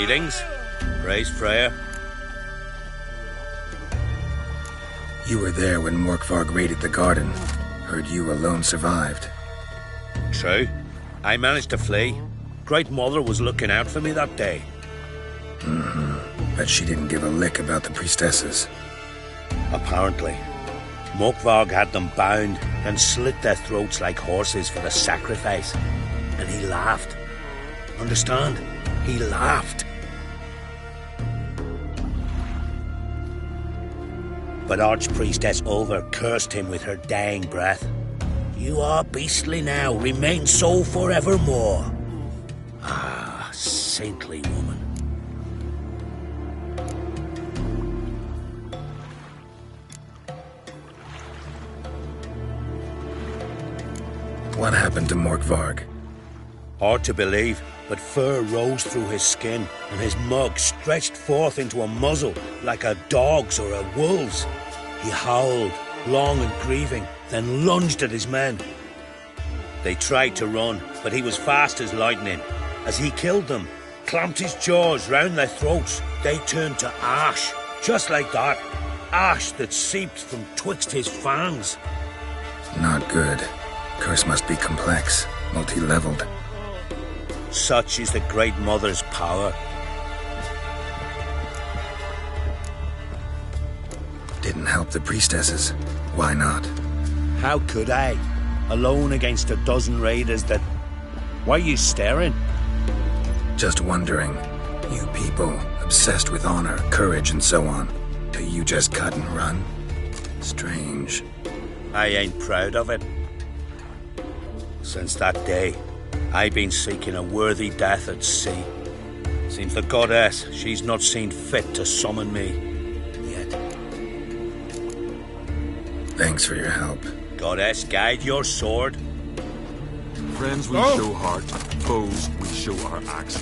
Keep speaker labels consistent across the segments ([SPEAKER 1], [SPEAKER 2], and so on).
[SPEAKER 1] Greetings. Praise Freya.
[SPEAKER 2] You were there when Morkvarg raided the garden. Heard you alone survived.
[SPEAKER 1] True. I managed to flee. Great Mother was looking out for me that day.
[SPEAKER 2] But she didn't give a lick about the priestesses.
[SPEAKER 1] Apparently. Morkvarg had them bound and slit their throats like horses for the sacrifice. And he laughed. Understand? He laughed. But Archpriestess Ulver cursed him with her dying breath. You are beastly now, remain so forevermore. Ah, saintly woman.
[SPEAKER 2] What happened to Morkvarg?
[SPEAKER 1] Hard to believe, but fur rose through his skin, and his mug stretched forth into a muzzle like a dog's or a wolf's. He howled, long and grieving, then lunged at his men. They tried to run, but he was fast as lightning. As he killed them, clamped his jaws round their throats, they turned to ash, just like that. Ash that seeped from twixt his fangs.
[SPEAKER 2] Not good. Curse must be complex, multi-leveled.
[SPEAKER 1] Such is the Great Mother's power.
[SPEAKER 2] Didn't help the priestesses. Why not?
[SPEAKER 1] How could I? Alone against a dozen raiders that... Why are you staring?
[SPEAKER 2] Just wondering. You people, obsessed with honor, courage, and so on. Do you just cut and run? Strange.
[SPEAKER 1] I ain't proud of it. Since that day, I've been seeking a worthy death at sea. Seems the goddess, she's not seen fit to summon me. Yet.
[SPEAKER 2] Thanks for your help.
[SPEAKER 1] Goddess, guide your sword.
[SPEAKER 3] Friends we show heart, foes we show our axe.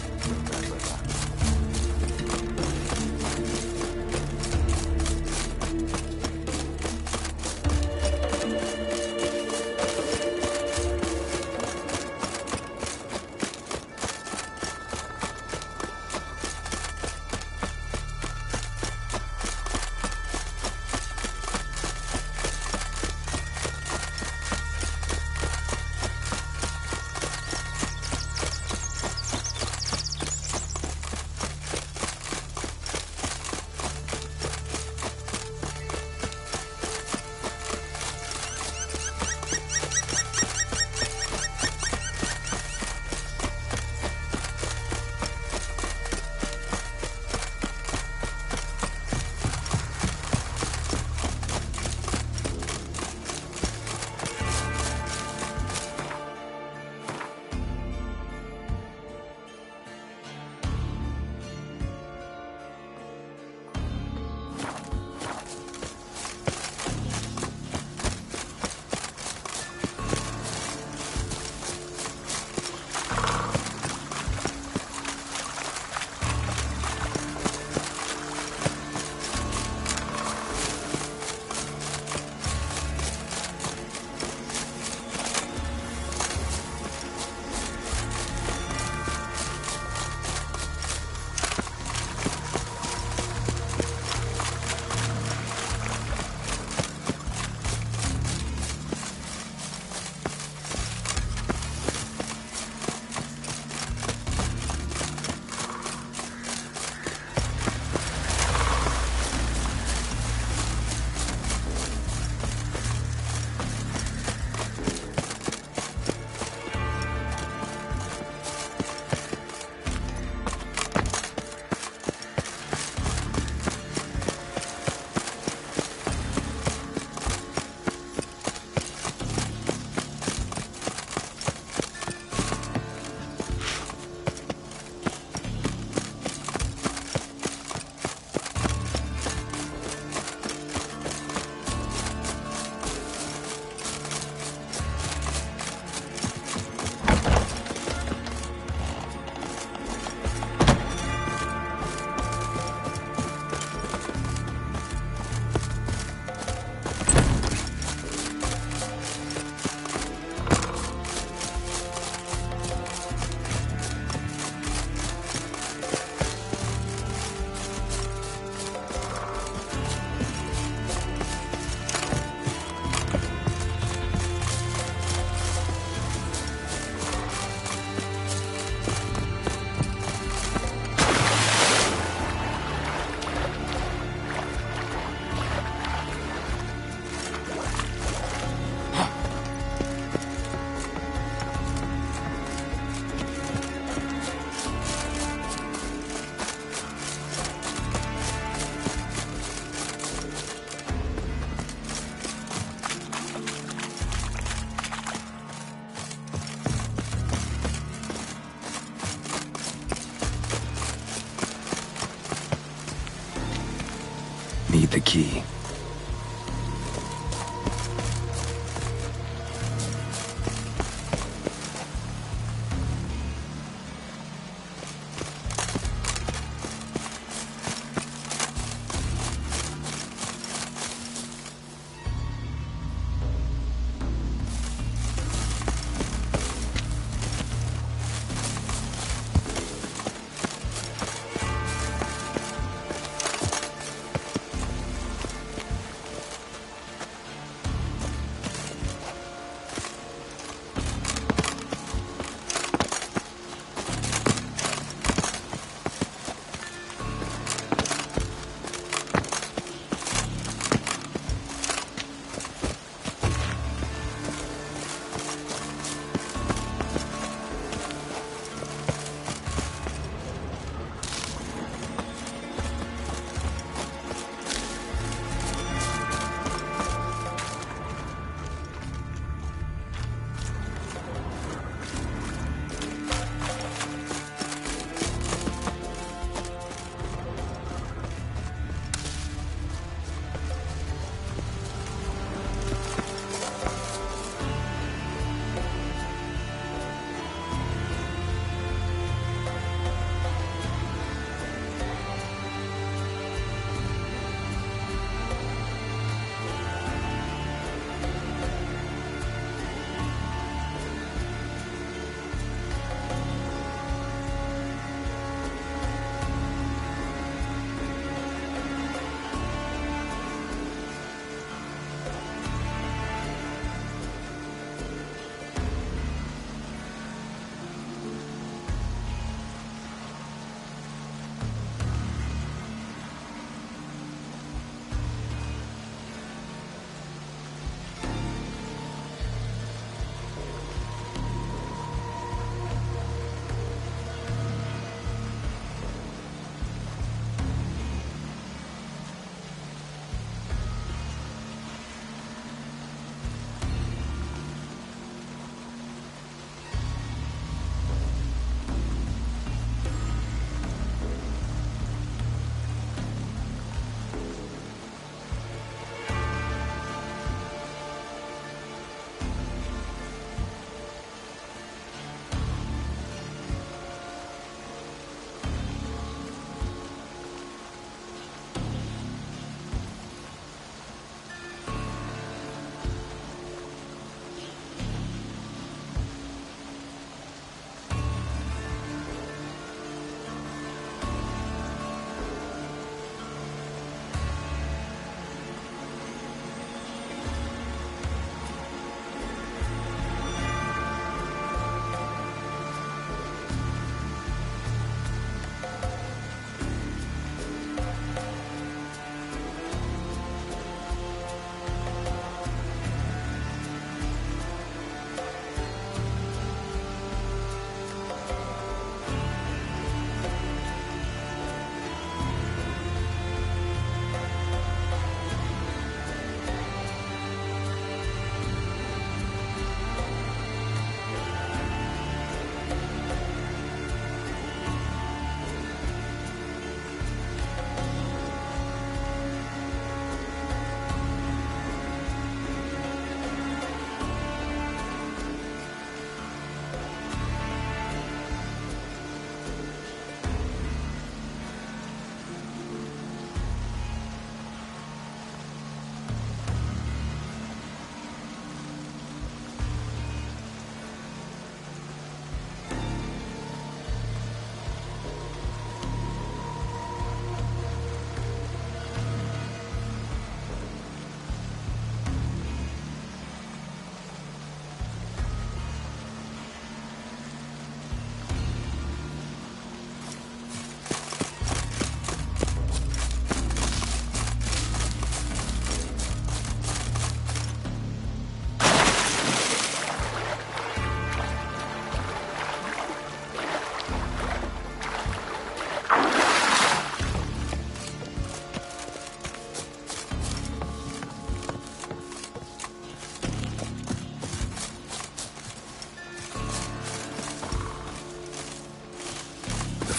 [SPEAKER 2] Need the key.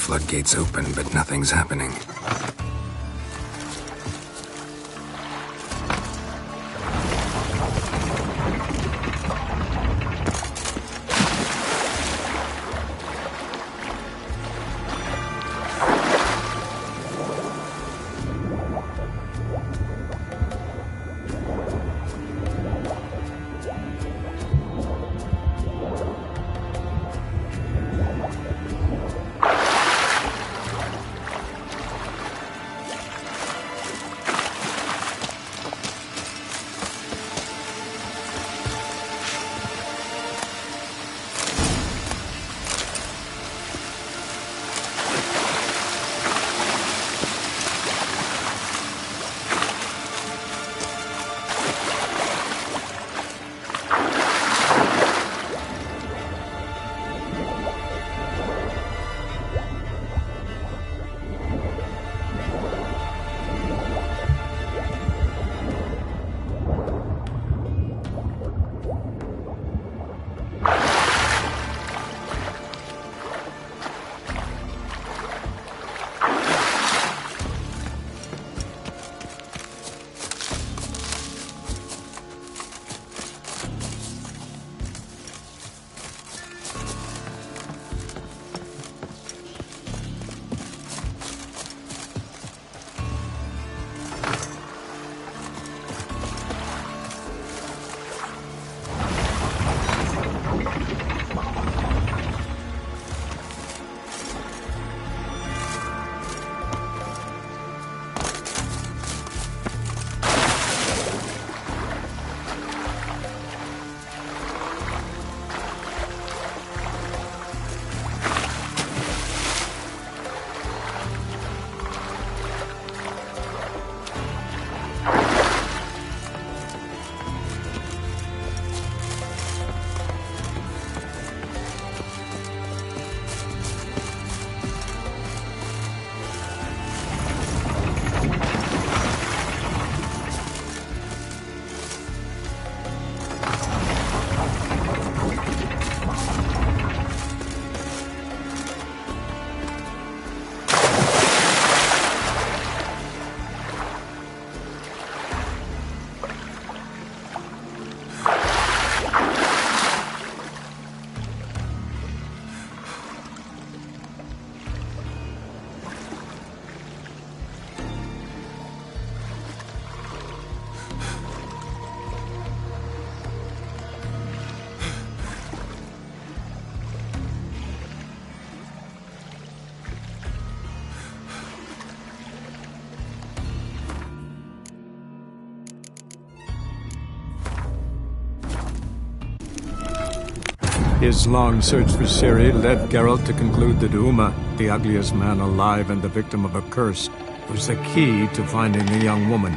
[SPEAKER 2] Floodgates open, but nothing's happening.
[SPEAKER 4] His long search for Ciri led Geralt to conclude that Uma, the ugliest man alive and the victim of a curse, was the key to finding the young woman.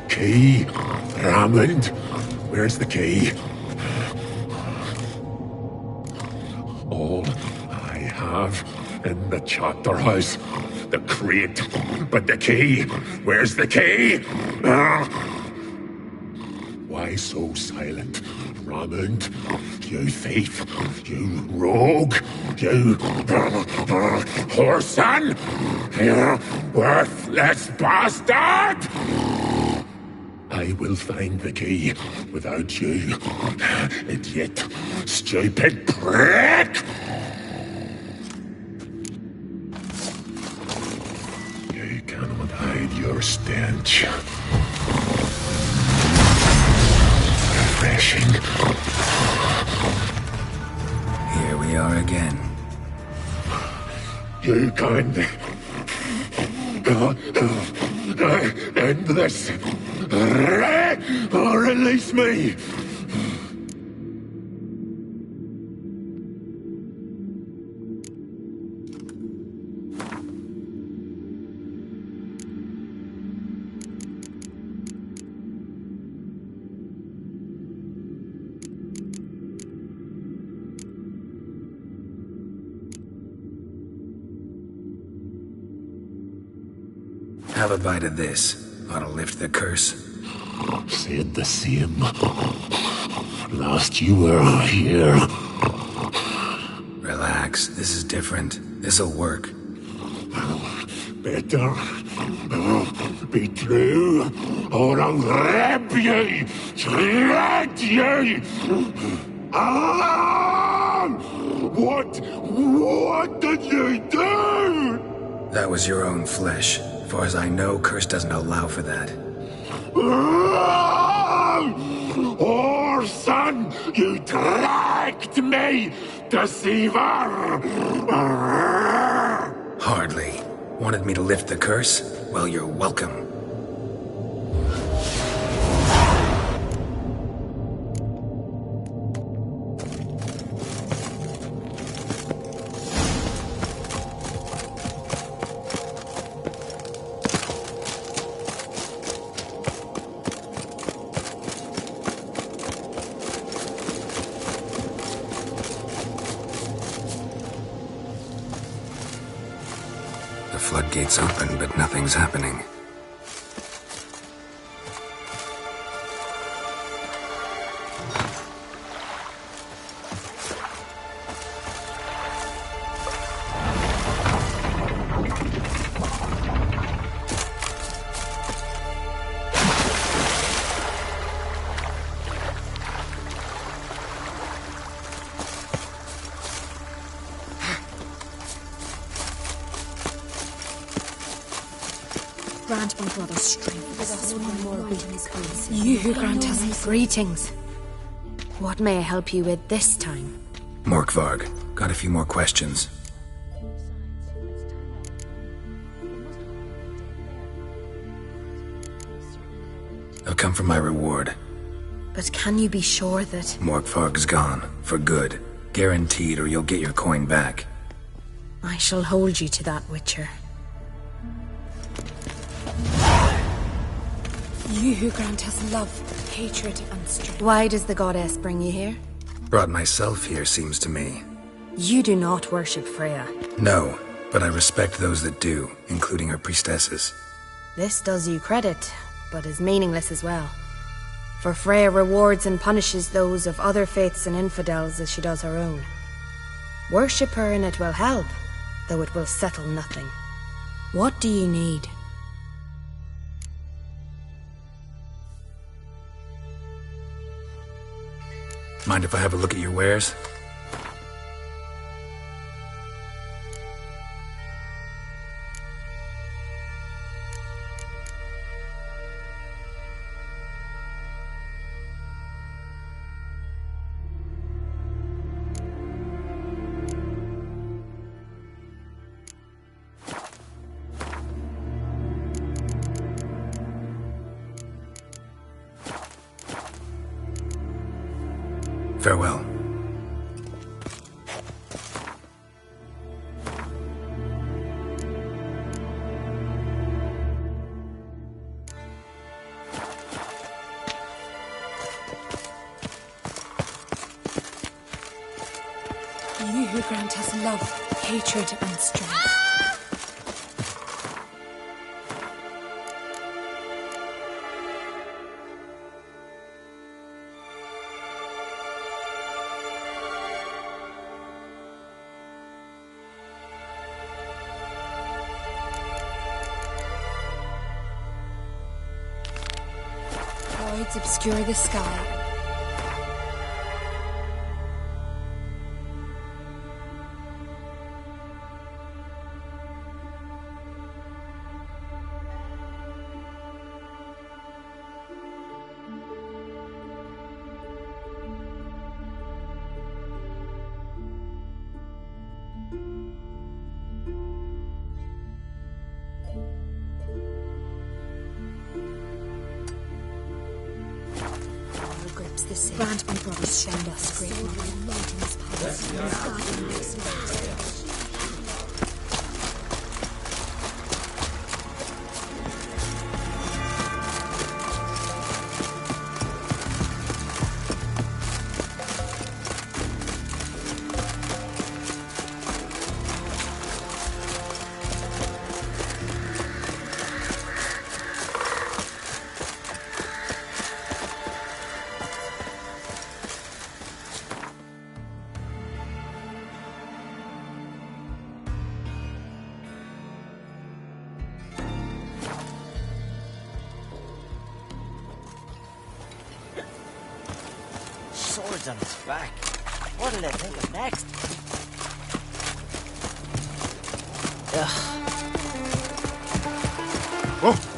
[SPEAKER 5] Key? Raymond? Where's the key? All I have in the chapter house. The crate. But the key? Where's the key? Why so silent, Raymond? You thief! You rogue! You whoreson! You worthless bastard! I will find the key without you, idiot, stupid prick! You cannot hide your stench. Refreshing.
[SPEAKER 2] Here we are again.
[SPEAKER 5] You can end this. Or release me.
[SPEAKER 2] Have a bite of this. Ought to lift the curse.
[SPEAKER 5] Said the same. Last you were here.
[SPEAKER 2] Relax. This is different. This'll work.
[SPEAKER 5] Better be true, or I'll grab you, shred you. Alan! What did you do?
[SPEAKER 2] That was your own flesh. As far as I know, curse doesn't allow for that.
[SPEAKER 5] Orson, you tracked me, deceiver!
[SPEAKER 2] Hardly. Wanted me to lift the curse? Well, you're welcome. The floodgates open, but nothing's happening.
[SPEAKER 6] Grant my brother strength. With us one more weakness, please. You who grant us greetings. What may I help you with this time?
[SPEAKER 2] Morkvarg, got a few more questions. They'll come for my reward.
[SPEAKER 6] But can you be sure that...
[SPEAKER 2] Morkvarg's gone. For good. Guaranteed, or you'll get your coin back.
[SPEAKER 6] I shall hold you to that, Witcher. You who grant us love, hatred, and strength. Why does the goddess bring you here?
[SPEAKER 2] Brought myself here, seems to me.
[SPEAKER 6] You do not worship Freya.
[SPEAKER 2] No, but I respect those that do, including her priestesses.
[SPEAKER 6] This does you credit, but is meaningless as well. For Freya rewards and punishes those of other faiths and infidels as she does her own. Worship her and it will help, though it will settle nothing. What do you need?
[SPEAKER 2] Mind if I have a look at your wares? Farewell.
[SPEAKER 6] You who grant us love, hatred, and strength. Voids obscure the sky.
[SPEAKER 7] the same. Grant my brother's send us great mother and mountains past.
[SPEAKER 8] Swords on his back. What'll they think of next? Ugh.
[SPEAKER 3] Oh!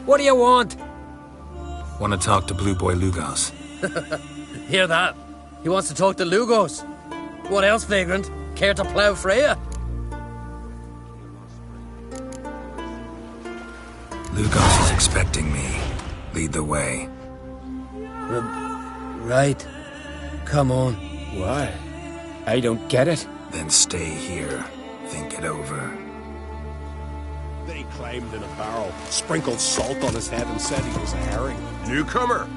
[SPEAKER 9] What do you want?
[SPEAKER 2] Want to talk to Blue Boy Lugos.
[SPEAKER 9] Hear that? He wants to talk to Lugos. What else, Vagrant? Care to plough Freya?
[SPEAKER 2] Lugos is expecting me. Lead the way.
[SPEAKER 9] Right. Come on.
[SPEAKER 10] Why? I don't get it.
[SPEAKER 2] Then stay here. Think it over.
[SPEAKER 11] They climbed in a barrel, sprinkled salt on his head and said he was a herring. Newcomer!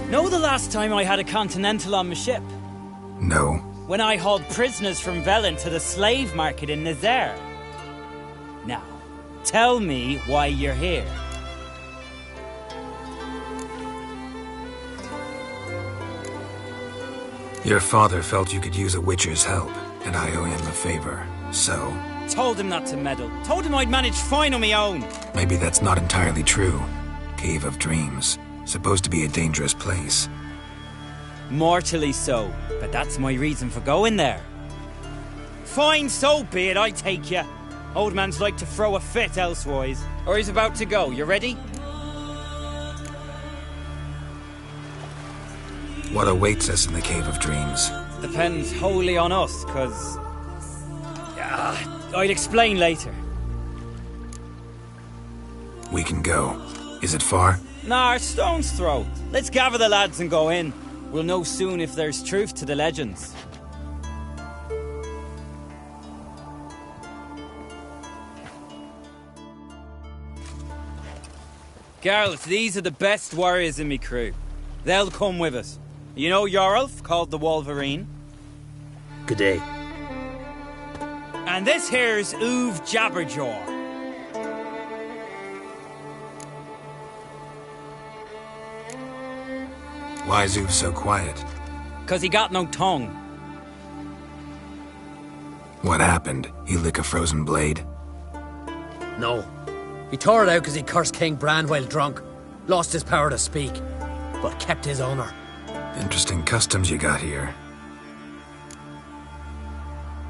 [SPEAKER 12] Know the last time I had a Continental on my ship?
[SPEAKER 2] No.
[SPEAKER 12] When I hauled prisoners from Velen to the slave market in Nazaire. Now, tell me why you're here.
[SPEAKER 2] Your father felt you could use a witcher's help, and I owe him a favor, so...
[SPEAKER 12] Told him not to meddle. Told him I'd manage fine on my own.
[SPEAKER 2] Maybe that's not entirely true. Cave of Dreams. Supposed to be a dangerous place.
[SPEAKER 12] Mortally so, but that's my reason for going there. Fine, so be it, I take you. Old man's like to throw a fit elsewise. Or he's about to go, you ready?
[SPEAKER 2] What awaits us in the Cave of Dreams?
[SPEAKER 12] Depends wholly on us, cause... I'd explain later.
[SPEAKER 2] We can go. Is it far?
[SPEAKER 12] Nah, stone's throw. Let's gather the lads and go in. We'll know soon if there's truth to the legends. Geralt, these are the best warriors in me crew. They'll come with us. You know Yorulf, called the Wolverine?
[SPEAKER 1] Good day.
[SPEAKER 12] And this here's Uve Jabberjaw.
[SPEAKER 2] Why's Uve so quiet?
[SPEAKER 12] 'Cause he got no tongue.
[SPEAKER 2] What happened? He lick a frozen blade?
[SPEAKER 9] No. He tore it out because he cursed King Bran while drunk. Lost his power to speak, but kept his honor.
[SPEAKER 2] Interesting customs you got here.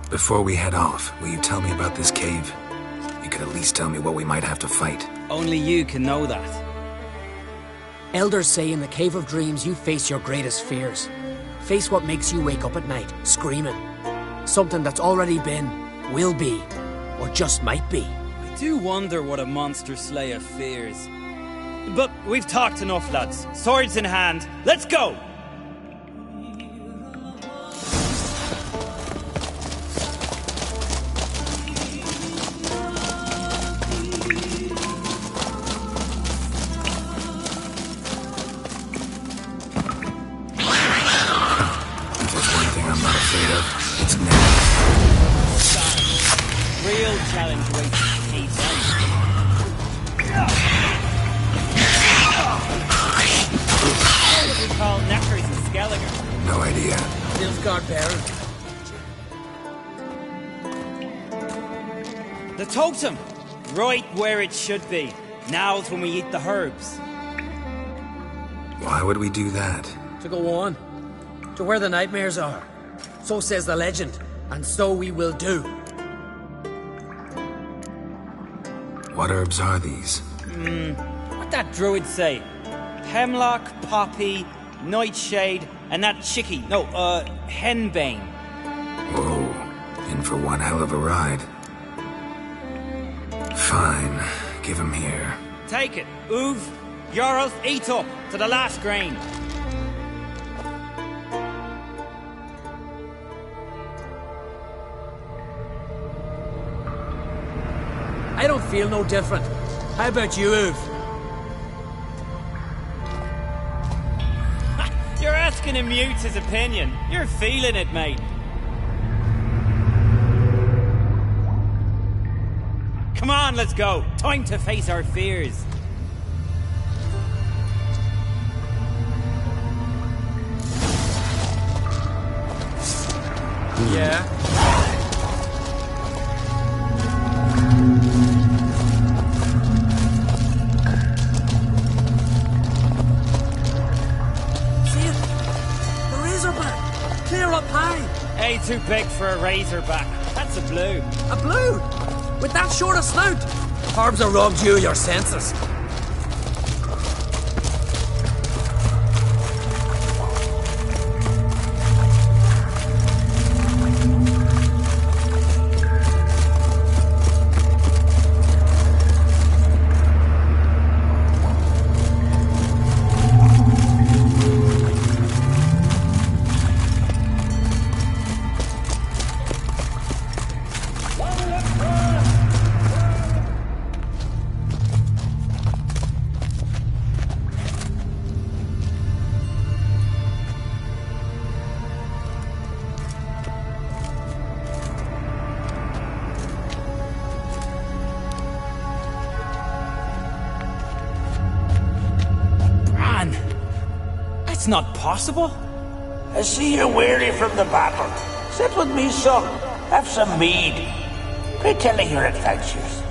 [SPEAKER 2] Before we head off, will you tell me about this cave? You could at least tell me what we might have to fight.
[SPEAKER 12] Only you can know that.
[SPEAKER 9] Elders say in the Cave of Dreams you face your greatest fears. Face what makes you wake up at night, screaming. Something that's already been, will be, or just might be.
[SPEAKER 12] I do wonder what a monster slayer fears. But we've talked enough, lads. Swords in hand, let's go! Real challenge waits to meet What do we call Neckers and Skelliger?
[SPEAKER 2] No idea.
[SPEAKER 9] Nilfgaard Baron.
[SPEAKER 12] The totem! Right where it should be. Now's when we eat the herbs.
[SPEAKER 2] Why would we do that?
[SPEAKER 9] To go on. To where the nightmares are. So says the legend. And so we will do.
[SPEAKER 2] What herbs are these?
[SPEAKER 12] What'd that druid say? Hemlock, poppy, nightshade, and that henbane.
[SPEAKER 2] Whoa, in for one hell of a ride. Fine, give him here.
[SPEAKER 12] Take it, Uve. Yorulf, eat up to the last grain.
[SPEAKER 9] I don't feel no different. How about you, Uve?
[SPEAKER 12] You're asking him mute his opinion. You're feeling it, mate. Come on, let's go. Time to face our fears.
[SPEAKER 9] Yeah?
[SPEAKER 12] Hey, too big for a razorback. That's a blue.
[SPEAKER 9] A blue? With that short a snout? Herbs have robbed you of your senses.
[SPEAKER 12] It's not possible.
[SPEAKER 13] I see you're weary from the battle. Sit with me, son. Have some mead. Pray tell me your adventures.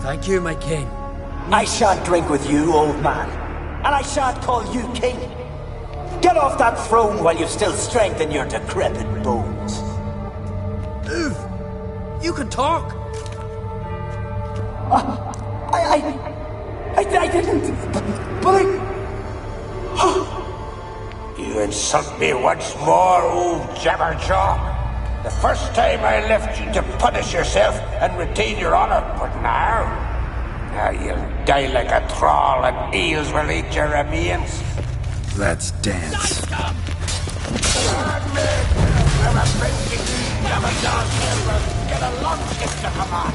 [SPEAKER 9] Thank you, my king.
[SPEAKER 13] I shan't drink with you, old man. And I shan't call you king. Get off that throne while you've still strength in your decrepit bones.
[SPEAKER 9] Uve, you can talk.
[SPEAKER 13] I didn't. But I... You insult me once more, old Jabberjaw. The first time I left you to punish yourself and retain your honor, but now you'll die like a troll and eels will eat your remains.
[SPEAKER 2] Let's dance.
[SPEAKER 13] Get a long stick to come on.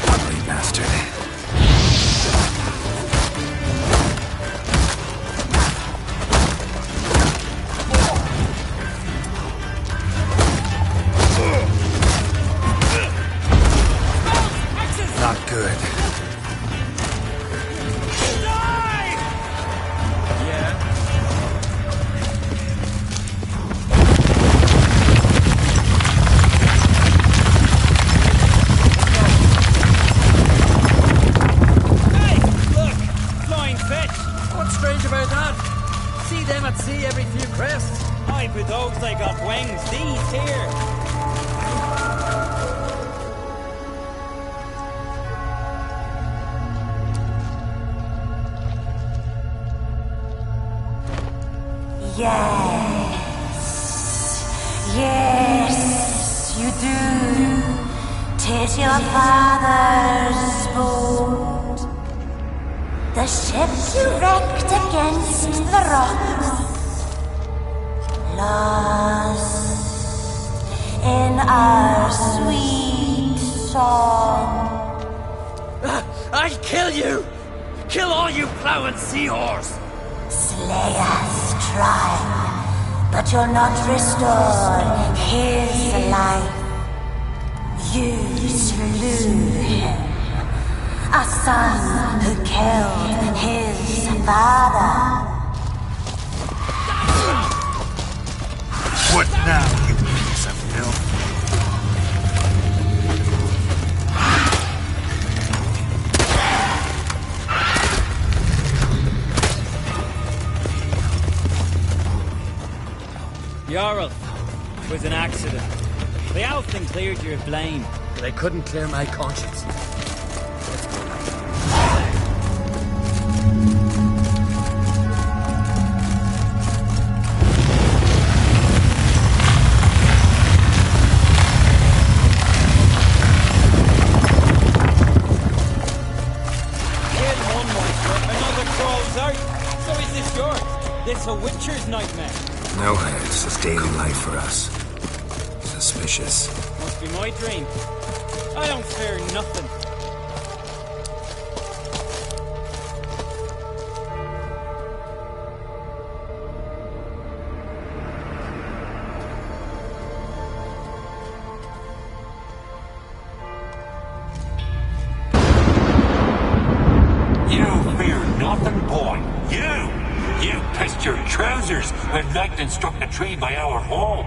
[SPEAKER 2] Ugly bastard. Not good.
[SPEAKER 12] What's strange about that? See them at sea every few crests. Aye, but those they got wings. These here.
[SPEAKER 14] Yes, you do. 'Tis your father's boat. The ship you wrecked against the rocks, lost in our sweet song.
[SPEAKER 12] I'll kill you! Kill all you plowing seahorse!
[SPEAKER 14] Slay us, try, but you'll not restore his life. You slew him, a son who killed his father.
[SPEAKER 13] What now, you piece of filth?
[SPEAKER 12] Jarl, it was an accident. The Alfin cleared your blame.
[SPEAKER 9] But I couldn't clear my conscience.
[SPEAKER 12] This a witcher's nightmare.
[SPEAKER 2] No, it's just daily life for us. Suspicious.
[SPEAKER 12] Must be my dream. I don't fear nothing.
[SPEAKER 13] You fear nothing, boy. You pissed your trousers when lightning struck the tree by our home.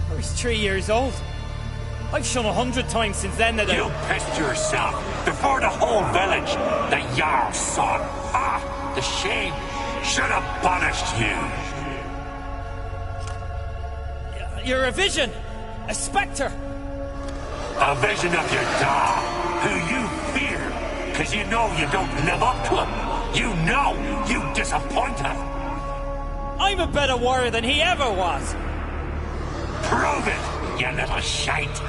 [SPEAKER 12] I was 3 years old. I've shone 100 times since then that
[SPEAKER 13] You pissed yourself before the whole village. The Jarl's son. Ah, the shame should have punished you.
[SPEAKER 12] You're a vision! A spectre!
[SPEAKER 13] A vision of your dad, who you fear, because you know you don't live up to him. You know you disappoint him.
[SPEAKER 12] I'm a better warrior than he ever was.
[SPEAKER 13] Prove it, you little shite.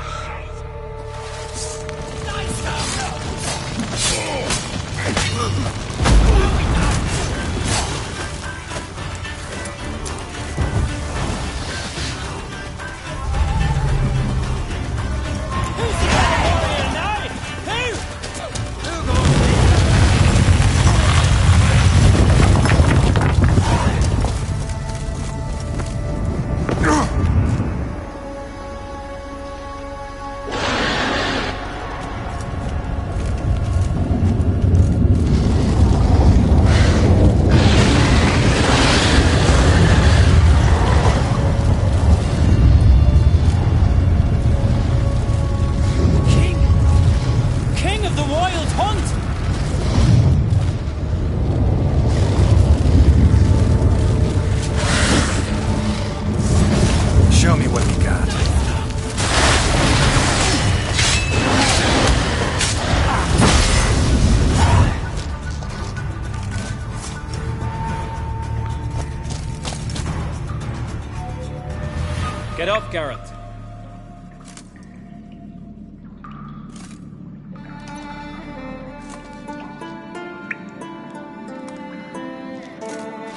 [SPEAKER 12] off, Geralt.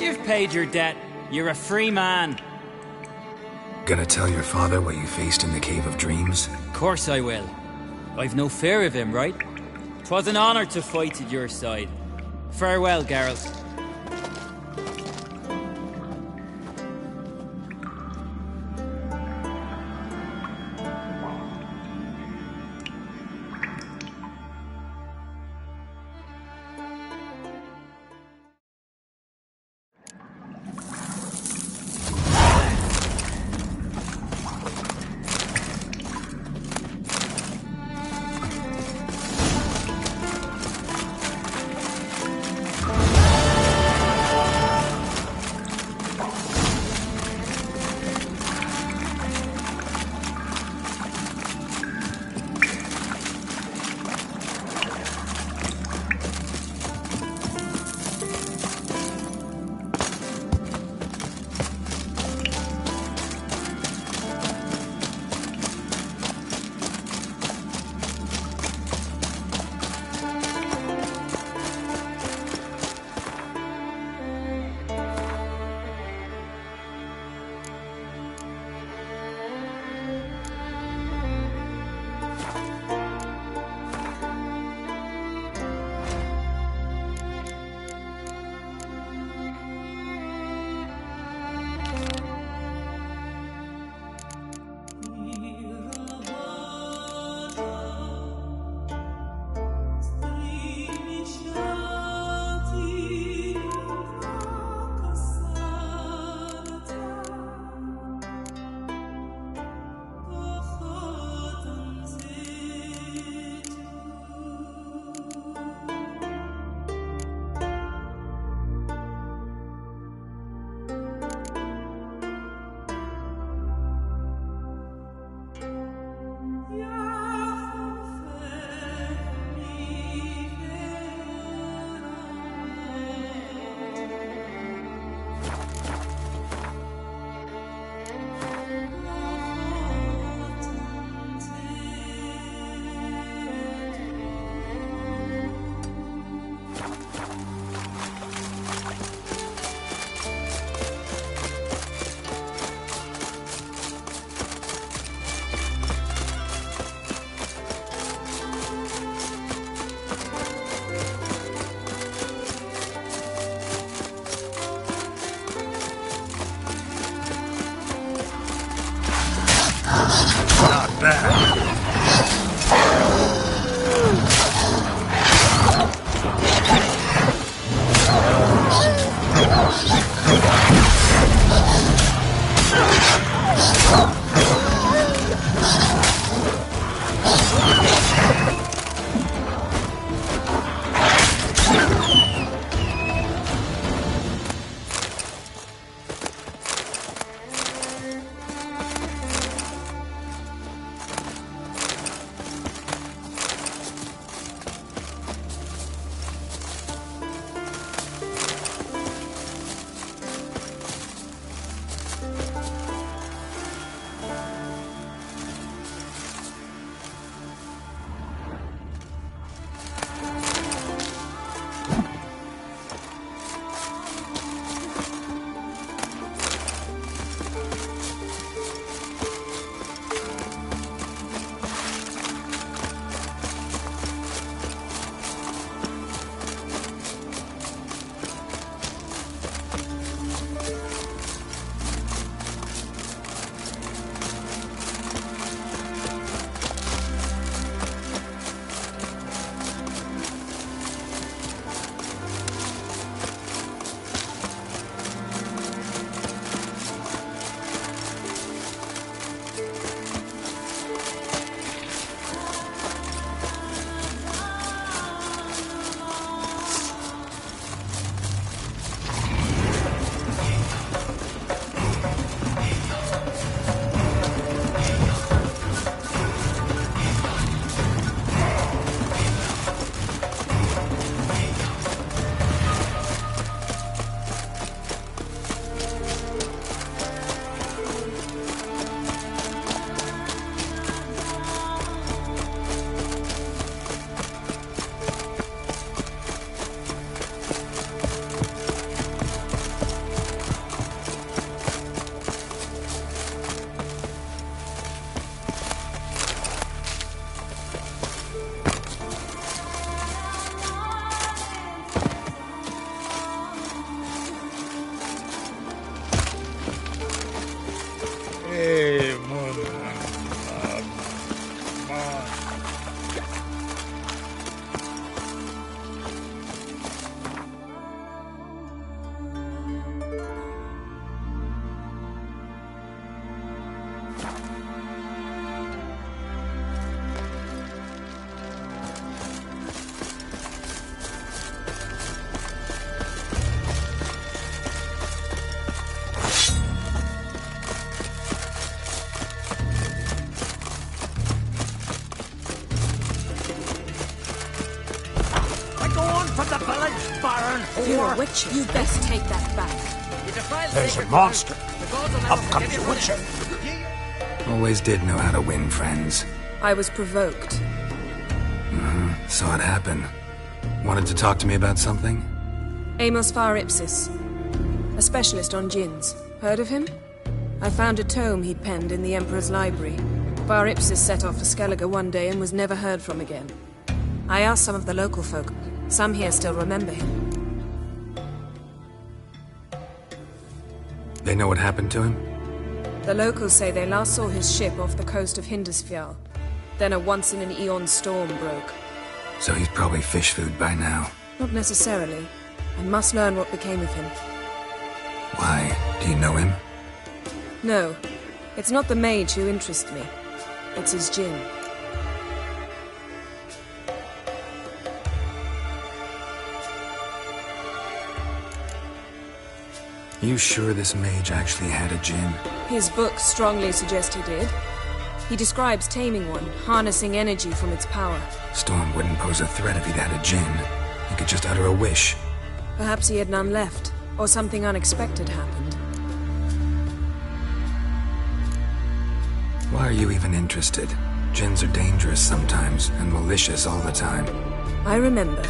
[SPEAKER 12] You've paid your debt. You're a free man.
[SPEAKER 2] Gonna tell your father what you faced in the Cave of Dreams?
[SPEAKER 12] Of course I will. I've no fear of him, right? 'Twas an honor to fight at your side. Farewell, Geralt.
[SPEAKER 13] of the village, Baron whore!
[SPEAKER 6] You're a witch. You best take that back.
[SPEAKER 13] There's a monster. Up comes a witcher.
[SPEAKER 2] Always did know how to win friends.
[SPEAKER 6] I was provoked.
[SPEAKER 2] Saw it happen. Wanted to talk to me about something?
[SPEAKER 6] Amos Far Ipsis. A specialist on djinns. Heard of him? I found a tome he'd penned in the Emperor's library. Far Ipsis set off for Skellige one day and was never heard from again. I asked some of the local folk. Some here still remember him.
[SPEAKER 2] They know what happened to him?
[SPEAKER 6] The locals say they last saw his ship off the coast of Hindisfjall. Then a once-in-an-eon storm broke.
[SPEAKER 2] So he's probably fish food by now.
[SPEAKER 6] Not necessarily. I must learn what became of him.
[SPEAKER 2] Why? Do you know him?
[SPEAKER 6] No. It's not the mage who interests me. It's his djinn.
[SPEAKER 2] You sure this mage actually had a djinn?
[SPEAKER 6] His books strongly suggest he did. He describes taming one, harnessing energy from its power.
[SPEAKER 2] Storm wouldn't pose a threat if he'd had a djinn. He could just utter a wish.
[SPEAKER 6] Perhaps he had none left, or something unexpected happened.
[SPEAKER 2] Why are you even interested? Djinns are dangerous sometimes, and malicious all the time.
[SPEAKER 6] I remember.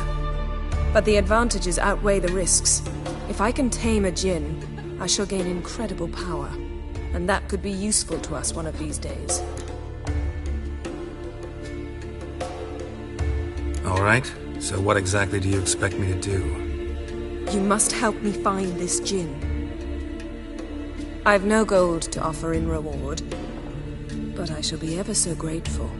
[SPEAKER 6] But the advantages outweigh the risks. If I can tame a djinn, I shall gain incredible power. And that could be useful to us one of these days.
[SPEAKER 2] All right. So what exactly do you expect me to do?
[SPEAKER 6] You must help me find this djinn. I've no gold to offer in reward, but I shall be ever so grateful.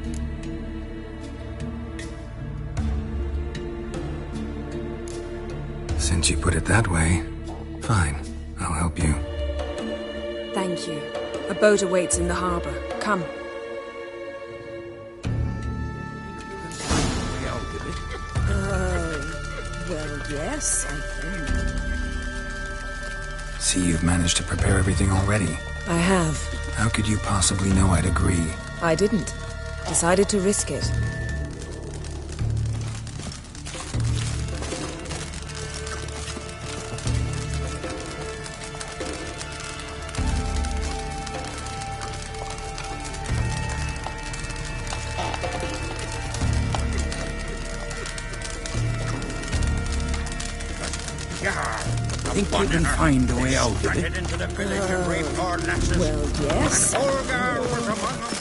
[SPEAKER 2] Since you put it that way, fine. I'll help you.
[SPEAKER 6] Thank you. A boat awaits in the harbor. Come. Well, yes, I think.
[SPEAKER 2] See, you've managed to prepare everything already.
[SPEAKER 6] I have.
[SPEAKER 2] How could you possibly know I'd agree?
[SPEAKER 6] I didn't. Decided to risk it.
[SPEAKER 10] I think you can find a way out of it.
[SPEAKER 13] Into the village and rape our lasses.
[SPEAKER 6] Well, yes.
[SPEAKER 13] And Olgar was among them.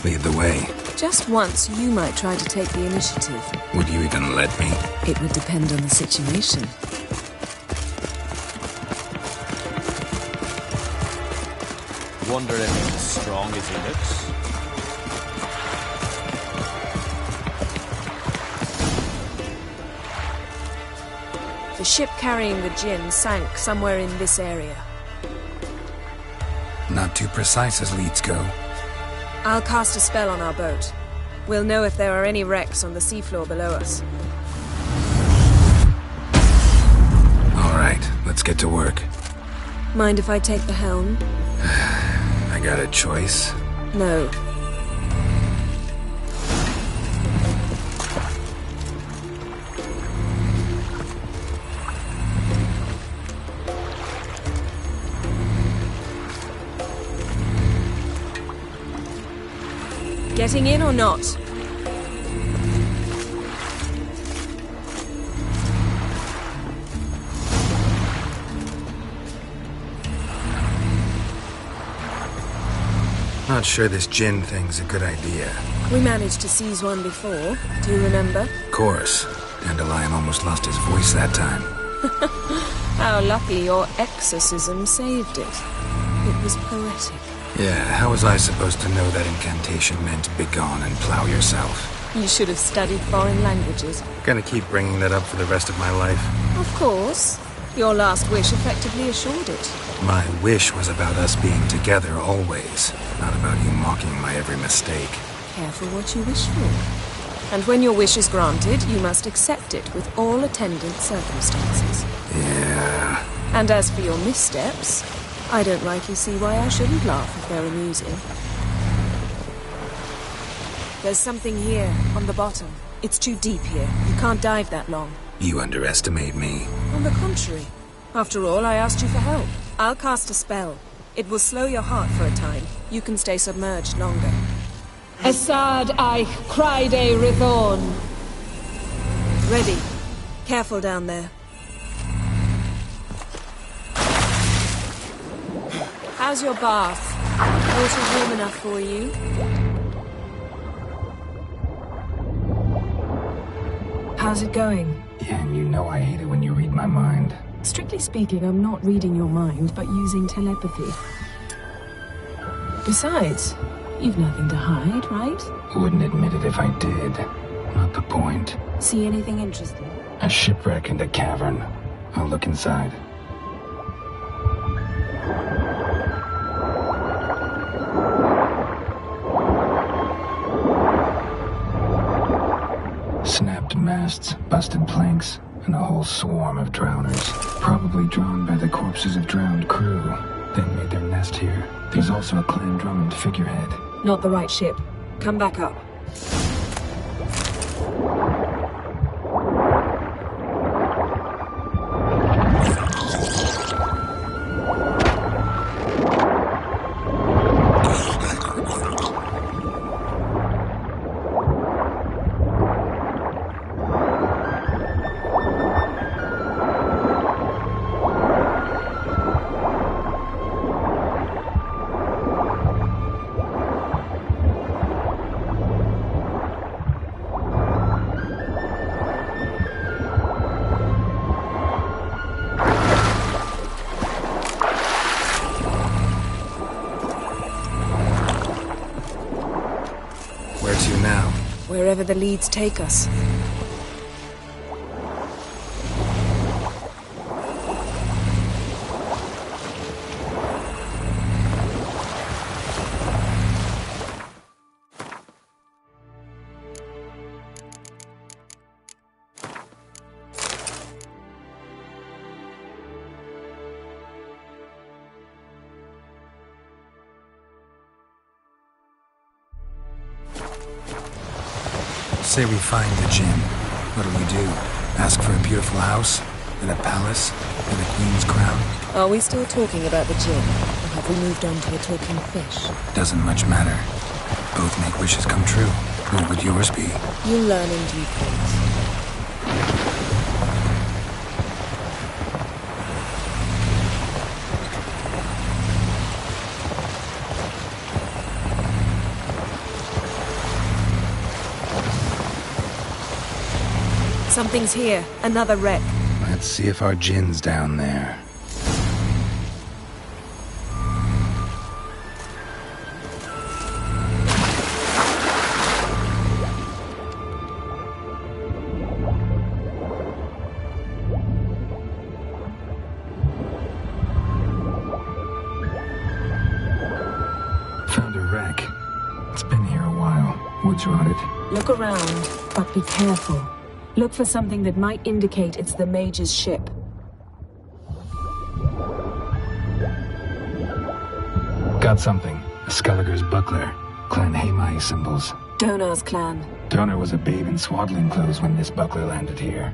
[SPEAKER 2] Lead the way.
[SPEAKER 6] Just once, you might try to take the initiative.
[SPEAKER 2] Would you even let me?
[SPEAKER 6] It would depend on the situation.
[SPEAKER 12] Wonder if he's as strong as he looks.
[SPEAKER 6] The ship carrying the djinn sank somewhere in this area.
[SPEAKER 2] Not too precise as leads go.
[SPEAKER 6] I'll cast a spell on our boat. We'll know if there are any wrecks on the seafloor below us.
[SPEAKER 2] All right, let's get to work.
[SPEAKER 6] Mind if I take the helm?
[SPEAKER 2] I got a choice.
[SPEAKER 6] No. Getting in or not?
[SPEAKER 2] Not sure this djinn thing's a good idea.
[SPEAKER 6] We managed to seize one before. Do you remember?
[SPEAKER 2] Of course. Dandelion almost lost his voice that time.
[SPEAKER 6] How lucky your exorcism saved it. It was poetic.
[SPEAKER 2] Yeah, how was I supposed to know that incantation meant begone and plow yourself?
[SPEAKER 6] You should have studied foreign languages.
[SPEAKER 2] Gonna keep bringing that up for the rest of my life.
[SPEAKER 6] Of course. Your last wish effectively assured it.
[SPEAKER 2] My wish was about us being together always, not about you mocking my every mistake.
[SPEAKER 15] Careful what you wish for. And when your wish is granted, you must accept it with all attendant circumstances.
[SPEAKER 2] Yeah.
[SPEAKER 15] And as for your missteps, I don't rightly see why I shouldn't laugh if they're amusing. There's something here, on the bottom. It's too deep here. You can't dive that long.
[SPEAKER 2] You underestimate me.
[SPEAKER 15] On the contrary. After all, I asked you for help. I'll cast a spell. It will slow your heart for a time. You can stay submerged longer.
[SPEAKER 16] Assad Eich Cryde Rithorn.
[SPEAKER 15] Ready. Careful down there. How's your bath? Water warm enough for you? How's it going?
[SPEAKER 2] Yeah, and you know I hate it when you read my mind.
[SPEAKER 15] Strictly speaking, I'm not reading your mind, but using telepathy. Besides, you've nothing to hide, right?
[SPEAKER 2] Wouldn't admit it if I did. Not the point.
[SPEAKER 15] See anything interesting?
[SPEAKER 2] A shipwreck and a cavern. I'll look inside. Snapped masts, busted planks, and a whole swarm of drowners. Probably drawn by the corpses of drowned crew. Then made their nest here. There's also a Clan Drummond figurehead.
[SPEAKER 15] Not the right ship. Come back up. Wherever the leads take us.
[SPEAKER 2] Say we find the Jinn. What'll we do? Ask for a beautiful house? And a palace? And a queen's crown?
[SPEAKER 15] Are we still talking about the Jinn? Or have we moved on to a talking fish?
[SPEAKER 2] Doesn't much matter. Both make wishes come true. What would yours be?
[SPEAKER 15] You'll learn in due course. Something's here. Another wreck.
[SPEAKER 2] Let's see if our Jinn's down there. Found a wreck. It's been here a while. Wood's rotted.
[SPEAKER 15] Look around, but be careful. Look for something that might indicate it's the mage's ship.
[SPEAKER 2] Got something. A Skelliger's buckler. Clan Hamai symbols.
[SPEAKER 15] Donar's clan.
[SPEAKER 2] Donar was a babe in swaddling clothes when this buckler landed here.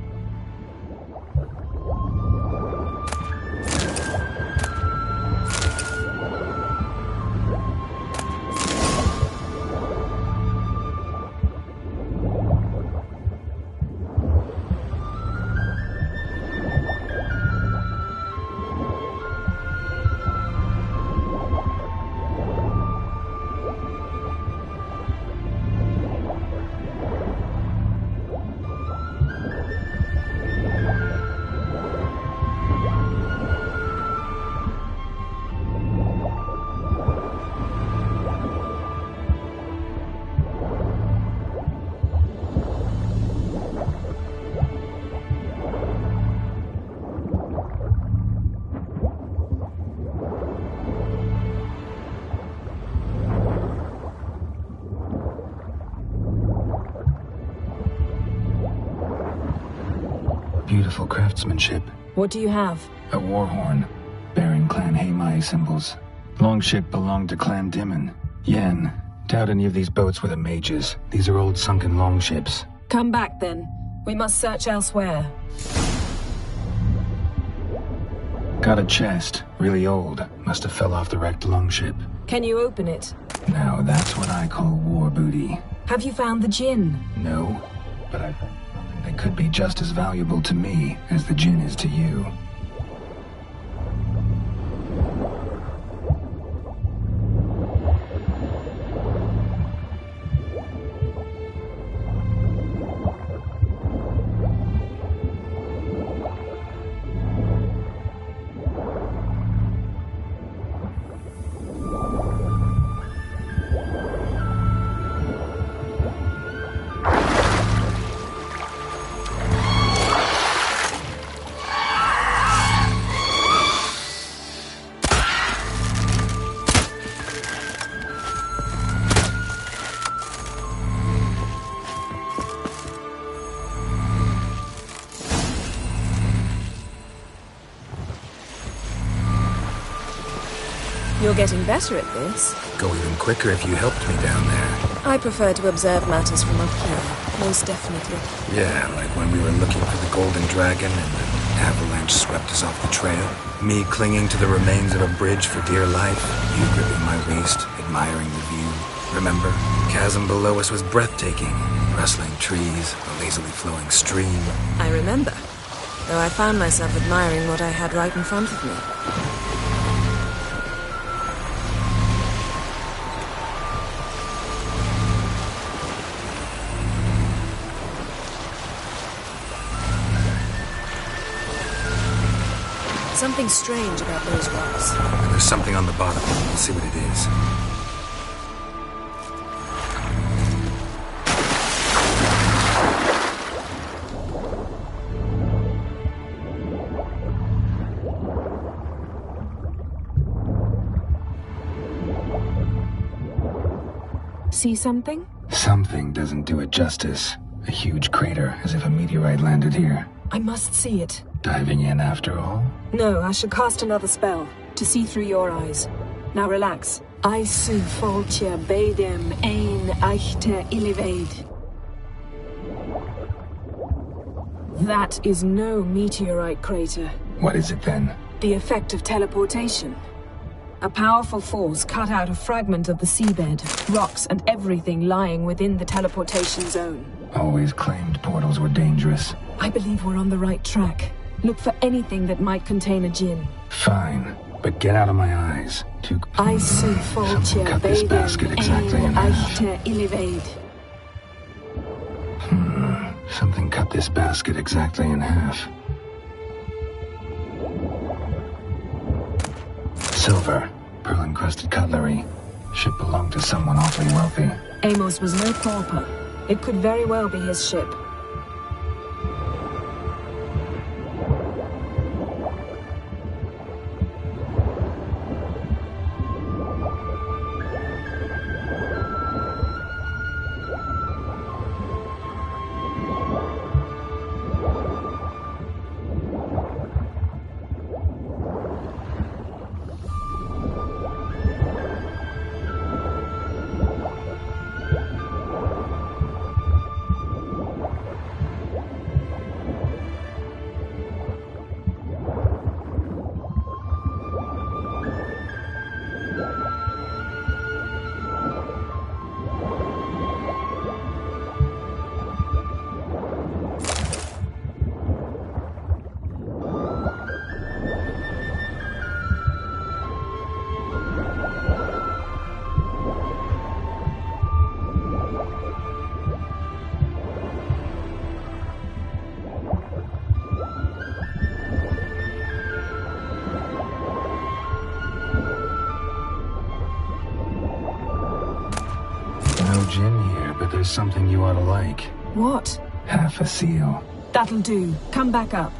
[SPEAKER 2] Beautiful craftsmanship.
[SPEAKER 15] What do you have?
[SPEAKER 2] A war horn, bearing Clan Heimai symbols. Longship belonged to Clan Dimon. Yen, doubt any of these boats were the mages. These are old sunken longships.
[SPEAKER 15] Come back then. We must search elsewhere.
[SPEAKER 2] Got a chest, really old. Must have fell off the wrecked longship.
[SPEAKER 15] Can you open it?
[SPEAKER 2] Now that's what I call war booty.
[SPEAKER 15] Have you found the gin?
[SPEAKER 2] No, but I think they could be just as valuable to me as the gin is to you.
[SPEAKER 15] You're getting better at this.
[SPEAKER 17] Go even quicker if you helped me down there.
[SPEAKER 15] I prefer to observe matters from up here, most definitely.
[SPEAKER 17] Yeah, like when we were looking for the Golden Dragon and the avalanche swept us off the trail. Me clinging to the remains of a bridge for dear life. You gripping my waist, admiring the view. Remember? The chasm below us was breathtaking. Rustling trees, a lazily flowing stream.
[SPEAKER 15] I remember, though I found myself admiring what I had right in front of me. Something strange about those rocks.
[SPEAKER 17] And there's something on the bottom. We'll see what it is.
[SPEAKER 15] See something?
[SPEAKER 2] Something doesn't do it justice. A huge crater, as if a meteorite landed here.
[SPEAKER 15] I must see it.
[SPEAKER 2] Diving in after all?
[SPEAKER 15] No, I should cast another spell, to see through your eyes. Now relax. I su foltje bedem ein eichte illivaid. That is no meteorite crater.
[SPEAKER 2] What is it then?
[SPEAKER 15] The effect of teleportation. A powerful force cut out a fragment of the seabed, rocks and everything lying within the teleportation zone.
[SPEAKER 2] Always claimed portals were dangerous.
[SPEAKER 15] I believe we're on the right track. Look for anything that might contain a djinn.
[SPEAKER 2] Fine, but get out of my eyes.
[SPEAKER 15] I see
[SPEAKER 2] Something cut this basket exactly in half. Something cut this basket exactly in half. Silver, pearl-encrusted cutlery. Ship belonged to someone awfully wealthy.
[SPEAKER 15] Amos was no pauper. It could very well be his ship.
[SPEAKER 2] There's something you ought to like.
[SPEAKER 15] What?
[SPEAKER 2] Half a seal.
[SPEAKER 15] That'll do. Come back up.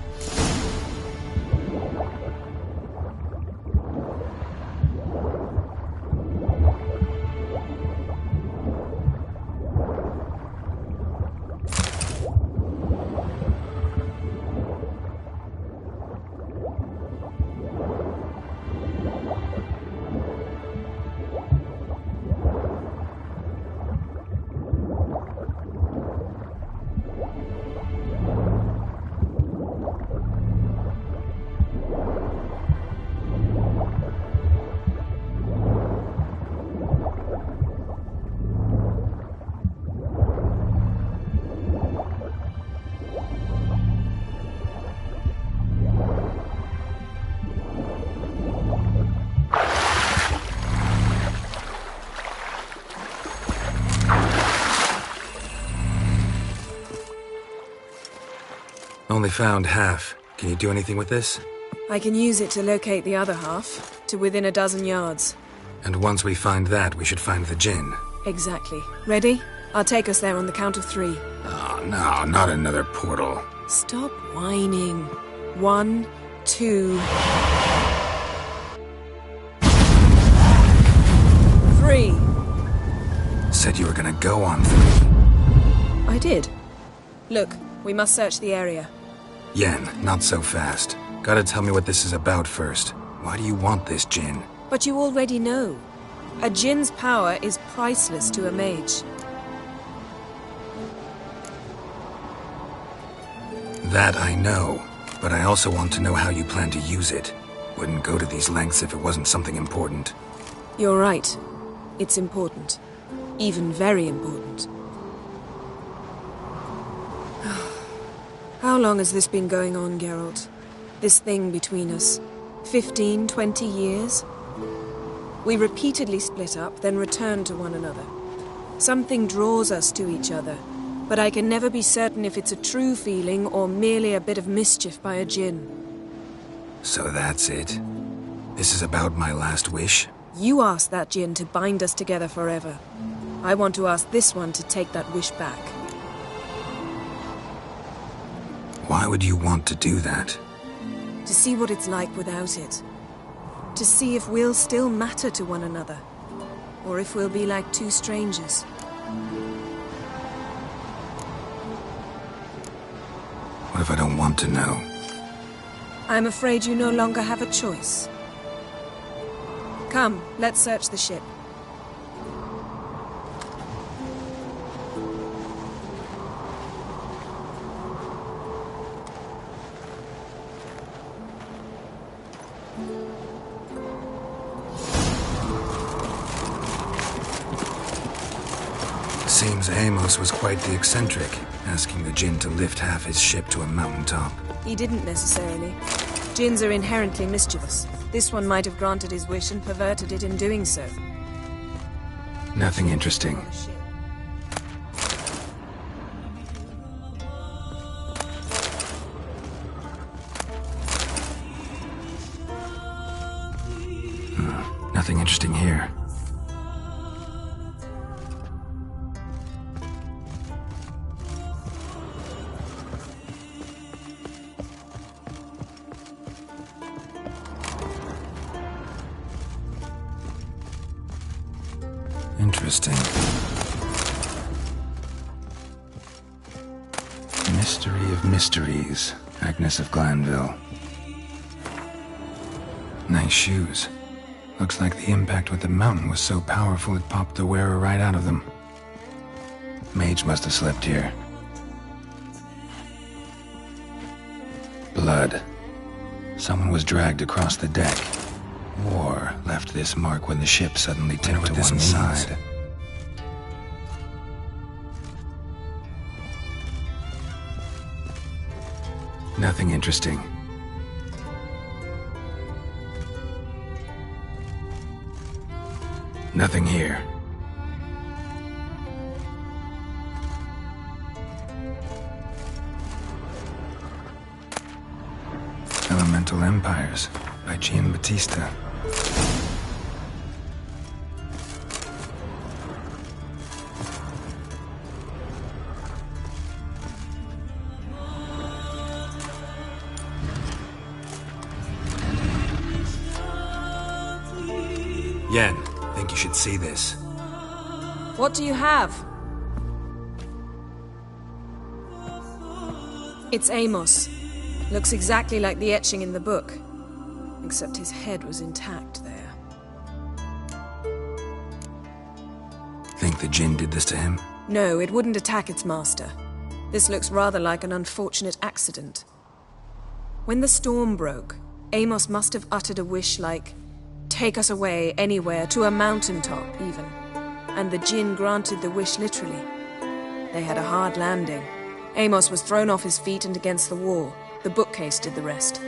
[SPEAKER 17] only found half. Can you do anything with this?
[SPEAKER 15] I can use it to locate the other half, to within a dozen yards.
[SPEAKER 17] And once we find that, we should find the Jinn.
[SPEAKER 15] Exactly. Ready? I'll take us there on the count of 3.
[SPEAKER 17] Oh, no, not another portal.
[SPEAKER 15] Stop whining. 1, 2... 3.
[SPEAKER 17] Said you were gonna go on 3.
[SPEAKER 15] I did. Look, we must search the area.
[SPEAKER 17] Yen, not so fast. Gotta tell me what this is about first. Why do you want this Jinn?
[SPEAKER 15] But you already know. A Jinn's power is priceless to a mage.
[SPEAKER 17] That I know, but I also want to know how you plan to use it. Wouldn't go to these lengths if it wasn't something important.
[SPEAKER 15] You're right. It's important. Even very important. How long has this been going on, Geralt? This thing between us? 15, 20 years? We repeatedly split up, then returned to one another. Something draws us to each other, but I can never be certain if it's a true feeling or merely a bit of mischief by a Jinn.
[SPEAKER 17] So that's it? This is about my last wish?
[SPEAKER 15] You asked that Jinn to bind us together forever. I want to ask this one to take that wish back.
[SPEAKER 17] Why would you want to do that?
[SPEAKER 15] To see what it's like without it. To see if we'll still matter to one another. Or if we'll be like two strangers.
[SPEAKER 17] What if I don't want to know?
[SPEAKER 15] I'm afraid you no longer have a choice. Come, let's search the ship.
[SPEAKER 17] Seems Amos was quite the eccentric, asking the Jinn to lift half his ship to a mountaintop.
[SPEAKER 15] He didn't necessarily. Jinns are inherently mischievous. This one might have granted his wish and perverted it in doing so.
[SPEAKER 17] Nothing interesting. Nothing interesting here. Interesting. Mystery of mysteries, Agnes of Glanville. Nice shoes. Looks like the impact with the mountain was so powerful it popped the wearer right out of them. Mage must have slept here. Blood. Someone was dragged across the deck. War left this mark when the ship suddenly tipped to one side. Nothing interesting. Nothing here. Elemental Empires by Giambattista. Yen, think you should see this.
[SPEAKER 15] What do you have? It's Amos. Looks exactly like the etching in the book. Except his head was intact there.
[SPEAKER 17] Think the Jinn did this to him?
[SPEAKER 15] No, it wouldn't attack its master. This looks rather like an unfortunate accident. When the storm broke, Amos must have uttered a wish like, "Take us away, anywhere, to a mountaintop, even." And the Jinn granted the wish literally. They had a hard landing. Amos was thrown off his feet and against the wall. The bookcase did the rest.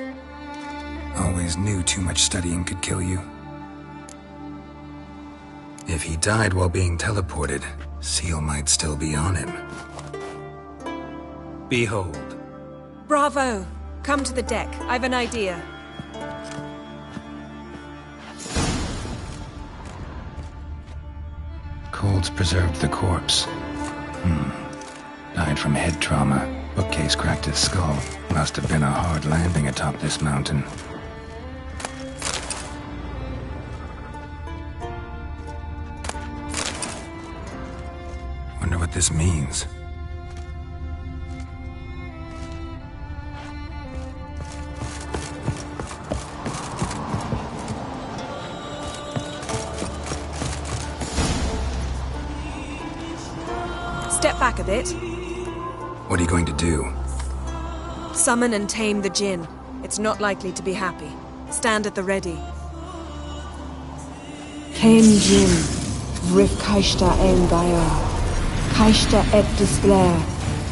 [SPEAKER 17] Always knew too much studying could kill you. If he died while being teleported, Seal might still be on him. Behold,
[SPEAKER 15] Bravo! Come to the deck. I've an idea.
[SPEAKER 2] Colds preserved the corpse. Died from head trauma. Bookcase cracked his skull. Must have been a hard landing atop this mountain. Wonder what this means.
[SPEAKER 15] Step back a bit.
[SPEAKER 17] What are you going to do?
[SPEAKER 15] Summon and tame the Jinn. It's not likely to be happy. Stand at the ready.
[SPEAKER 16] Ken Jin, Rif Kaishta en Gaia, Kaishta et Displair,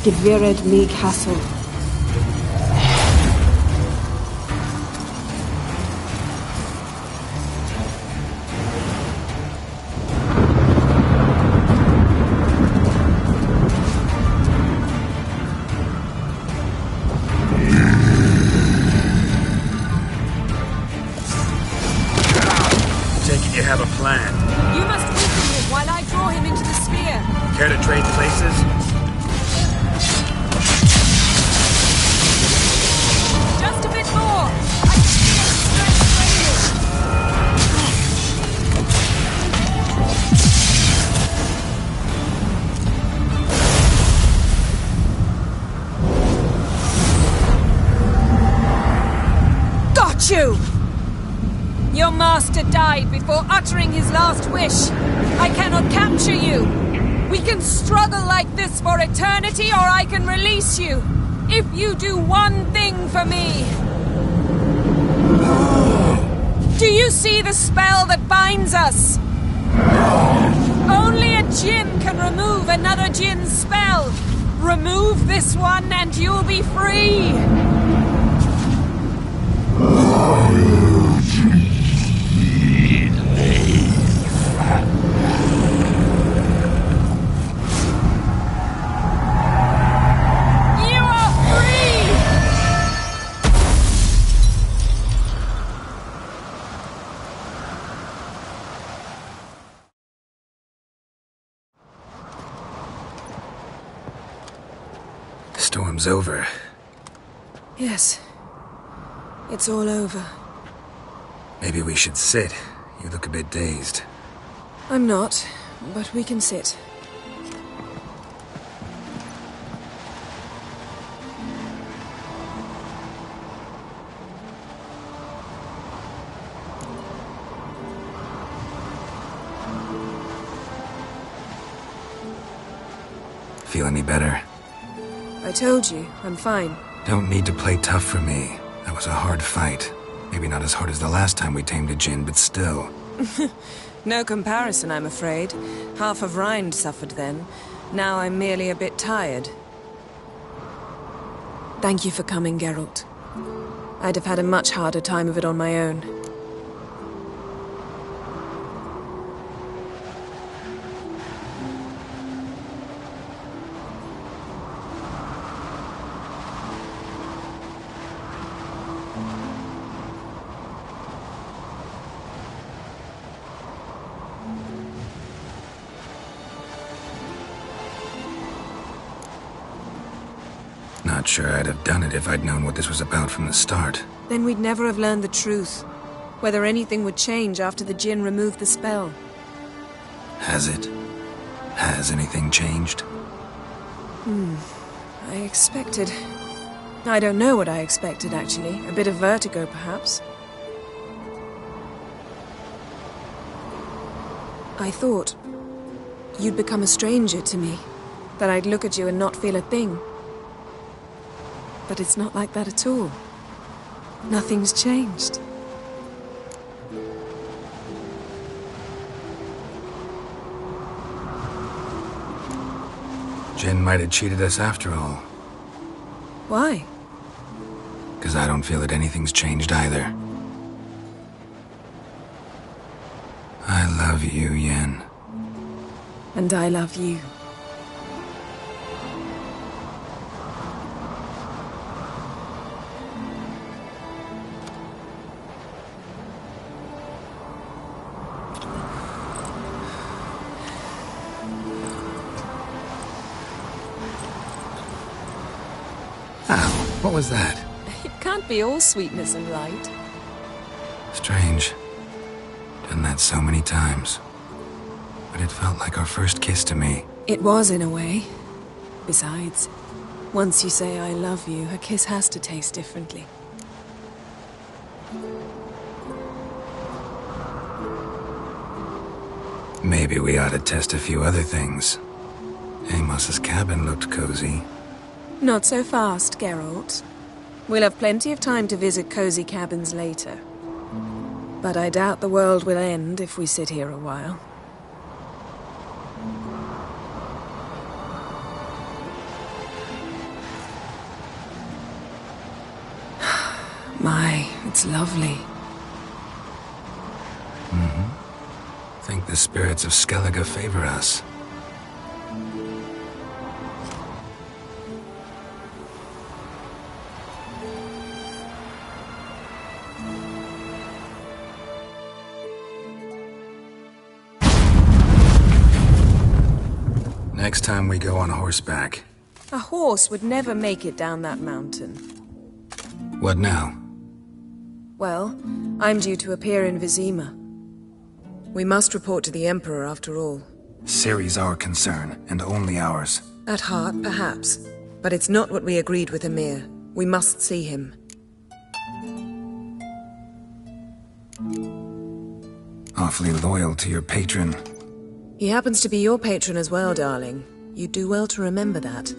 [SPEAKER 16] Gevired League Hassel.
[SPEAKER 17] Take it you have a plan.
[SPEAKER 15] You must weaken him while I draw him into the sphere.
[SPEAKER 17] Care to trade places?
[SPEAKER 15] Just a bit more. I can feel the strength raining. Got you! Your master died before uttering his last wish. I cannot capture you. We can struggle like this for eternity, or I can release you. If you do one thing for me. Do you see the spell that binds us? Only a Jinn can remove another Jinn's spell. Remove this one and you'll be free.
[SPEAKER 17] Storm's over.
[SPEAKER 15] Yes. It's all over.
[SPEAKER 17] Maybe we should sit. You look a bit dazed.
[SPEAKER 15] I'm not, but we can sit.
[SPEAKER 17] Feel any better?
[SPEAKER 15] I told you, I'm fine.
[SPEAKER 17] Don't need to play tough for me. That was a hard fight. Maybe not as hard as the last time we tamed a Jinn, but still.
[SPEAKER 15] No comparison, I'm afraid. Half of Rind suffered then. Now I'm merely a bit tired. Thank you for coming, Geralt. I'd have had a much harder time of it on my own.
[SPEAKER 17] Not sure I'd have done it if I'd known what this was about from the start.
[SPEAKER 15] Then we'd never have learned the truth. Whether anything would change after the Jinn removed the spell.
[SPEAKER 17] Has it? Has anything changed?
[SPEAKER 15] I expected... I don't know what I expected, actually. A bit of vertigo, perhaps. I thought you'd become a stranger to me. That I'd look at you and not feel a thing. But it's not like that at all. Nothing's changed.
[SPEAKER 17] Jinn might have cheated us after all.
[SPEAKER 15] Why?
[SPEAKER 17] Because I don't feel that anything's changed either. I love you, Yen.
[SPEAKER 15] And I love you.
[SPEAKER 17] What was that?
[SPEAKER 15] It can't be all sweetness and light.
[SPEAKER 17] Strange. Done that so many times. But it felt like our first kiss to me.
[SPEAKER 15] It was, in a way. Besides, once you say I love you, a kiss has to taste differently.
[SPEAKER 17] Maybe we ought to test a few other things. Amos's cabin looked cozy.
[SPEAKER 15] Not so fast, Geralt. We'll have plenty of time to visit cozy cabins later. But I doubt the world will end if we sit here a while. My, it's lovely.
[SPEAKER 17] Think the spirits of Skellige favor us. Next time we go on horseback.
[SPEAKER 15] A horse would never make it down that mountain.
[SPEAKER 17] What now?
[SPEAKER 15] Well, I'm due to appear in Vizima. We must report to the Emperor after all.
[SPEAKER 17] Ciri's our concern, and only ours.
[SPEAKER 15] At heart, perhaps. But it's not what we agreed with Emir. We must see him.
[SPEAKER 17] Awfully loyal to your patron.
[SPEAKER 15] He happens to be your patron as well, darling. You'd do well to remember that.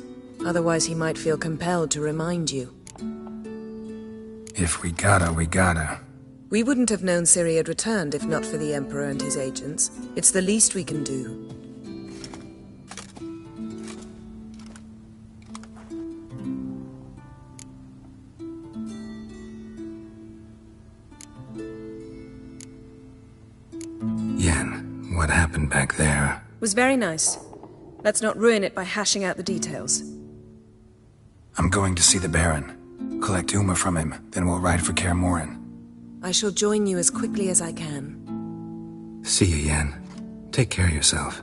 [SPEAKER 15] Otherwise he might feel compelled to remind you.
[SPEAKER 17] If we gotta, we gotta.
[SPEAKER 15] We wouldn't have known Ciri had returned if not for the Emperor and his agents. It's the least we can do.
[SPEAKER 17] Yen, what happened back there?
[SPEAKER 15] Was very nice. Let's not ruin it by hashing out the details.
[SPEAKER 17] I'm going to see the Baron. Collect Uma from him, then we'll ride for Kaer Morhen.
[SPEAKER 15] I shall join you as quickly as I can.
[SPEAKER 17] See you, Yen. Take care of yourself.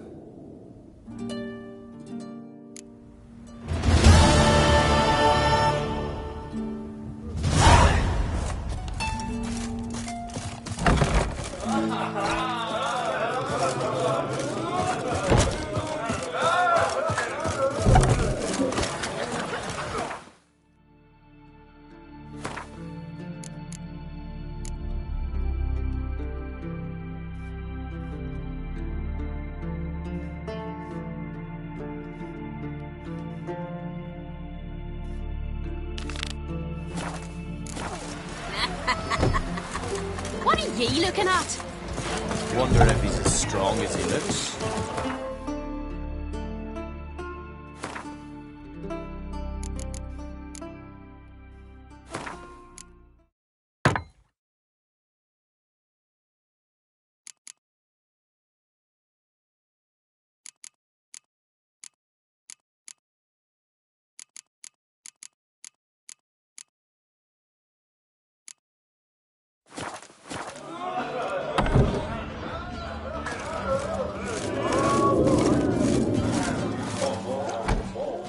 [SPEAKER 18] What are ye looking at?
[SPEAKER 19] Wonder if he's as strong as he looks.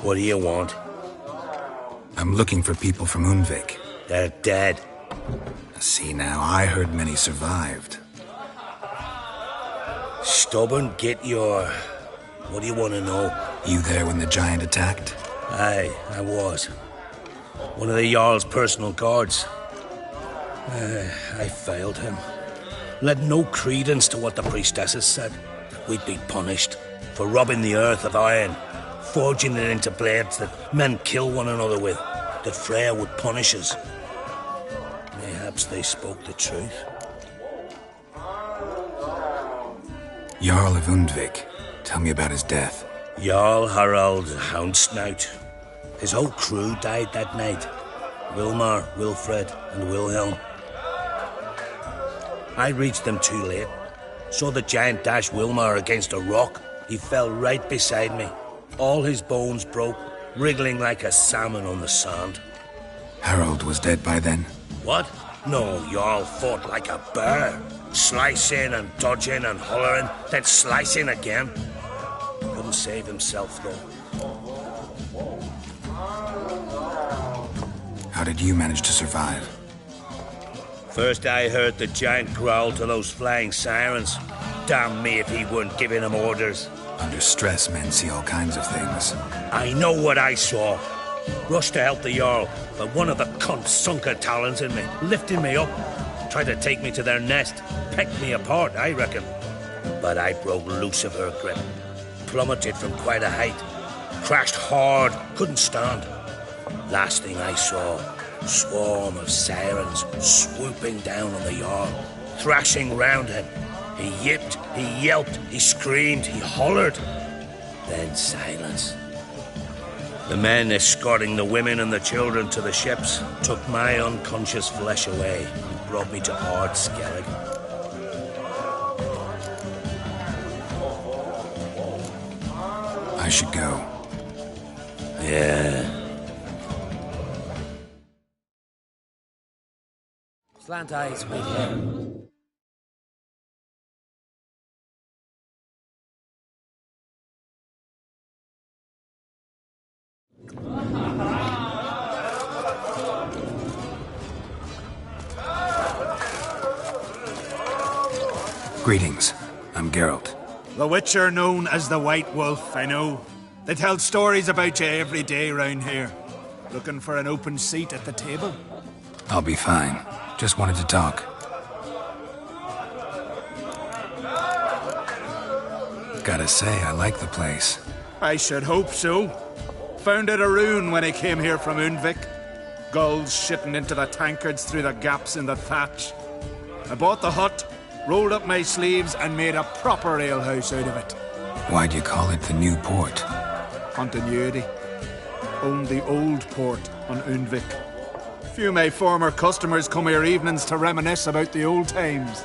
[SPEAKER 1] What do you want?
[SPEAKER 17] I'm looking for people from Undvik.
[SPEAKER 1] They're dead.
[SPEAKER 17] See now, I heard many survived.
[SPEAKER 1] Stubborn, get your... What do you want to know?
[SPEAKER 17] You there when the giant attacked?
[SPEAKER 1] Aye, I was. One of the Jarl's personal guards. I failed him. Led no credence to what the priestesses said. We'd be punished for robbing the earth of iron, forging it into blades that men kill one another with, that Freya would punish us. Mayhaps they spoke the truth.
[SPEAKER 17] Jarl of Undvik. Tell me about his death.
[SPEAKER 1] Jarl Harald Houndsnout. His whole crew died that night. Wilmar, Wilfred, and Wilhelm. I reached them too late. Saw the giant dash Wilmar against a rock. He fell right beside me. All his bones broke, wriggling like a salmon on the sand.
[SPEAKER 17] Harold was dead by then?
[SPEAKER 1] What? No, Jarl fought like a bear. Slicing and dodging and hollering, then slicing again. Couldn't save himself, though.
[SPEAKER 17] How did you manage to survive?
[SPEAKER 1] First I heard the giant growl to those flying sirens. Damn me if he weren't giving them orders.
[SPEAKER 17] Under stress, men see all kinds of things.
[SPEAKER 1] I know what I saw. Rushed to help the Jarl, but one of the cunts sunk her talons in me, lifting me up. Tried to take me to their nest. Pecked me apart, I reckon. But I broke loose of her grip. Plummeted from quite a height. Crashed hard, couldn't stand. Last thing I saw, swarm of sirens swooping down on the Jarl, thrashing round him. He yipped, he yelped, he screamed, he hollered. Then silence. The men escorting the women and the children to the ships took my unconscious flesh away and brought me to Ard Skellig.
[SPEAKER 17] I should go.
[SPEAKER 1] Yeah.
[SPEAKER 9] Slant eyes with him.
[SPEAKER 17] Greetings. I'm Geralt.
[SPEAKER 20] The Witcher known as the White Wolf, I know. They tell stories about you every day round here. Looking for an open seat at the table?
[SPEAKER 17] I'll be fine. Just wanted to talk. Gotta say, I like the place.
[SPEAKER 20] I should hope so. Found it a ruin when I came here from Undvik. Gulls shitting into the tankards through the gaps in the thatch. I bought the hut, rolled up my sleeves, and made a proper alehouse out of it.
[SPEAKER 17] Why'd you call it the New Port?
[SPEAKER 20] Continuity. Owned the old port on Undvik. Few of my former customers come here evenings to reminisce about the old times.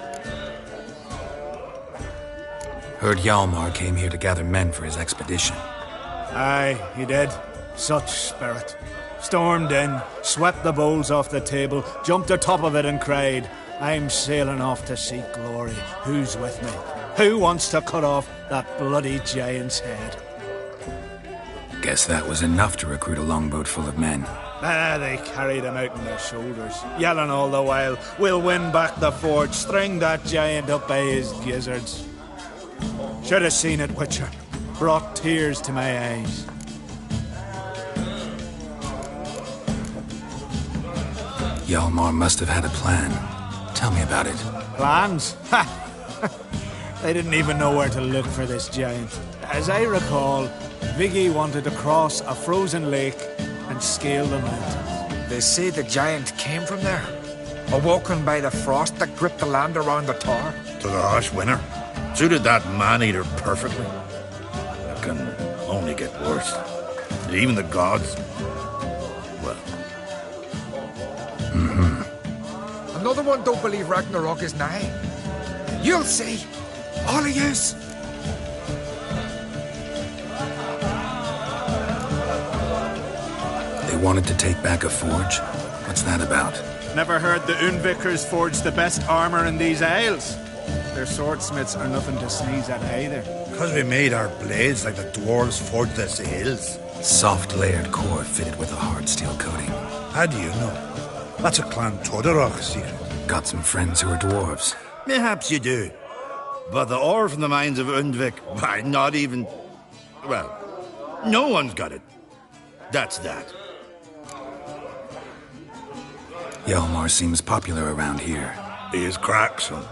[SPEAKER 17] Heard Hjalmar came here to gather men for his expedition.
[SPEAKER 20] Aye, he did. Such spirit. Stormed in, swept the bowls off the table, jumped atop of it and cried, "I'm sailing off to seek glory. Who's with me? Who wants to cut off that bloody giant's head?"
[SPEAKER 17] Guess that was enough to recruit a longboat full of men.
[SPEAKER 20] They carried him out on their shoulders, yelling all the while, "We'll win back the forge, string that giant up by his gizzards." Should have seen it, Witcher. Brought tears to my eyes.
[SPEAKER 17] Hjalmar must have had a plan. Tell me about it.
[SPEAKER 20] Plans? Ha! They didn't even know where to look for this giant. As I recall, Viggy wanted to cross a frozen lake and scale the mountains.
[SPEAKER 10] They say the giant came from there. Awoken by the frost that gripped the land around the tower.
[SPEAKER 21] To the harsh winter. Suited that man-eater perfectly. It can only get worse. Even the gods... well...
[SPEAKER 10] Another one don't believe Ragnarok is nigh. You'll see. All of yous.
[SPEAKER 17] They wanted to take back a forge? What's that about?
[SPEAKER 20] Never heard the Undvikers forge the best armor in these isles. Their swordsmiths are nothing to sneeze at either.
[SPEAKER 21] Because we made our blades like the dwarves forged their sails.
[SPEAKER 17] Soft layered core fitted with a hard steel coating.
[SPEAKER 21] How do you know? That's a Clan Todorok secret.
[SPEAKER 17] Got some friends who are dwarves.
[SPEAKER 21] Perhaps you do. But the ore from the mines of Undvik, why, not even... well, no one's got it. That's that.
[SPEAKER 17] Hjalmar seems popular around here.
[SPEAKER 21] He is crack, son.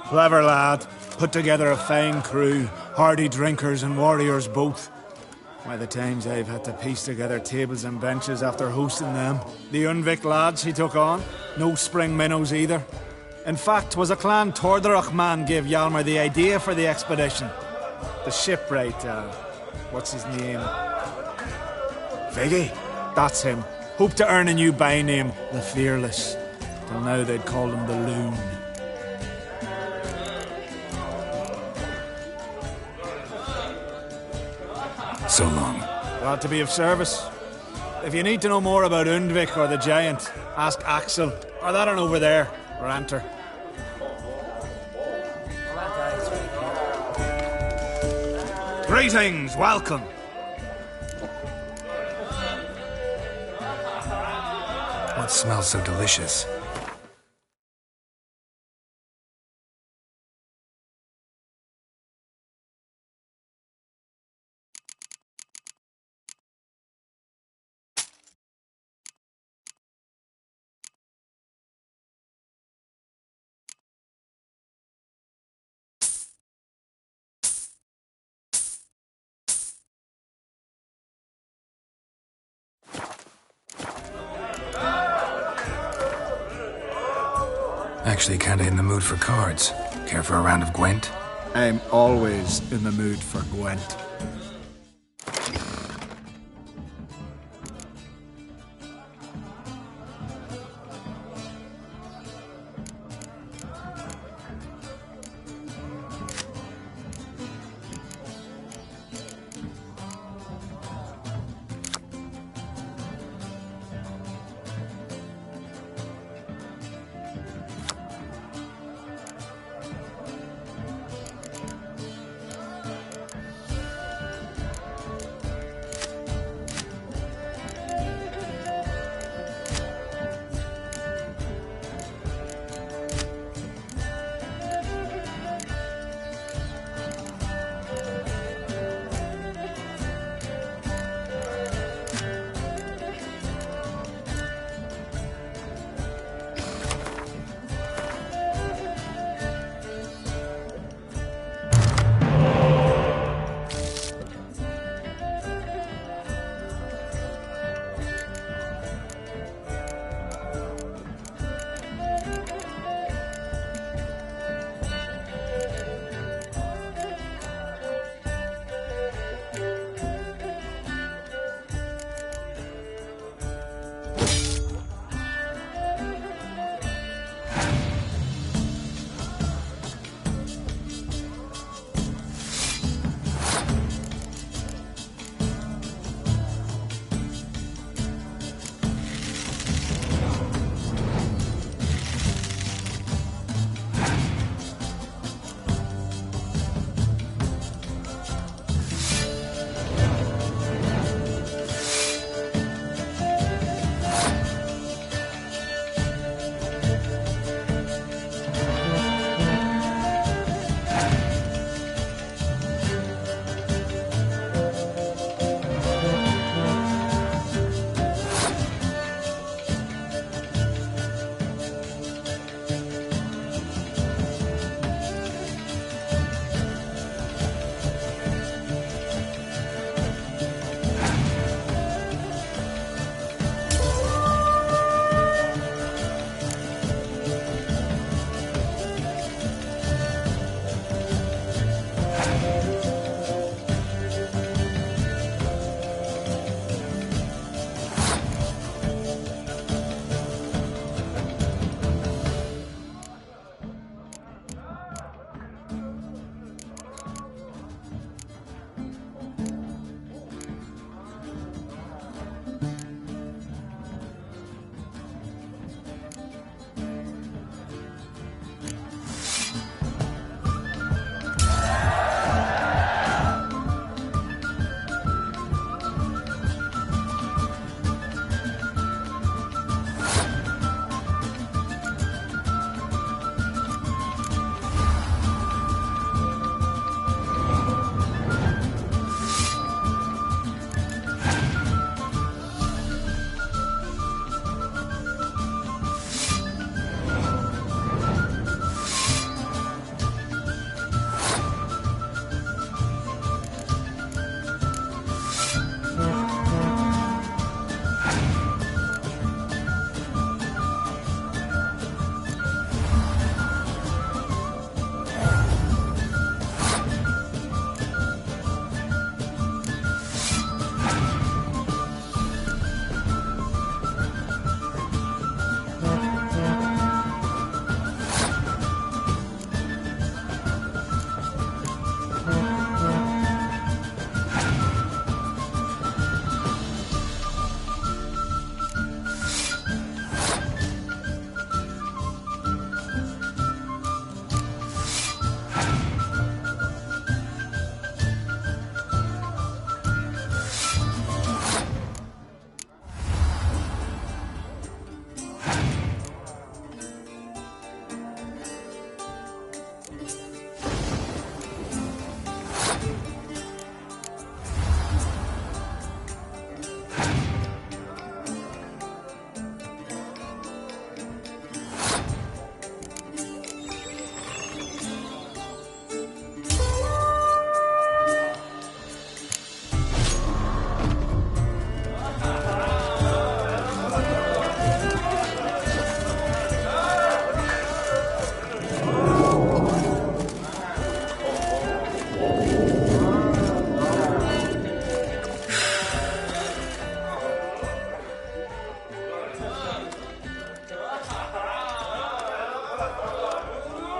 [SPEAKER 20] Clever lad. Put together a fine crew. Hardy drinkers and warriors both. By the times I've had to piece together tables and benches after hosting them. The Undvik lads he took on. No spring minnows either. In fact, was a Clan Tordorok man gave Hjalmar the idea for the expedition. The shipwright, what's his name? Viggy. That's him. Hoped to earn a new by name, the Fearless. Till now they'd called him the Loon.
[SPEAKER 17] So long.
[SPEAKER 20] Glad to be of service. If you need to know more about Undvik or the giant, ask Axel, or that one over there, or Anter. Greetings, welcome.
[SPEAKER 17] It smells so delicious. Actually kinda in the mood for cards. Care for a round of Gwent?
[SPEAKER 20] I'm always in the mood for Gwent.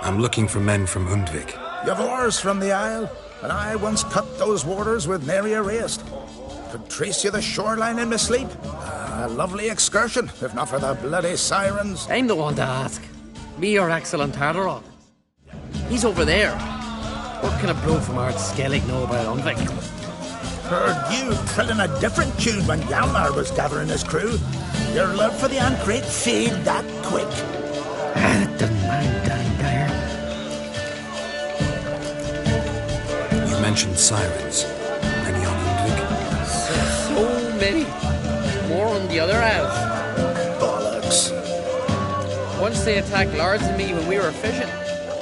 [SPEAKER 17] I'm looking for men from Undvik.
[SPEAKER 4] You've oars from the Isle, and I once cut those waters with nary a rest. Could trace you the shoreline in my sleep. A lovely excursion, if not for the bloody sirens.
[SPEAKER 9] I'm the one to ask. Me or Axel and Tartarok? He's over there. What can a bloke from Ard Skellig know about Undvik?
[SPEAKER 4] Heard you trilling a different tune when Hjalmar was gathering his crew. Your love for the Ancrate fade that quick.
[SPEAKER 9] It doesn't mind down there.
[SPEAKER 17] You mentioned sirens. Any on Undvik?
[SPEAKER 9] So many. More on the other half.
[SPEAKER 4] Bollocks.
[SPEAKER 9] Once they attacked Lars and me when we were fishing.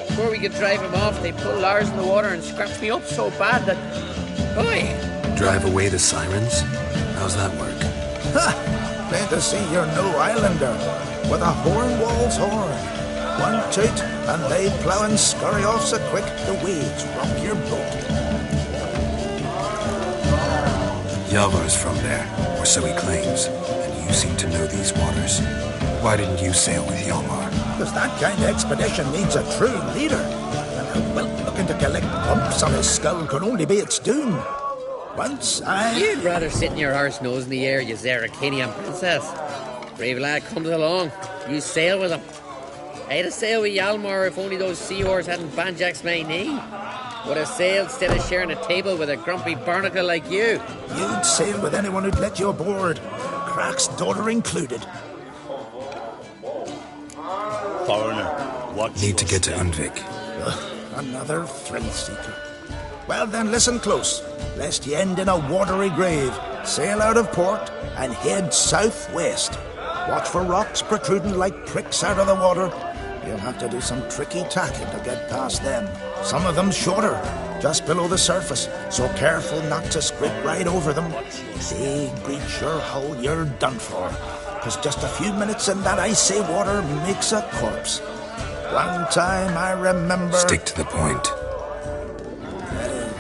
[SPEAKER 9] Before we could drive them off, they pulled Lars in the water and scratched me up so bad that... Oi!
[SPEAKER 17] Drive away the sirens? How's that work?
[SPEAKER 4] Ha! Glad to see you're no islander. With a horn wall's horn. One toot, and they plough and scurry off so quick the waves rock your boat.
[SPEAKER 17] Yavar's from there, or so he claims, and you seem to know these waters. Why didn't you sail with Hjalmar?
[SPEAKER 4] Because that kind of expedition needs a true leader. And a whelp looking to collect bumps on his skull could only be its doom. Once I...
[SPEAKER 9] You'd rather sit in your arse nose in the air, you Zarakinian princess. Brave lad comes along. You sail with him. I'd have sailed with Hjalmar if only those seahorse hadn't banjaxed my knee. Would have sailed instead of sharing a table with a grumpy barnacle like you.
[SPEAKER 4] You'd sail with anyone who'd let you aboard. Crack's daughter included.
[SPEAKER 1] Foreigner, what?
[SPEAKER 17] Need to get to Undvik.
[SPEAKER 4] Another thrill-seeker. Well then, listen close, lest you end in a watery grave. Sail out of port and head southwest. Watch for rocks protruding like pricks out of the water. You'll have to do some tricky tacking to get past them. Some of them shorter, just below the surface, so careful not to scrape right over them. They breach your hull, you're done for. Because just a few minutes in that icy water makes a corpse. One time I remember...
[SPEAKER 17] Stick to the point.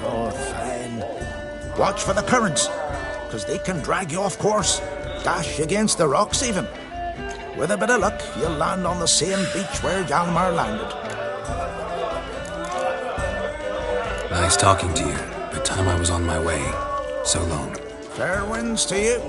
[SPEAKER 4] Oh, fine. Watch for the currents, because they can drag you off course. Dash against the rocks even. With a bit of luck, you'll land on the same beach where Hjalmar landed.
[SPEAKER 17] Nice talking to you, but time I was on my way. So long.
[SPEAKER 4] Fair winds to you.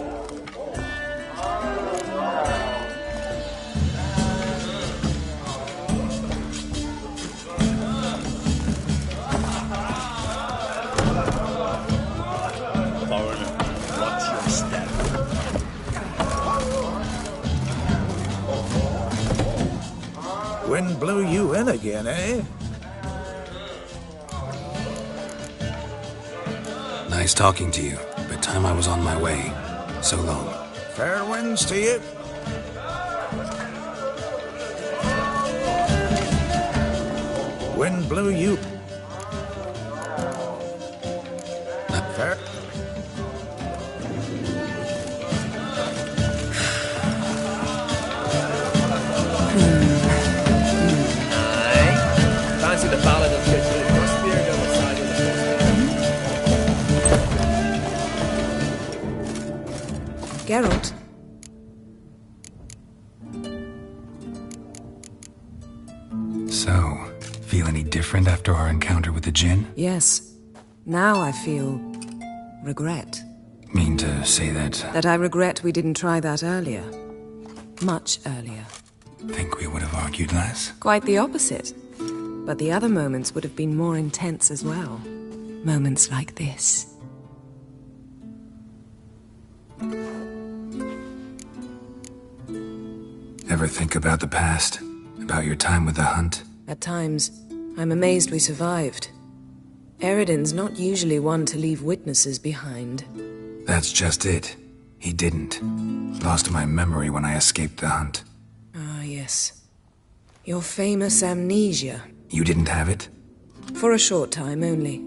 [SPEAKER 4] Wind blew you in again, eh?
[SPEAKER 17] Nice talking to you, but time I was on my way. So long.
[SPEAKER 4] Fair winds to you. Wind blew you. Fair.
[SPEAKER 9] Fancy the ballad of Kitchen Crossbeard on the side of the
[SPEAKER 15] Geralt?
[SPEAKER 17] So, feel any different after our encounter with the Djinn?
[SPEAKER 15] Yes. Now I feel... regret.
[SPEAKER 17] Mean to say that...
[SPEAKER 15] That I regret we didn't try that earlier. Much earlier.
[SPEAKER 17] Think we would have argued less?
[SPEAKER 15] Quite the opposite. But the other moments would have been more intense as well. Moments like this.
[SPEAKER 17] Ever think about the past? About your time with the hunt?
[SPEAKER 15] At times, I'm amazed we survived. Eridan's not usually one to leave witnesses behind.
[SPEAKER 17] That's just it. He didn't. Lost my memory when I escaped the hunt.
[SPEAKER 15] Ah, yes. Your famous amnesia.
[SPEAKER 17] You didn't have it?
[SPEAKER 15] For a short time only.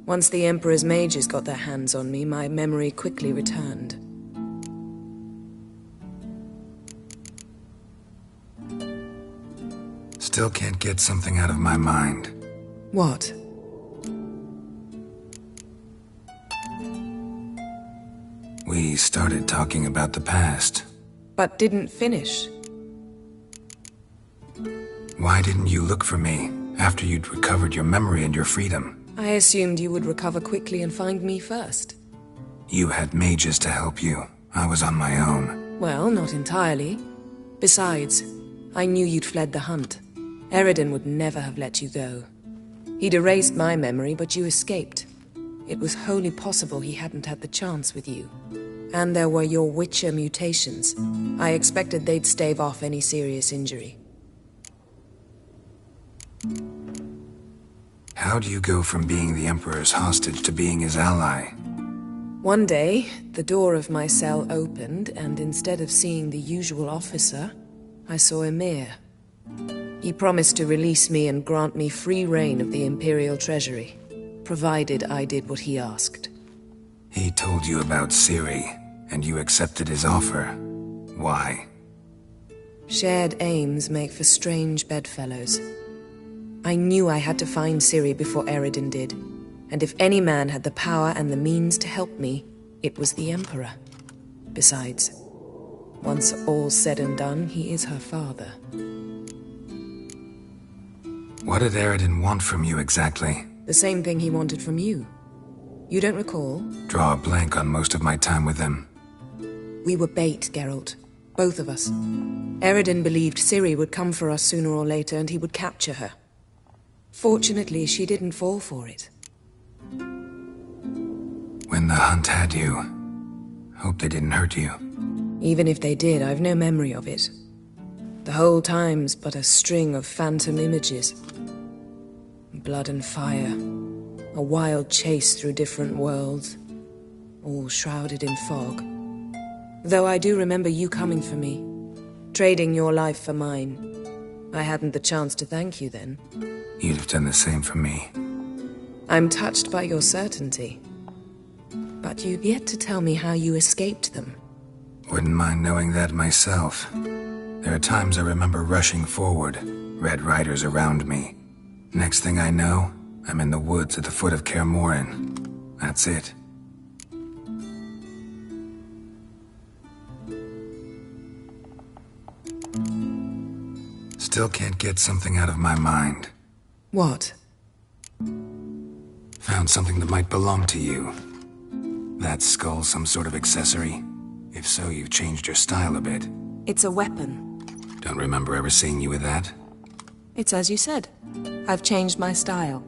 [SPEAKER 15] Once the Emperor's mages got their hands on me, my memory quickly returned.
[SPEAKER 17] Still can't get something out of my mind.
[SPEAKER 15] What?
[SPEAKER 17] We started talking about the past.
[SPEAKER 15] But didn't finish.
[SPEAKER 17] Why didn't you look for me After you'd recovered your memory and your freedom.
[SPEAKER 15] I assumed you would recover quickly and find me first.
[SPEAKER 17] You had mages to help you. I was on my own.
[SPEAKER 15] Well, not entirely. Besides, I knew you'd fled the hunt. Eredin would never have let you go. He'd erased my memory, but you escaped. It was wholly possible he hadn't had the chance with you. And there were your Witcher mutations. I expected they'd stave off any serious injury.
[SPEAKER 17] How do you go from being the Emperor's hostage to being his ally?
[SPEAKER 15] One day, the door of my cell opened, and instead of seeing the usual officer, I saw Emir. He promised to release me and grant me free reign of the Imperial Treasury, provided I did what he asked.
[SPEAKER 17] He told you about Ciri, and you accepted his offer. Why?
[SPEAKER 15] Shared aims make for strange bedfellows. I knew I had to find Ciri before Eredin did, and if any man had the power and the means to help me, it was the Emperor. Besides, once all's said and done, he is her father.
[SPEAKER 17] What did Eredin want from you exactly?
[SPEAKER 15] The same thing he wanted from you. You don't recall?
[SPEAKER 17] Draw a blank on most of my time with him.
[SPEAKER 15] We were bait, Geralt. Both of us. Eredin believed Ciri would come for us sooner or later and he would capture her. Fortunately, she didn't fall for it.
[SPEAKER 17] When the hunt had you, hope they didn't hurt you.
[SPEAKER 15] Even if they did, I've no memory of it. The whole time's but a string of phantom images. Blood and fire. A wild chase through different worlds. All shrouded in fog. Though I do remember you coming for me. Trading your life for mine. I hadn't the chance to thank you then.
[SPEAKER 17] You'd have done the same for me.
[SPEAKER 15] I'm touched by your certainty. But you've yet to tell me how you escaped them.
[SPEAKER 17] Wouldn't mind knowing that myself. There are times I remember rushing forward, red riders around me. Next thing I know, I'm in the woods at the foot of Kaer Morhen. That's it. Still can't get something out of my mind.
[SPEAKER 15] What?
[SPEAKER 17] Found something that might belong to you. That skull some sort of accessory? If so, you've changed your style a bit.
[SPEAKER 15] It's a weapon.
[SPEAKER 17] Don't remember ever seeing you with that.
[SPEAKER 15] It's as you said. I've changed my style.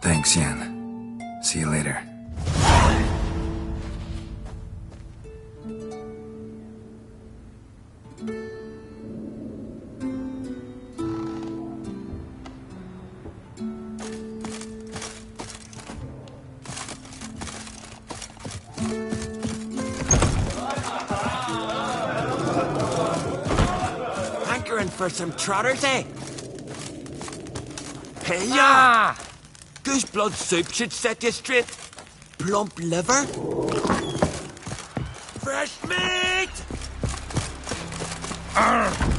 [SPEAKER 17] Thanks, Yen. See you later.
[SPEAKER 8] For some trotters, eh? Hey, ya! Goose blood soup should set you straight. Plump liver. Fresh meat! Arr!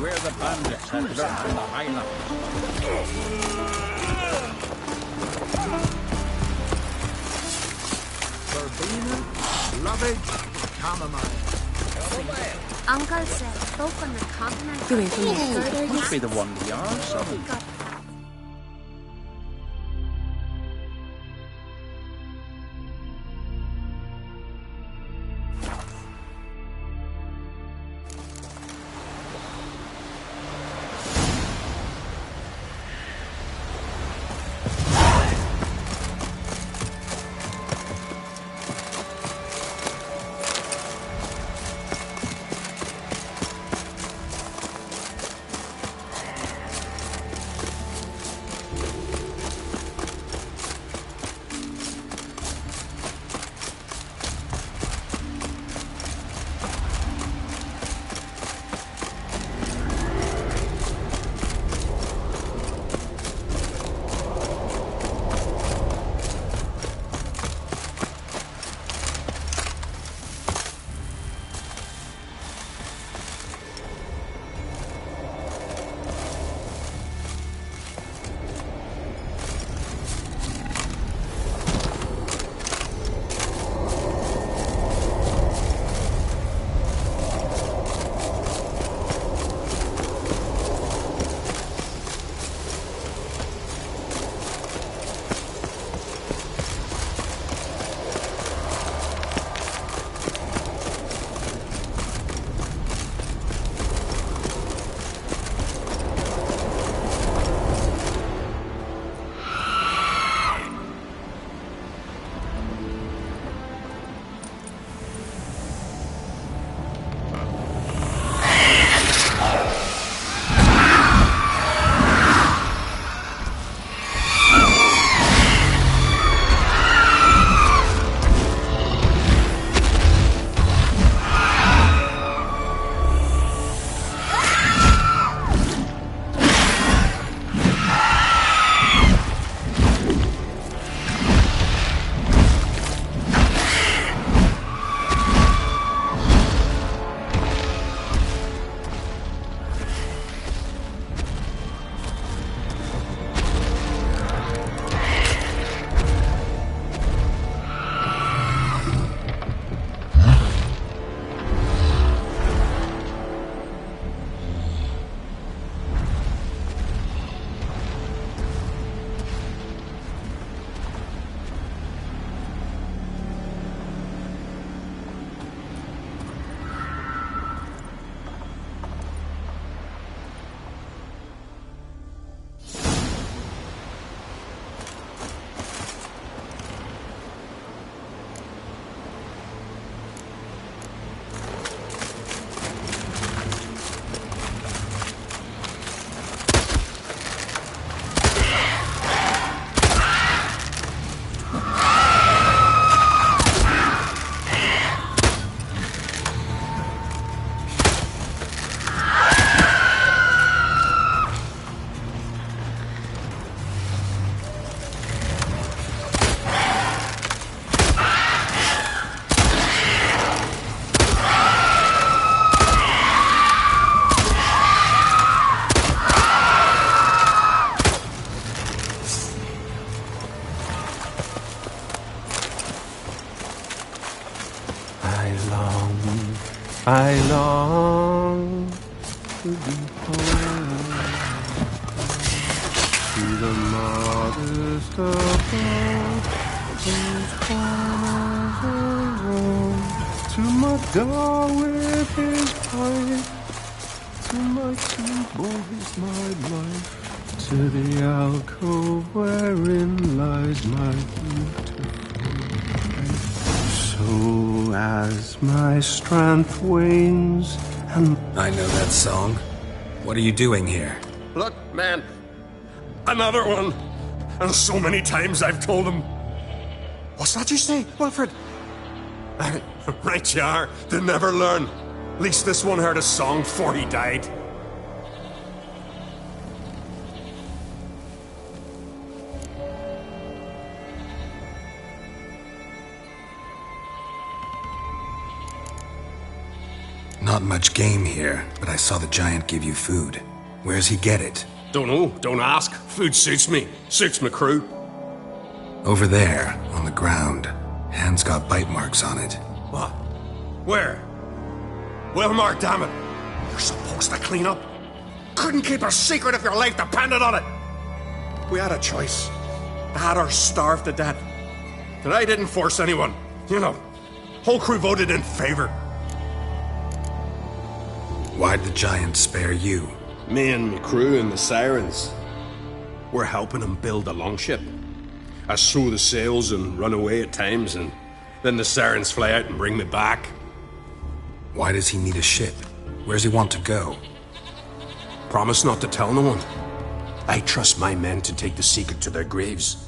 [SPEAKER 11] Beware the bandits that lurk in the highlands.
[SPEAKER 10] Verbena, lovage, chamomile.
[SPEAKER 7] Uncle said folk on the continent
[SPEAKER 15] Doing things
[SPEAKER 7] further
[SPEAKER 11] Must be the one we are, son.
[SPEAKER 5] I long to be home, to the modest of all those corners alone, to my doll with his pipe, to my two boys, my life, to the alcove wherein lies my beautiful wife. So as my strength wanes and...
[SPEAKER 17] I know that song. What are you doing here?
[SPEAKER 11] Look, man. Another one. And so many times I've told him. What's that you say, Wilfred? Right you are. They never learn. At least this one heard a song before he died.
[SPEAKER 17] Not much game here, but I saw the giant give you food. Where's he get it?
[SPEAKER 11] Don't know. Don't ask. Food suits me. Suits my crew.
[SPEAKER 17] Over there, on the ground. Hand's got bite marks on it.
[SPEAKER 11] What? Where? Wilmar, damn it. You're supposed to clean up. Couldn't keep a secret if your life depended on it. We had a choice. Had or starve to death. And I didn't force anyone. You know, whole crew voted in favor.
[SPEAKER 17] Why'd the giant spare you?
[SPEAKER 11] Me and my crew and the Sirens. We're helping him build a longship. I sew the sails and run away at times, and then the Sirens fly out and bring me back.
[SPEAKER 17] Why does he need a ship? Where's he want to go?
[SPEAKER 11] Promise not to tell no one. I trust my men to take the secret to their graves.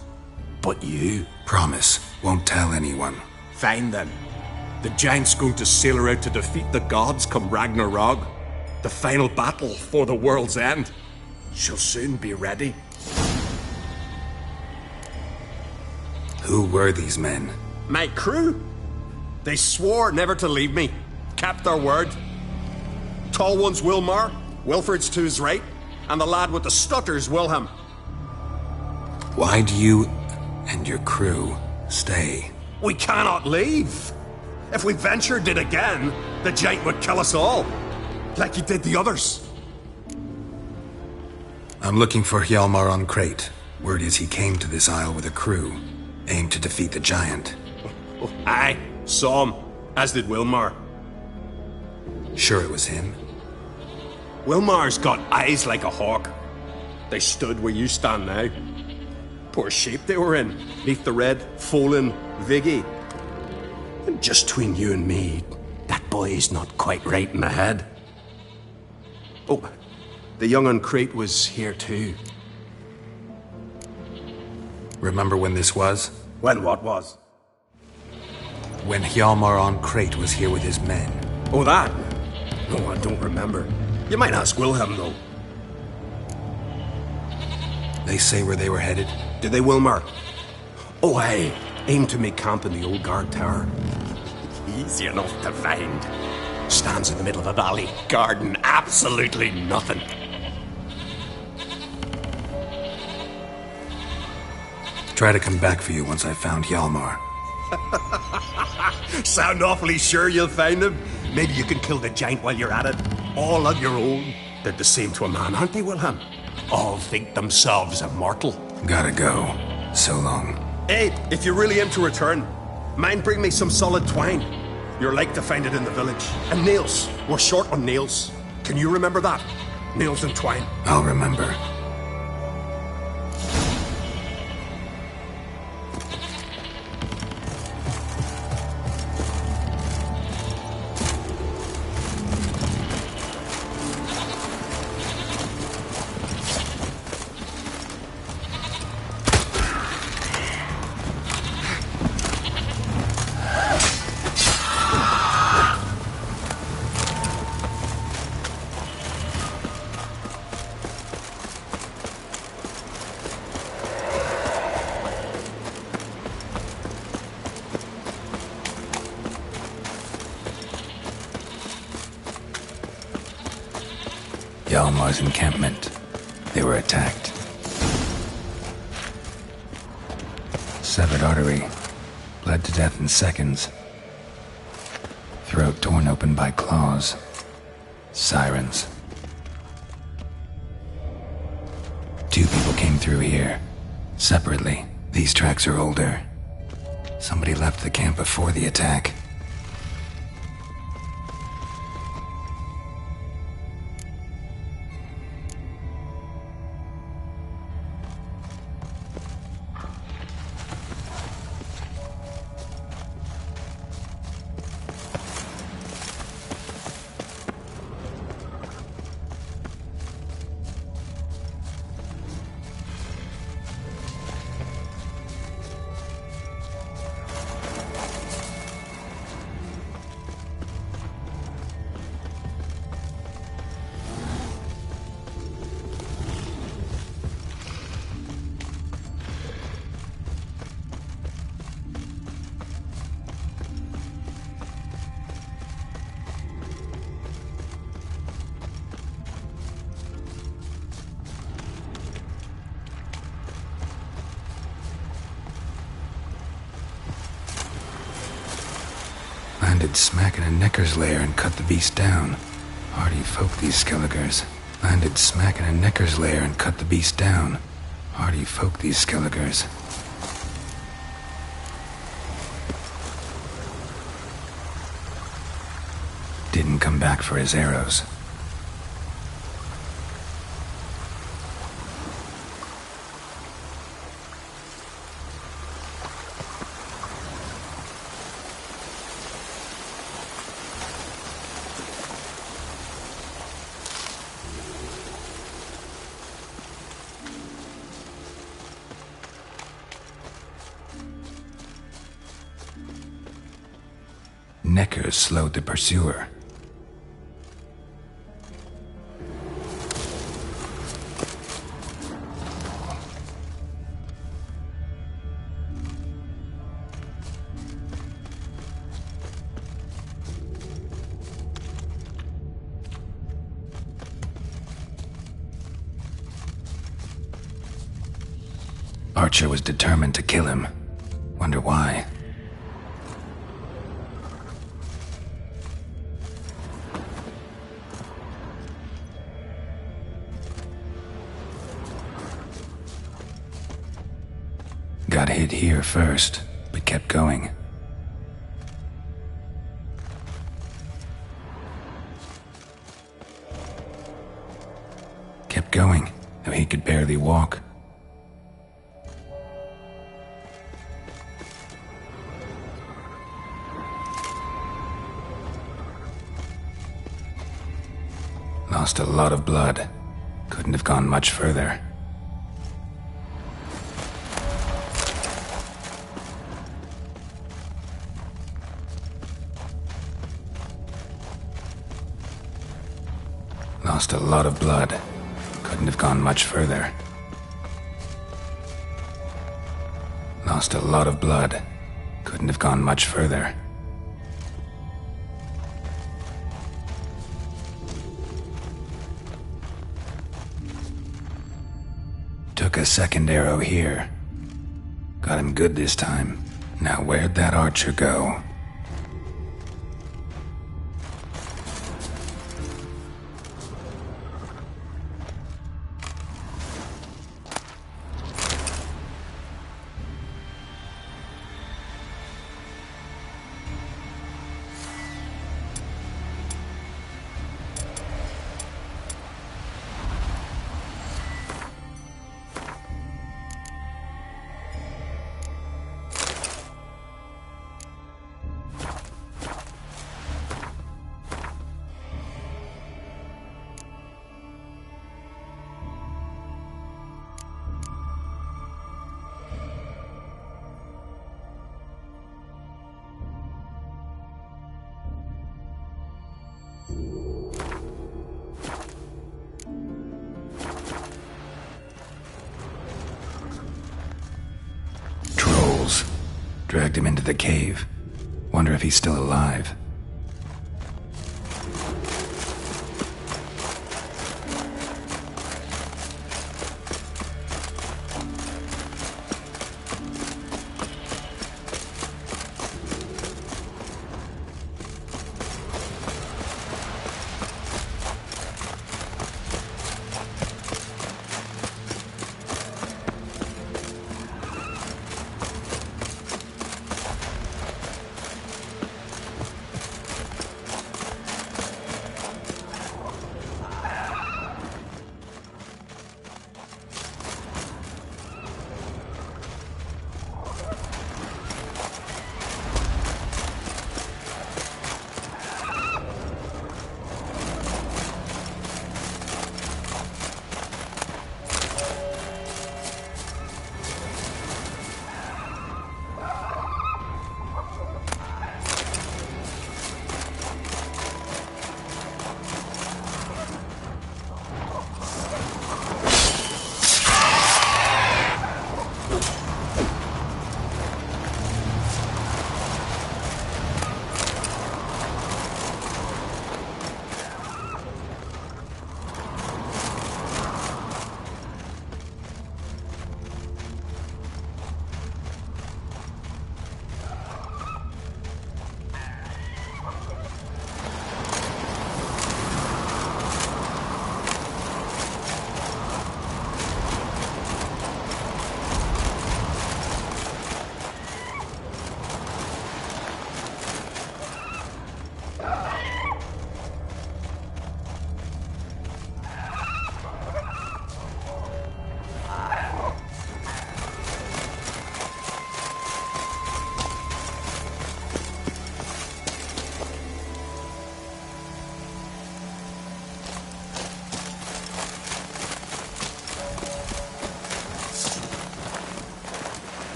[SPEAKER 11] But you...
[SPEAKER 17] Promise. Won't tell anyone.
[SPEAKER 11] Fine then. The giant's going to sail her out to defeat the gods come Ragnarok. The final battle for the world's end. She'll soon be ready.
[SPEAKER 17] Who were these men?
[SPEAKER 11] My crew. They swore never to leave me. Kept their word. Tall one's Wilmar, Wilfred's to his right, and the lad with the stutter's Wilhelm.
[SPEAKER 17] Why'd you and your crew stay?
[SPEAKER 11] We cannot leave. If we ventured it again, the giant would kill us all. Like he did the others.
[SPEAKER 17] I'm looking for Hjalmar on Crate. Word is he came to this isle with a crew, aimed to defeat the giant.
[SPEAKER 11] Aye, saw him, as did Wilmar.
[SPEAKER 17] Sure it was him?
[SPEAKER 11] Wilmar's got eyes like a hawk. They stood where you stand now. Poor shape they were in, neath the red, Folin, Viggy. And just between you and me, that boy's not quite right in the head. Oh, the young on Crate was here too.
[SPEAKER 17] Remember when this was?
[SPEAKER 11] When what was?
[SPEAKER 17] When Hjalmar on Crate was here with his men.
[SPEAKER 11] Oh, that? No, I don't remember. You might ask Wilhelm, though.
[SPEAKER 17] They say where they were headed?
[SPEAKER 11] Did they, Wilmar? Oh, aye. Aimed to make camp in the old guard tower. Easy enough to find. Stands in the middle of a valley, guarding absolutely nothing.
[SPEAKER 17] Try to come back for you once I've found Hjalmar.
[SPEAKER 11] Sound awfully sure you'll find him? Maybe you can kill the giant while you're at it. All on your own. They're the same to a man, aren't they, Wilhelm? All think themselves immortal.
[SPEAKER 17] Gotta go. So long.
[SPEAKER 11] Hey, if you really aim to return, mind bring me some solid twine. You're like to find it in the village. And nails. We're short on nails. Can you remember that? Nails and twine.
[SPEAKER 17] I'll remember. Hjalmar's encampment. They were attacked. Severed artery. Bled to death in seconds.
[SPEAKER 2] throat torn open by claws. Sirens. 2 people came through here. Separately. These tracks are older. Somebody left the camp before the attack. Landed smack in a necker's lair and cut the beast down. Hardy folk, these Skelligers. Landed smack in a necker's lair and cut the beast down. Hardy folk, these Skelligers. Didn't come back for his arrows. Neckers slowed the pursuer. Archer was determined to kill him. Wonder why. Got hit here first, but kept going. Kept going, though he could barely walk. Lost a lot of blood. Couldn't have gone much further. Lost a lot of blood. Couldn't have gone much further. Lost a lot of blood. Couldn't have gone much further. Took a second arrow here. Got him good this time. Now where'd that archer go? Dragged him into the cave. Wonder if he's still alive.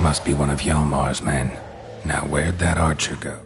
[SPEAKER 17] Must be one of Hjalmar's men. Now where'd that archer go?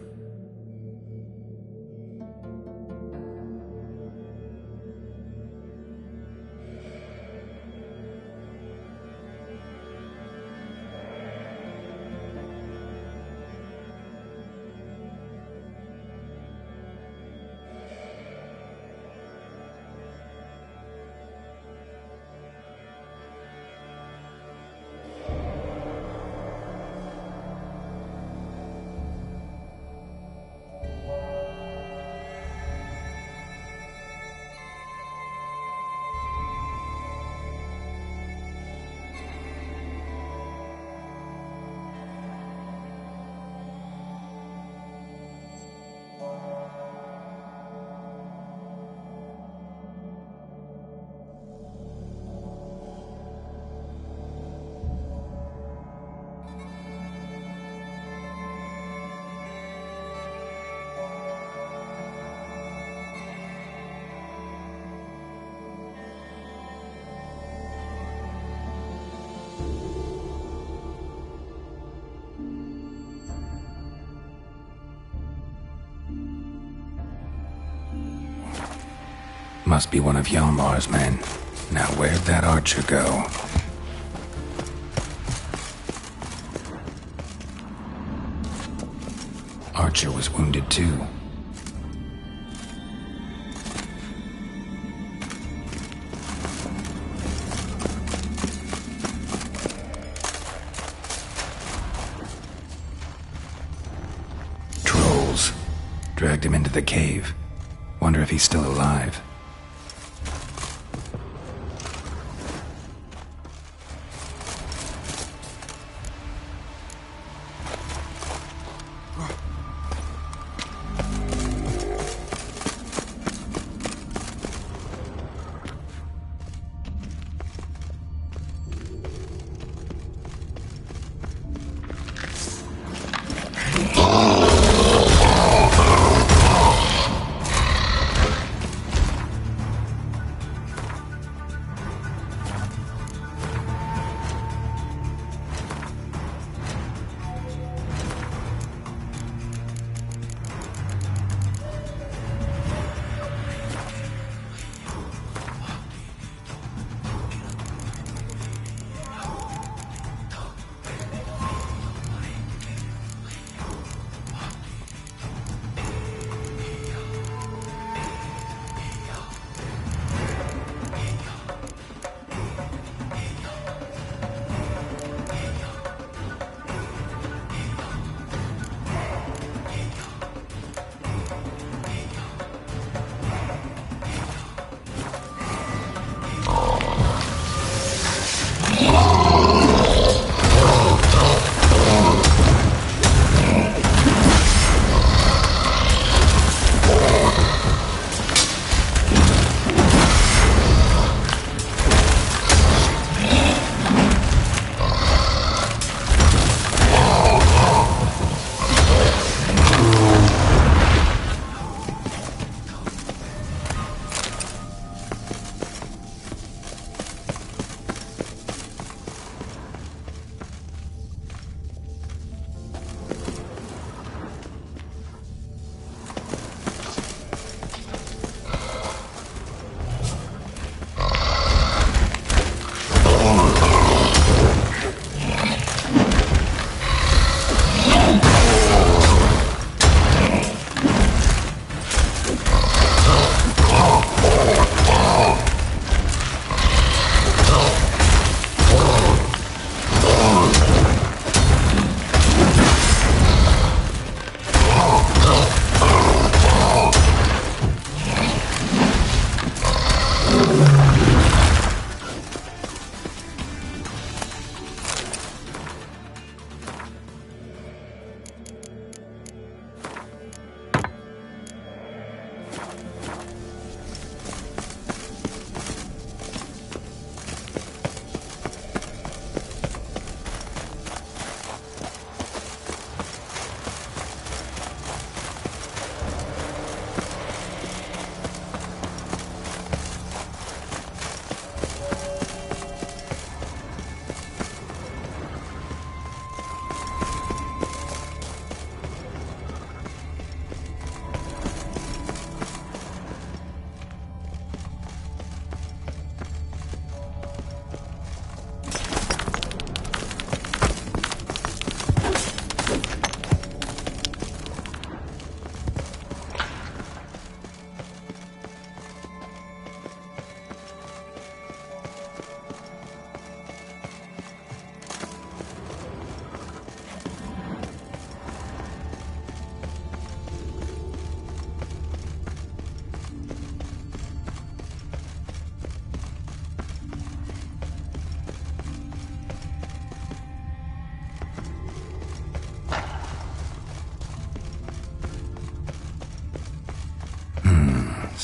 [SPEAKER 17] Must be one of Hjalmar's men. Now where'd that archer go? Archer was wounded too. Trolls. Dragged him into the cave. Wonder if he's still alive.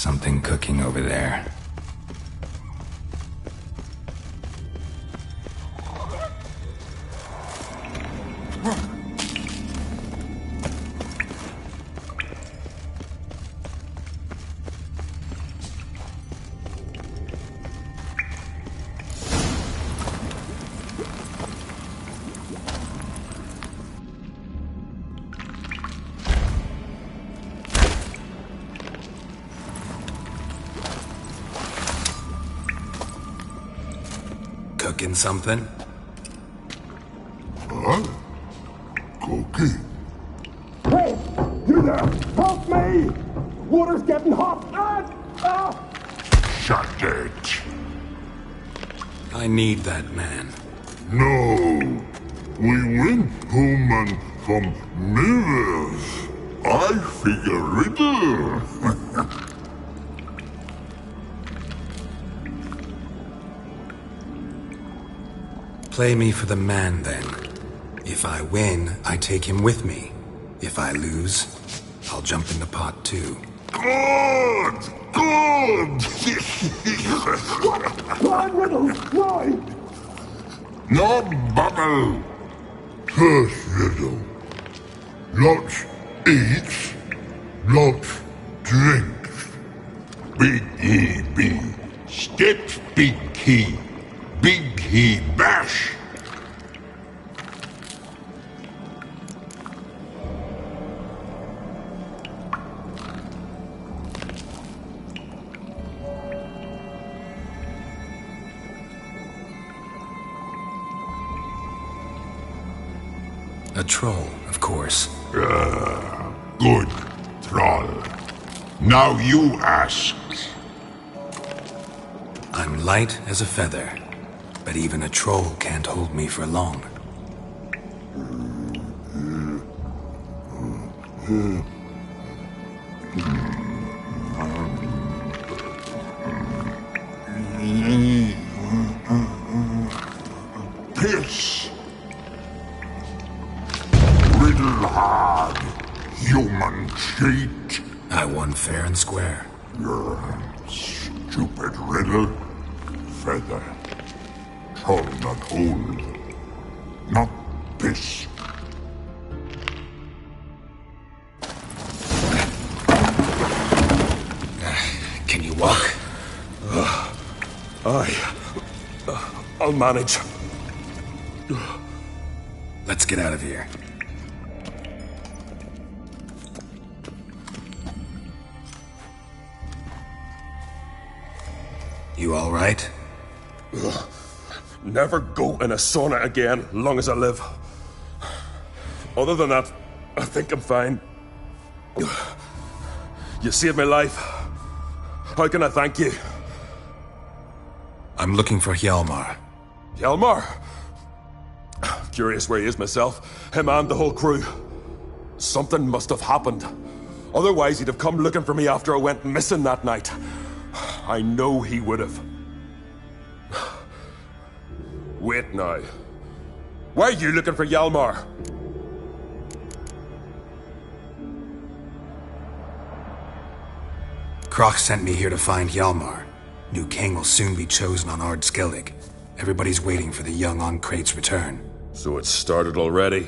[SPEAKER 17] Something cooking over there. Cooking something?
[SPEAKER 3] Huh? Cookie? Hey! You there! Help me! Water's getting hot! Shut it!
[SPEAKER 17] I need that man.
[SPEAKER 3] No! We went home and from mirrors. I figure riddle.
[SPEAKER 17] Play me for the man, then. If I win, I take him with me. If I lose, I'll jump in the pot, too.
[SPEAKER 3] Good! Good! Blind riddle! Why? No bubble! First riddle. Lots eats, lots drinks. Big he be. Steps big he. Big he bash.
[SPEAKER 17] A troll, of course.
[SPEAKER 3] Good, troll. Now you ask.
[SPEAKER 17] I'm light as a feather, but even a troll can't hold me for long.
[SPEAKER 3] Piss. Riddle hard, human cheat.
[SPEAKER 17] I won fair and square.
[SPEAKER 3] Stupid riddle. Feather. Troll not hold. Not piss.
[SPEAKER 17] Can you walk?
[SPEAKER 11] I'll manage.
[SPEAKER 17] Let's get out of here. You all right?
[SPEAKER 11] Never go in a sauna again, long as I live. Other than that, I think I'm fine. You saved my life. How can I thank you?
[SPEAKER 17] I'm looking for Hjalmar.
[SPEAKER 11] Hjalmar? Curious where he is myself. Him and the whole crew. Something must have happened. Otherwise, he'd have come looking for me after I went missing that night. I know he would have. Wait now. Why are you looking for Hjalmar?
[SPEAKER 17] Croc sent me here to find Hjalmar. New king will soon be chosen on Ard Skellig. Everybody's waiting for the young Ancrate's return.
[SPEAKER 11] So it's started already.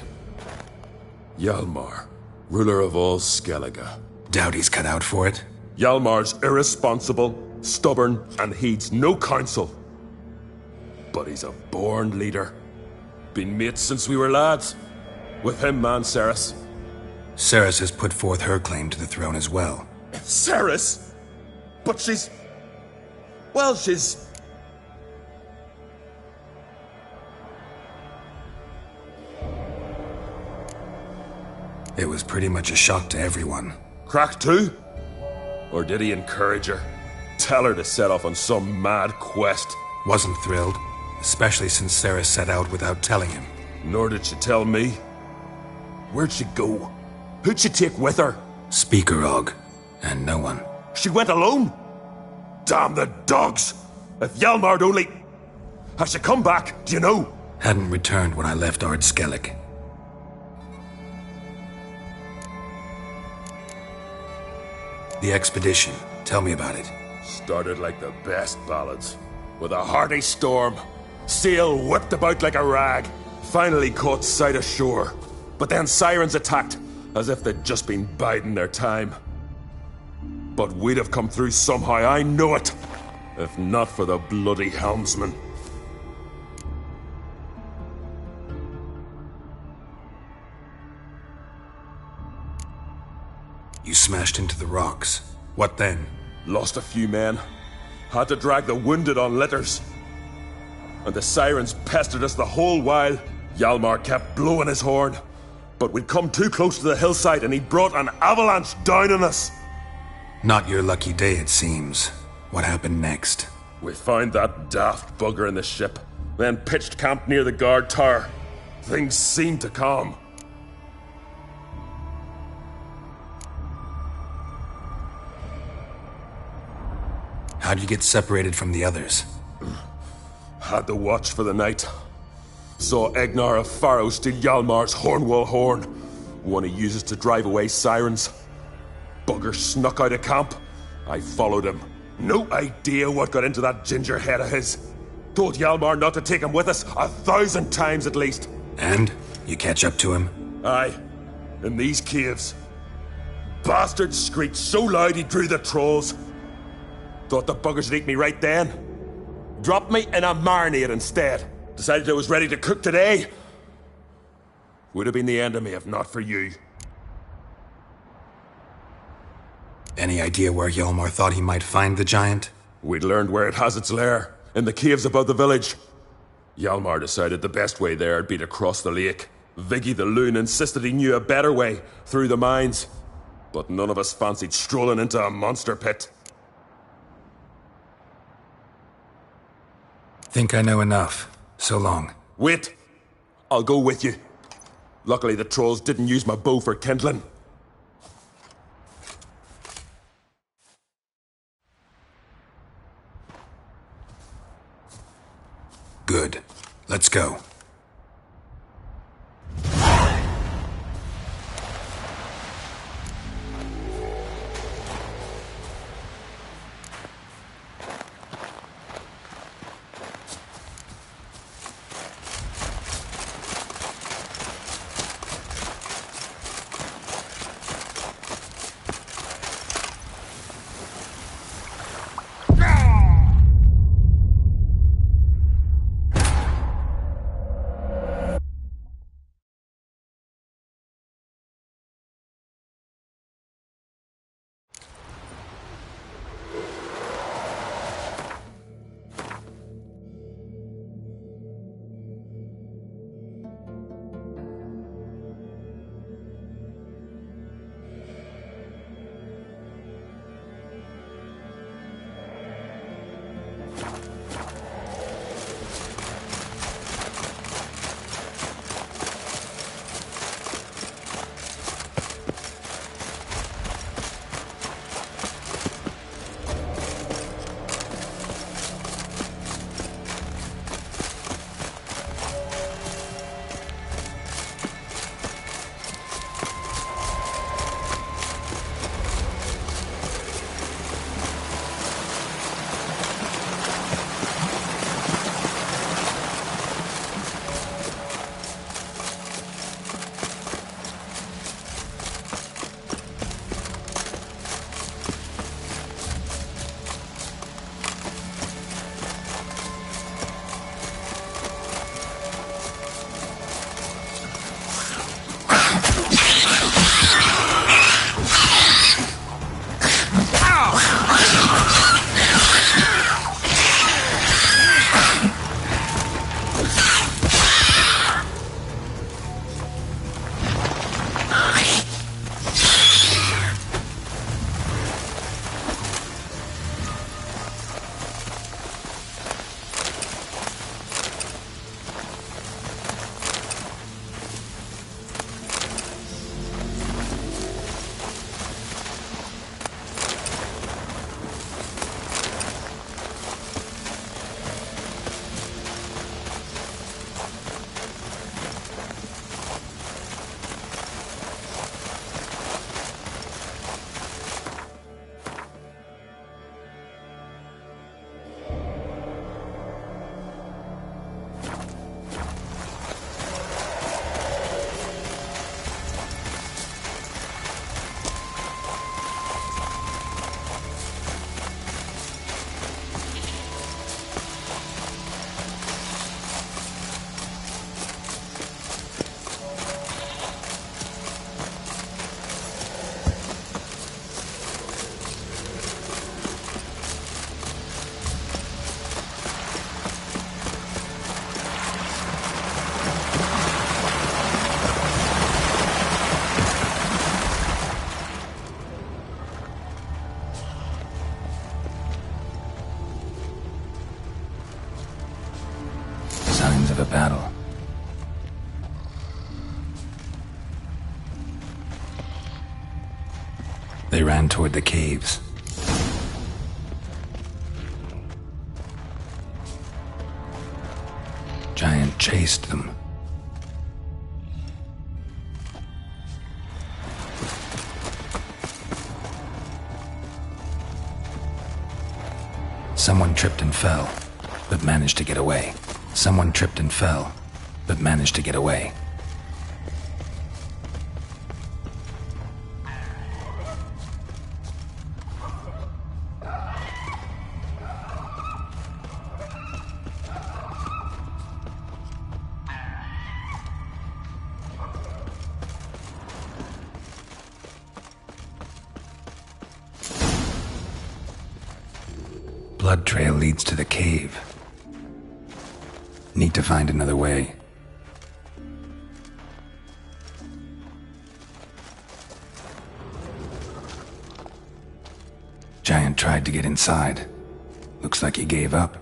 [SPEAKER 11] Hjalmar, ruler of all Skellige.
[SPEAKER 17] Doubt he's cut out for it.
[SPEAKER 11] Hjalmar's irresponsible, stubborn, and heeds no counsel. But he's a born leader. Been mates since we were lads. With him and Ceres.
[SPEAKER 17] Ceres has put forth her claim to the throne as well.
[SPEAKER 11] Ceres? But she's... Well, she's...
[SPEAKER 17] It was pretty much a shock to everyone.
[SPEAKER 11] Cracked too? Or did he encourage her? Tell her to set off on some mad quest?
[SPEAKER 17] Wasn't thrilled, especially since Ceres set out without telling him.
[SPEAKER 11] Nor did she tell me. Where'd she go? Who'd she take with her?
[SPEAKER 17] Speakerog, and no one.
[SPEAKER 11] She went alone? Damn the dogs! If Hjalmar'd only... Has she come back, do you know?
[SPEAKER 17] Hadn't returned when I left Ard Skellig. The expedition. Tell me about it.
[SPEAKER 14] Started like the best ballads. With a hearty storm. Sail whipped about like a rag. Finally caught sight of shore. But then sirens attacked, as if they'd just been biding their time. But we'd have come through somehow, I know it. If not for the bloody helmsman.
[SPEAKER 17] You smashed into the rocks. What then?
[SPEAKER 14] Lost a few men. Had to drag the wounded on litters. And the sirens pestered us the whole while. Hjalmar kept blowing his horn. But we'd come too close to the hillside and he brought an avalanche down on us.
[SPEAKER 17] Not your lucky day, it seems. What happened next?
[SPEAKER 14] We found that daft bugger in the ship, then pitched camp near the guard tower. Things seemed to calm.
[SPEAKER 17] How'd you get separated from the others?
[SPEAKER 14] Had to watch for the night. Saw Egnar of Faro steal Hjalmar's Hornwall horn, one he uses to drive away sirens. Bugger snuck out of camp. I followed him. No idea what got into that ginger head of his. Told Hjalmar not to take him with us 1,000 times at least.
[SPEAKER 17] And? You catch up to him?
[SPEAKER 14] Aye. In these caves. Bastard screeched so loud he drew the trolls. Thought the buggers would eat me right then. Dropped me in a marinade instead. Decided I was ready to cook today. Would have been the end of me if not for you.
[SPEAKER 17] Any idea where Hjalmar thought he might find the giant?
[SPEAKER 14] We'd learned where it has its lair, in the caves above the village. Hjalmar decided the best way there would be to cross the lake. Viggy the loon insisted he knew a better way, through the mines. But none of us fancied strolling into a monster pit.
[SPEAKER 17] Think I know enough. So long.
[SPEAKER 14] Wait! I'll go with you. Luckily the trolls didn't use my bow for kindling.
[SPEAKER 17] Good. Let's go. They ran toward the caves. Giant chased them. Someone tripped and fell, but managed to get away. Someone tripped and fell, but managed to get away. Blood trail leads to the cave. Need to find another way. Giant tried to get inside. Looks like he gave up.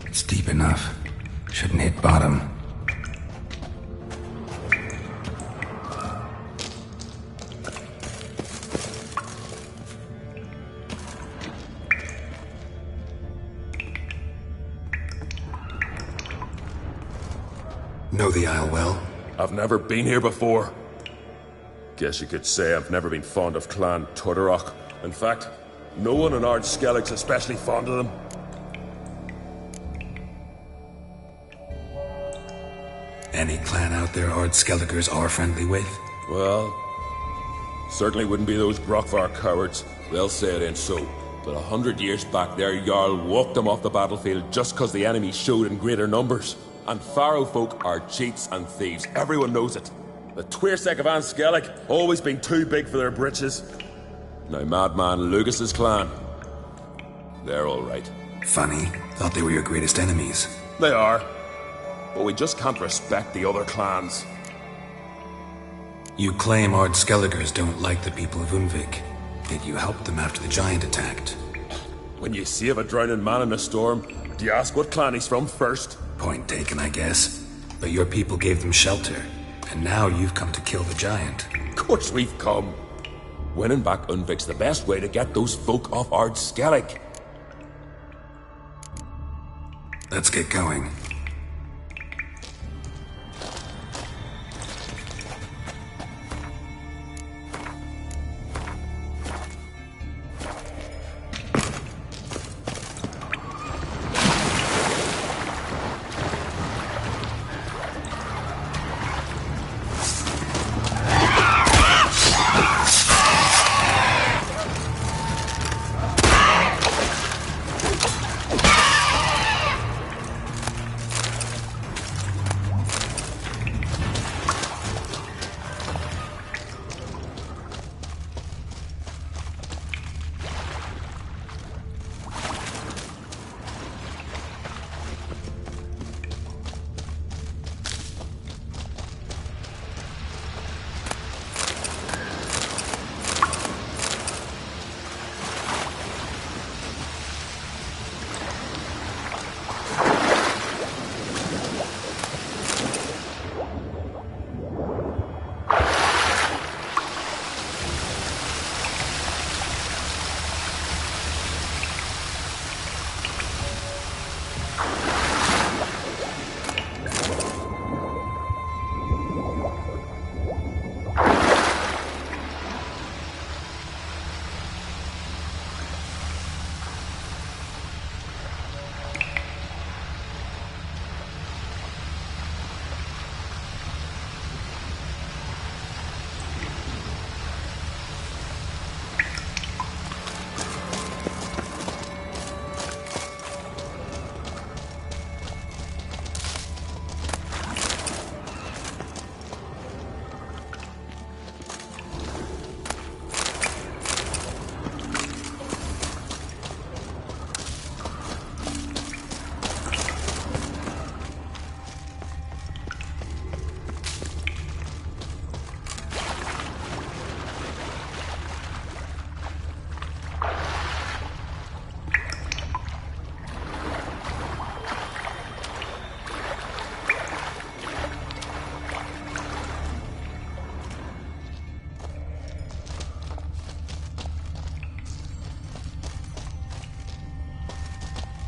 [SPEAKER 17] It's deep enough. Shouldn't hit bottom. Know the Isle well?
[SPEAKER 14] I've never been here before. Guess you could say I've never been fond of Clan Tudorok. In fact, no one in Ard Skellig's especially fond of them.
[SPEAKER 17] Any clan out there Ard Skelligers are friendly with?
[SPEAKER 14] Well, certainly wouldn't be those Brockvar cowards. They'll say it ain't so. But 100 years back, their Jarl walked them off the battlefield just because the enemy showed in greater numbers. And Faro folk are cheats and thieves. Everyone knows it. The Twirsec of An Skellig always been too big for their britches. Now Madman Lucas's clan, they're all right.
[SPEAKER 17] Funny. Thought they were your greatest enemies.
[SPEAKER 14] They are. But we just can't respect the other clans.
[SPEAKER 17] You claim Ard Skelligers don't like the people of Unvik, yet you helped them after the giant attacked.
[SPEAKER 14] When you save a drowning man in a storm, do you ask what clan he's from first?
[SPEAKER 17] Point taken, I guess. But your people gave them shelter, and now you've come to kill the giant.
[SPEAKER 14] Of course we've come. Winning back Unvik's the best way to get those folk off Ard Skellig.
[SPEAKER 17] Let's get going.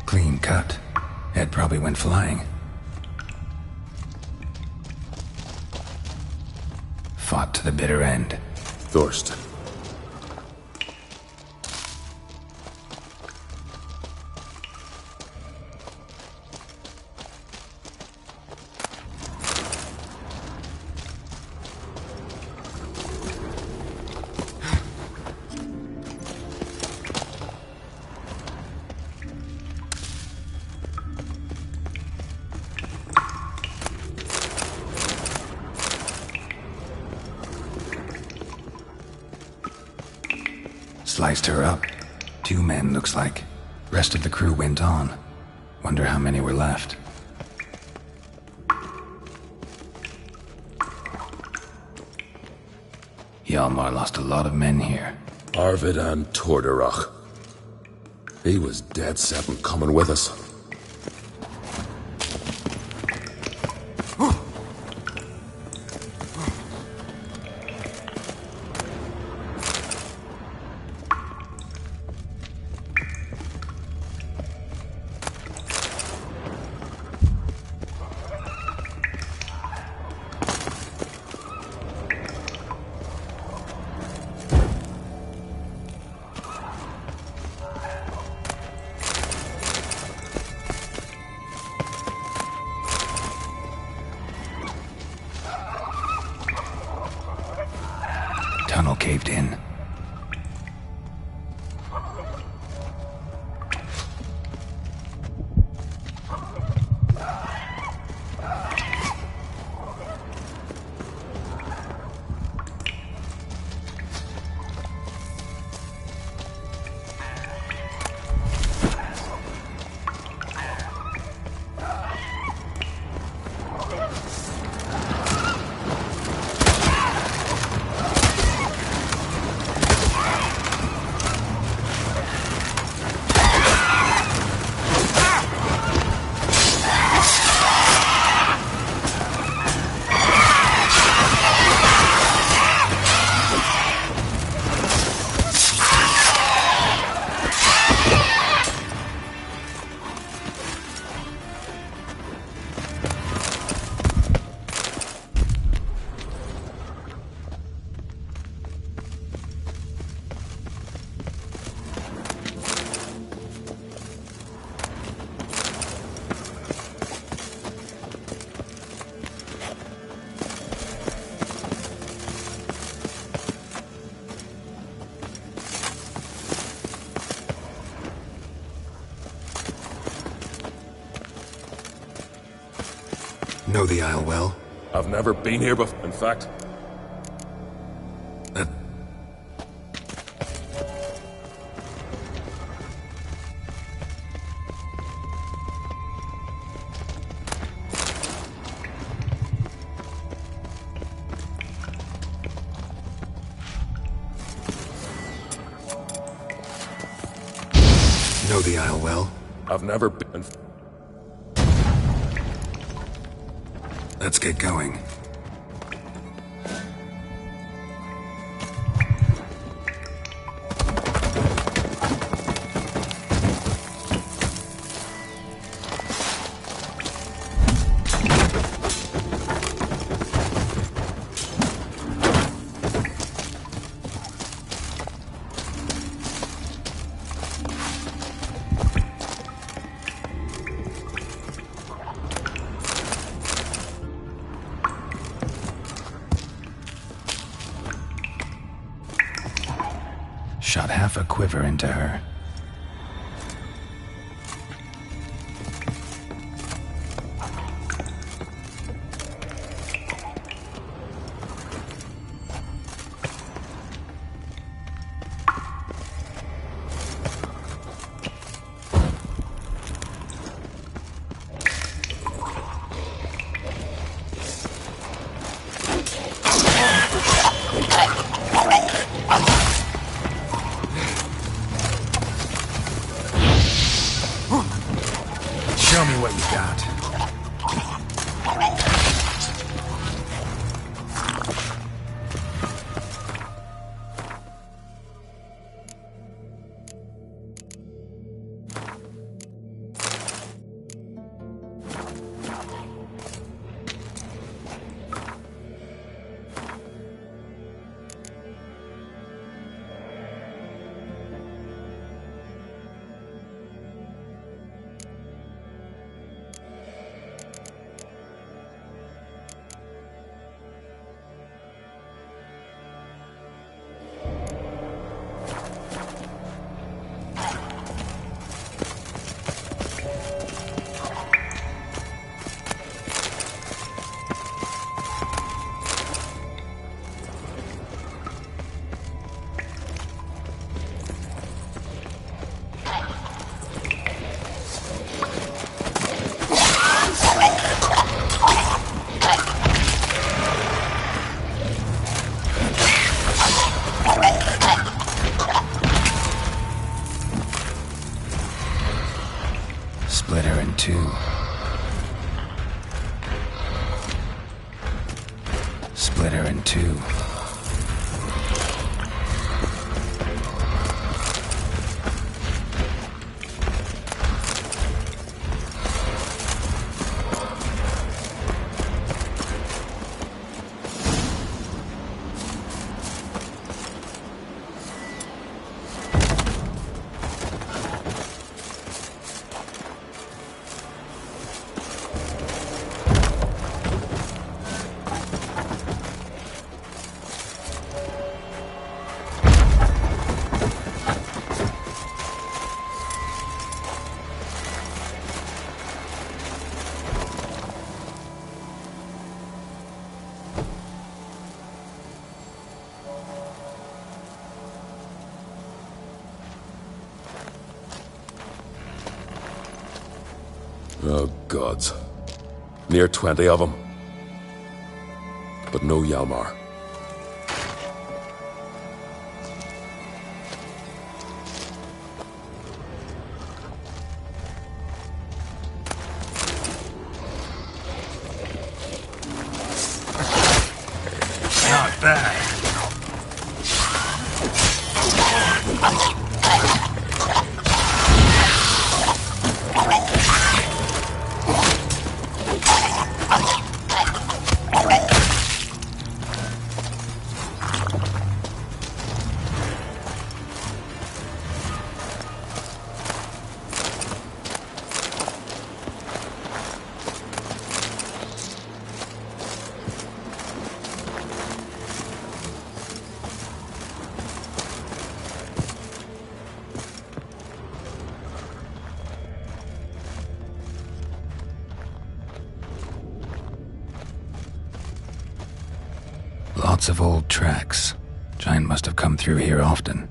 [SPEAKER 17] Clean cut. Head probably went flying. Fought to the bitter end.
[SPEAKER 14] Thorsten.
[SPEAKER 17] Sliced her up. 2 men, looks like. Rest of the crew went on. Wonder how many were left. Hjalmar lost a lot of men here.
[SPEAKER 14] Arvid and Torderach. He was dead set on coming with us.
[SPEAKER 17] Tunnel caved in. Know the Isle well?
[SPEAKER 14] I've never been here before. In fact,
[SPEAKER 17] Know the Isle well?
[SPEAKER 14] I've never been.
[SPEAKER 17] Let's get going. Shot half a quiver into her.
[SPEAKER 2] her in two.
[SPEAKER 14] Oh, gods. Near 20 of them. But no Hjalmar.
[SPEAKER 21] Not bad.
[SPEAKER 2] Lots of old tracks. Giant must have come through here often.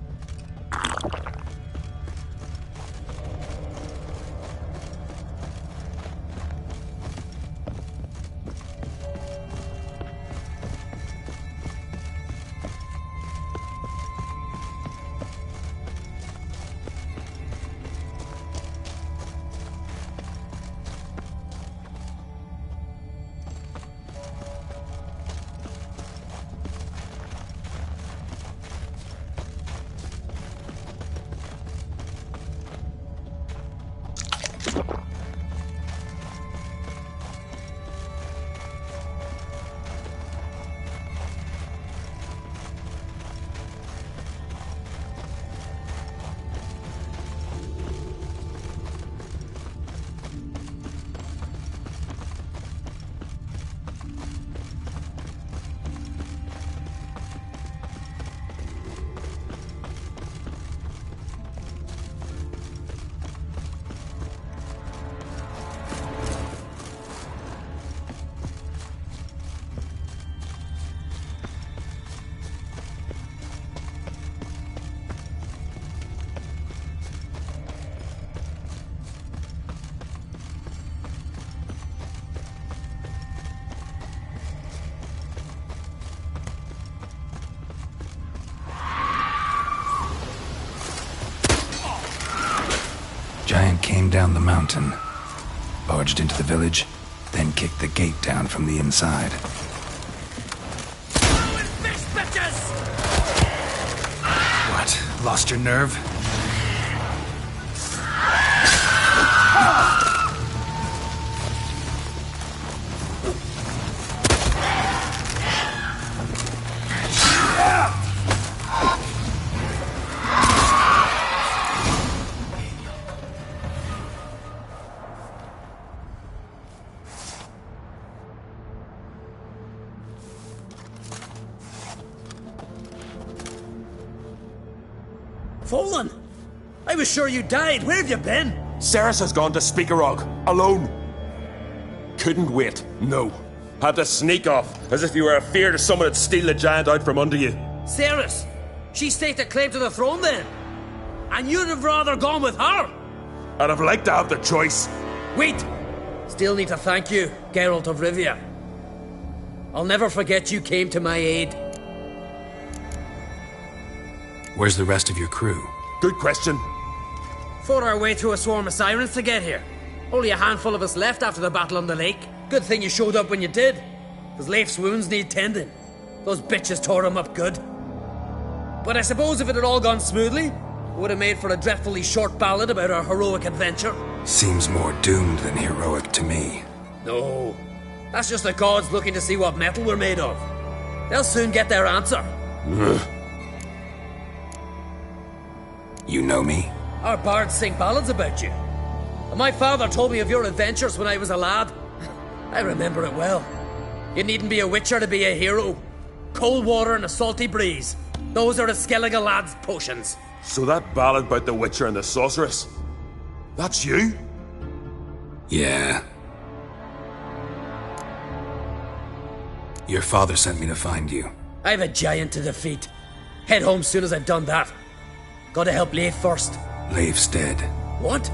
[SPEAKER 2] Giant came down the mountain, barged into the village, then kicked the gate down from the inside. What? Lost your nerve?
[SPEAKER 8] Fallen! I was sure you died. Where have you been?
[SPEAKER 14] Ceres has gone to Speakerog, alone. Couldn't wait, no. Had to sneak off, as if you were afeard of someone would steal the giant out from under you.
[SPEAKER 9] Ceres! She staked a claim to the throne then? And you'd have rather gone with her?
[SPEAKER 14] I'd have liked to have the choice.
[SPEAKER 9] Wait! Still need to thank you, Geralt of Rivia. I'll never forget you came to my aid.
[SPEAKER 2] Where's the rest of your crew?
[SPEAKER 14] Good question.
[SPEAKER 9] Fought our way through a swarm of sirens to get here. Only a handful of us left after the battle on the lake. Good thing you showed up when you did, because Leif's wounds need tending. Those bitches tore him up good. But I suppose if it had all gone smoothly, it would have made for a dreadfully short ballad about our heroic adventure.
[SPEAKER 17] Seems more doomed than heroic to me.
[SPEAKER 9] No, that's just the gods looking to see what metal we're made of. They'll soon get their answer.
[SPEAKER 17] You know me?
[SPEAKER 9] Our bards sing ballads about you. And my father told me of your adventures when I was a lad. I remember it well. You needn't be a witcher to be a hero. Cold water and a salty breeze. Those are a Skellige lad's potions.
[SPEAKER 14] So that ballad about the Witcher and the Sorceress, that's you?
[SPEAKER 17] Yeah. Your father sent me to find you.
[SPEAKER 9] I've a giant to defeat. Head home soon as I've done that. Gotta help Leif first.
[SPEAKER 17] Leif's dead.
[SPEAKER 9] What?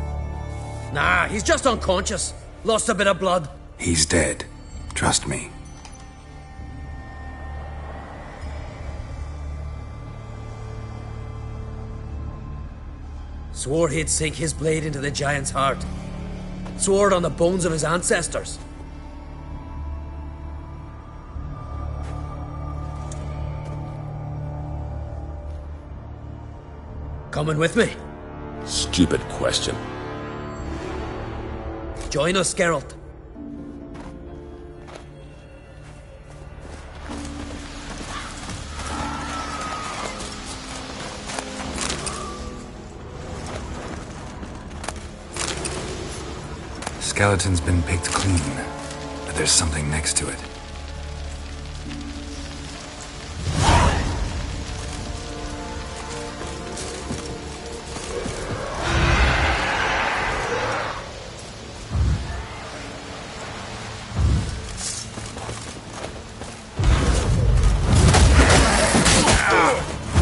[SPEAKER 9] Nah, he's just unconscious. Lost a bit of blood.
[SPEAKER 17] He's dead. Trust me.
[SPEAKER 9] Swore he'd sink his blade into the giant's heart. Swore it on the bones of his ancestors. Coming with me?
[SPEAKER 14] Stupid question.
[SPEAKER 9] Join us, Geralt.
[SPEAKER 17] Skeleton's been picked clean, but there's something next to it.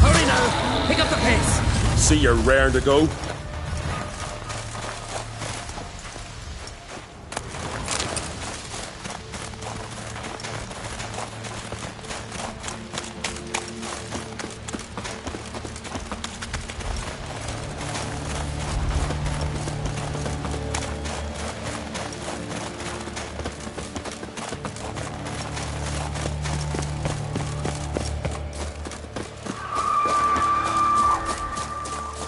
[SPEAKER 9] Hurry now! Pick up the pace!
[SPEAKER 14] See you're raring to go?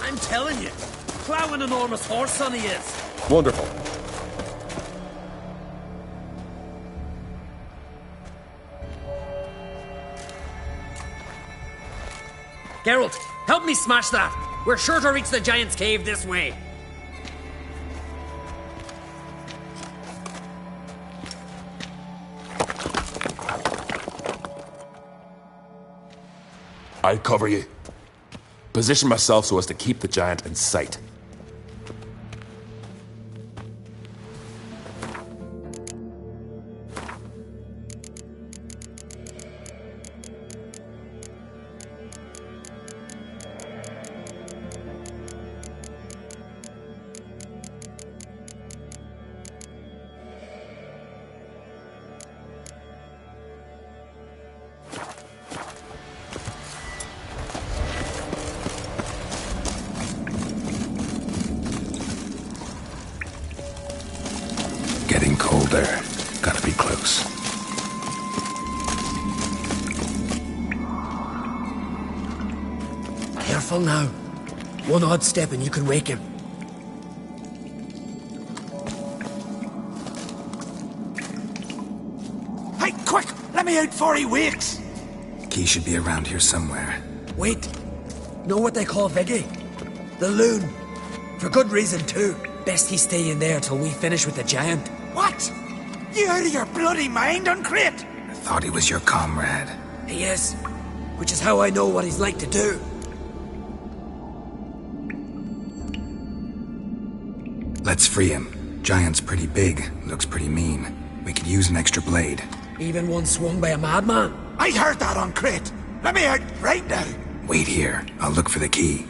[SPEAKER 9] I'm telling you, plow an enormous horse, son, he is.
[SPEAKER 14] Wonderful.
[SPEAKER 9] Geralt, help me smash that. We're sure to reach the giant's cave this way.
[SPEAKER 14] I'll cover you. Position myself so as to keep the giant in sight.
[SPEAKER 17] Getting colder. Gotta be close.
[SPEAKER 9] Careful now. One odd step and you can wake him.
[SPEAKER 10] Hey, quick! Let me out before he wakes!
[SPEAKER 17] Key should be around here somewhere.
[SPEAKER 9] Wait. Know what they call Viggy? The loon. For good reason, too. Best he stay in there till we finish with the giant.
[SPEAKER 10] What? You out of your bloody mind, Uncrate?
[SPEAKER 17] I thought he was your comrade.
[SPEAKER 9] He is. Which is how I know what he's like to do.
[SPEAKER 17] Let's free him. Giant's pretty big, looks pretty mean. We could use an extra blade.
[SPEAKER 9] Even one swung by a madman.
[SPEAKER 10] I heard that, Uncrate. Let me out right now.
[SPEAKER 17] Wait here. I'll look for the key.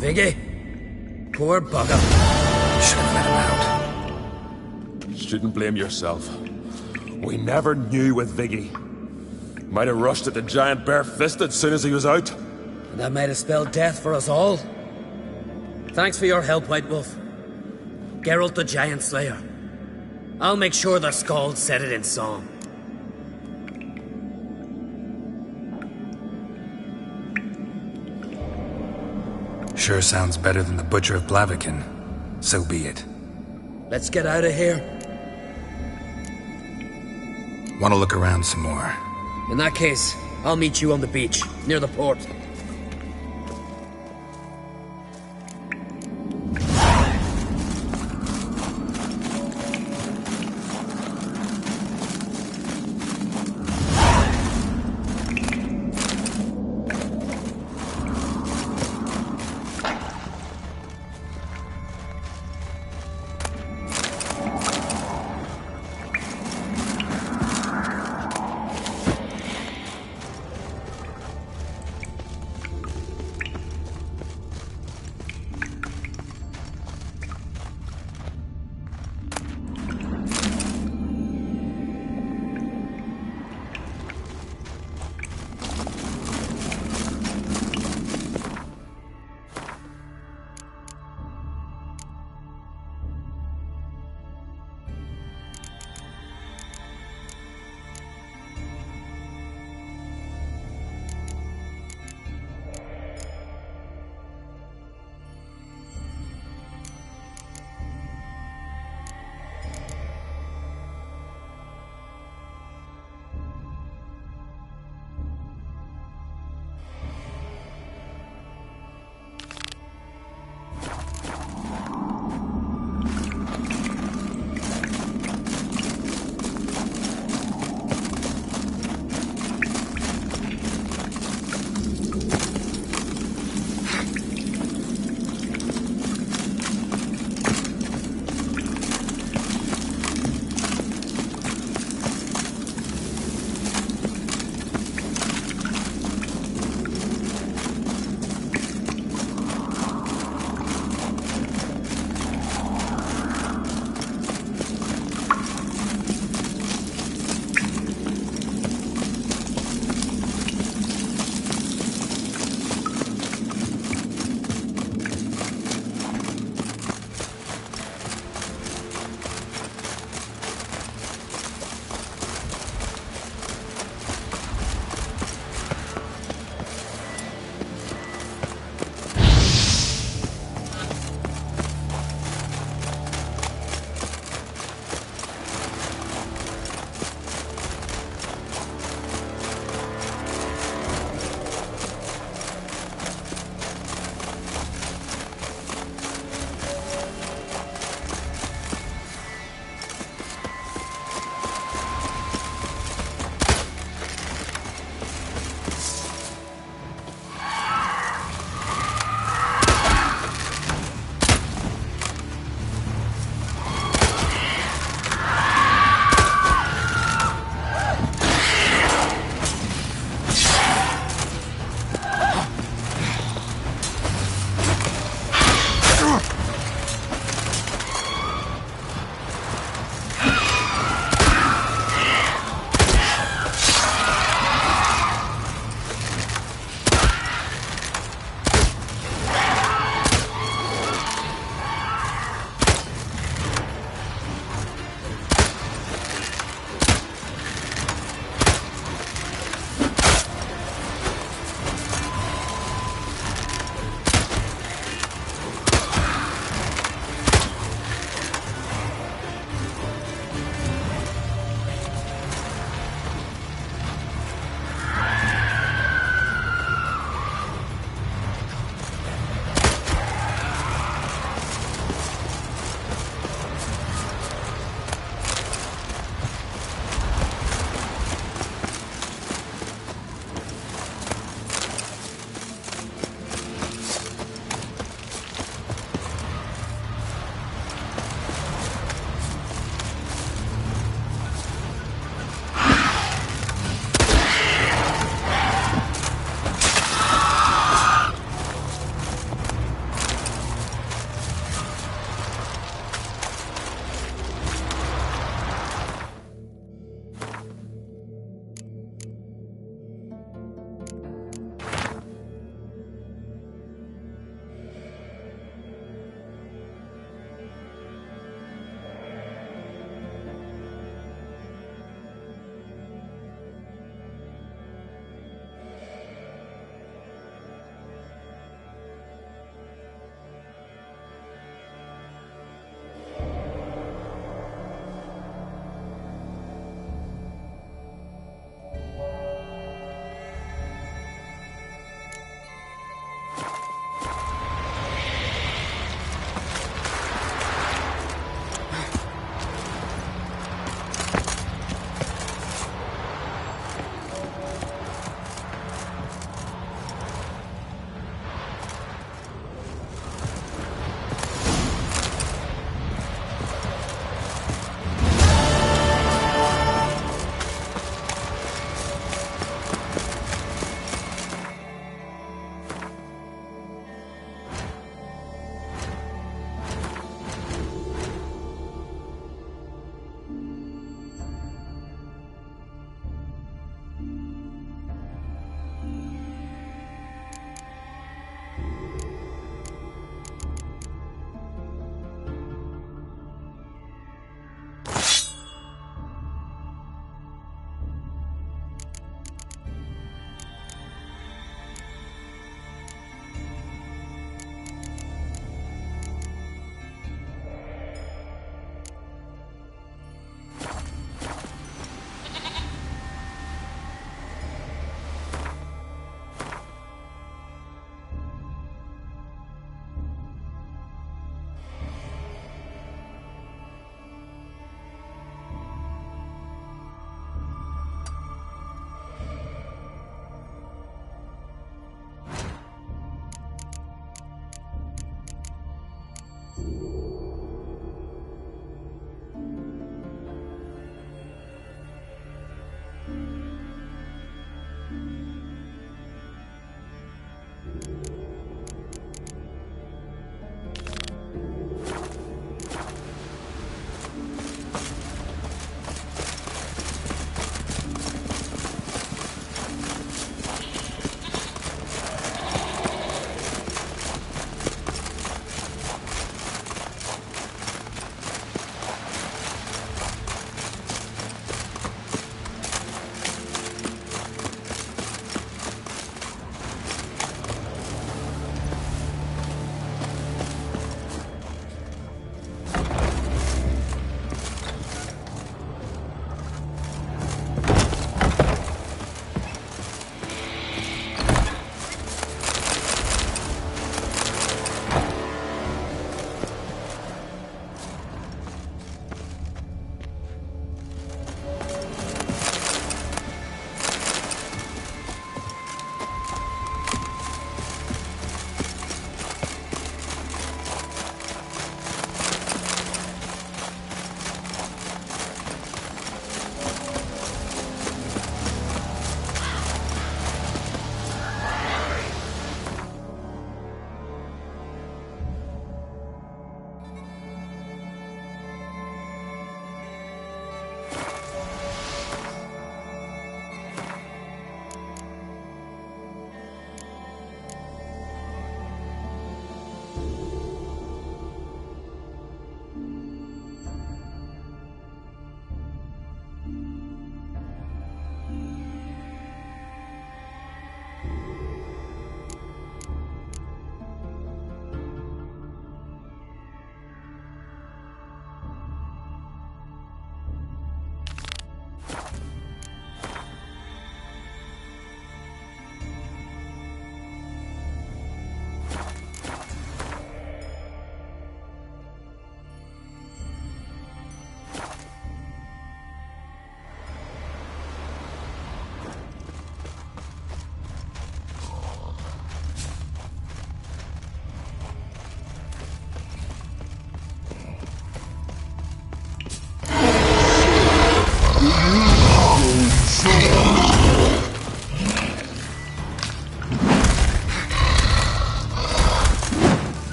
[SPEAKER 9] Viggy? Poor bugger.
[SPEAKER 17] Should have let him out.
[SPEAKER 14] Shouldn't blame yourself. We never knew with Viggy. Might have rushed at the giant bare-fisted soon as he was out.
[SPEAKER 9] And that might have spelled death for us all. Thanks for your help, White Wolf. Geralt the Giant Slayer. I'll make sure the Skald said it in song.
[SPEAKER 17] Sure sounds better than the Butcher of Blaviken. So be it.
[SPEAKER 9] Let's get out of here.
[SPEAKER 17] Want to look around some more?
[SPEAKER 9] In that case, I'll meet you on the beach, near the port.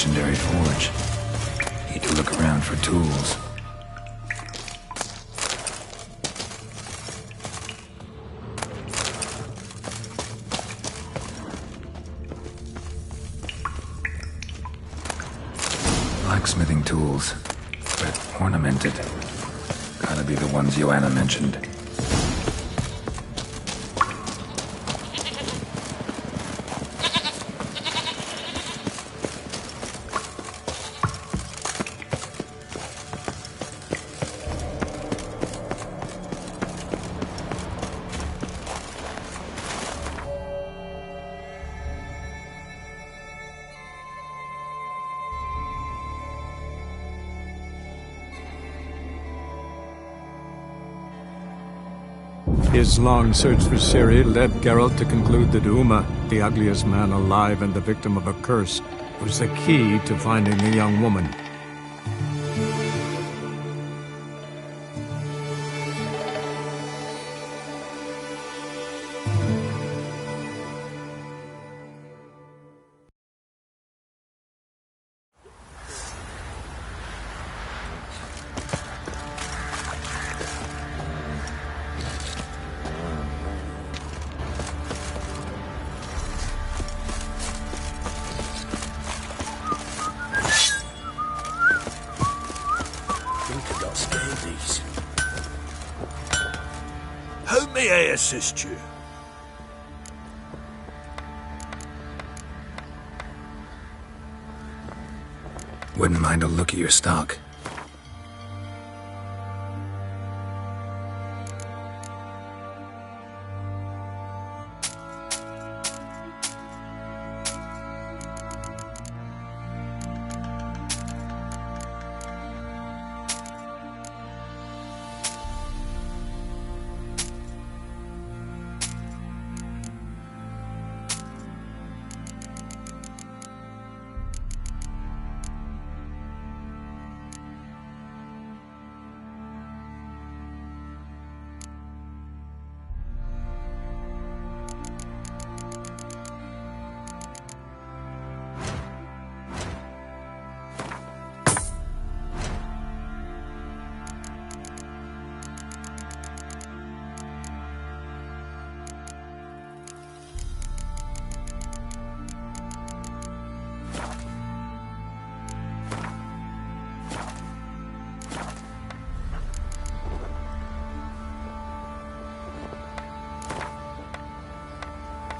[SPEAKER 17] legendary forge. Need to look around for tools. Blacksmithing tools, but ornamented. Gotta be the ones Joanna mentioned.
[SPEAKER 13] His long search for Ciri led Geralt to conclude that Uma, the ugliest man alive and the victim of a curse, was the key to finding the young woman.
[SPEAKER 1] How may I assist you?
[SPEAKER 17] Wouldn't mind a look at your stock.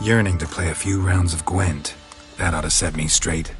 [SPEAKER 17] Yearning to play a few rounds of Gwent. That ought to set me straight.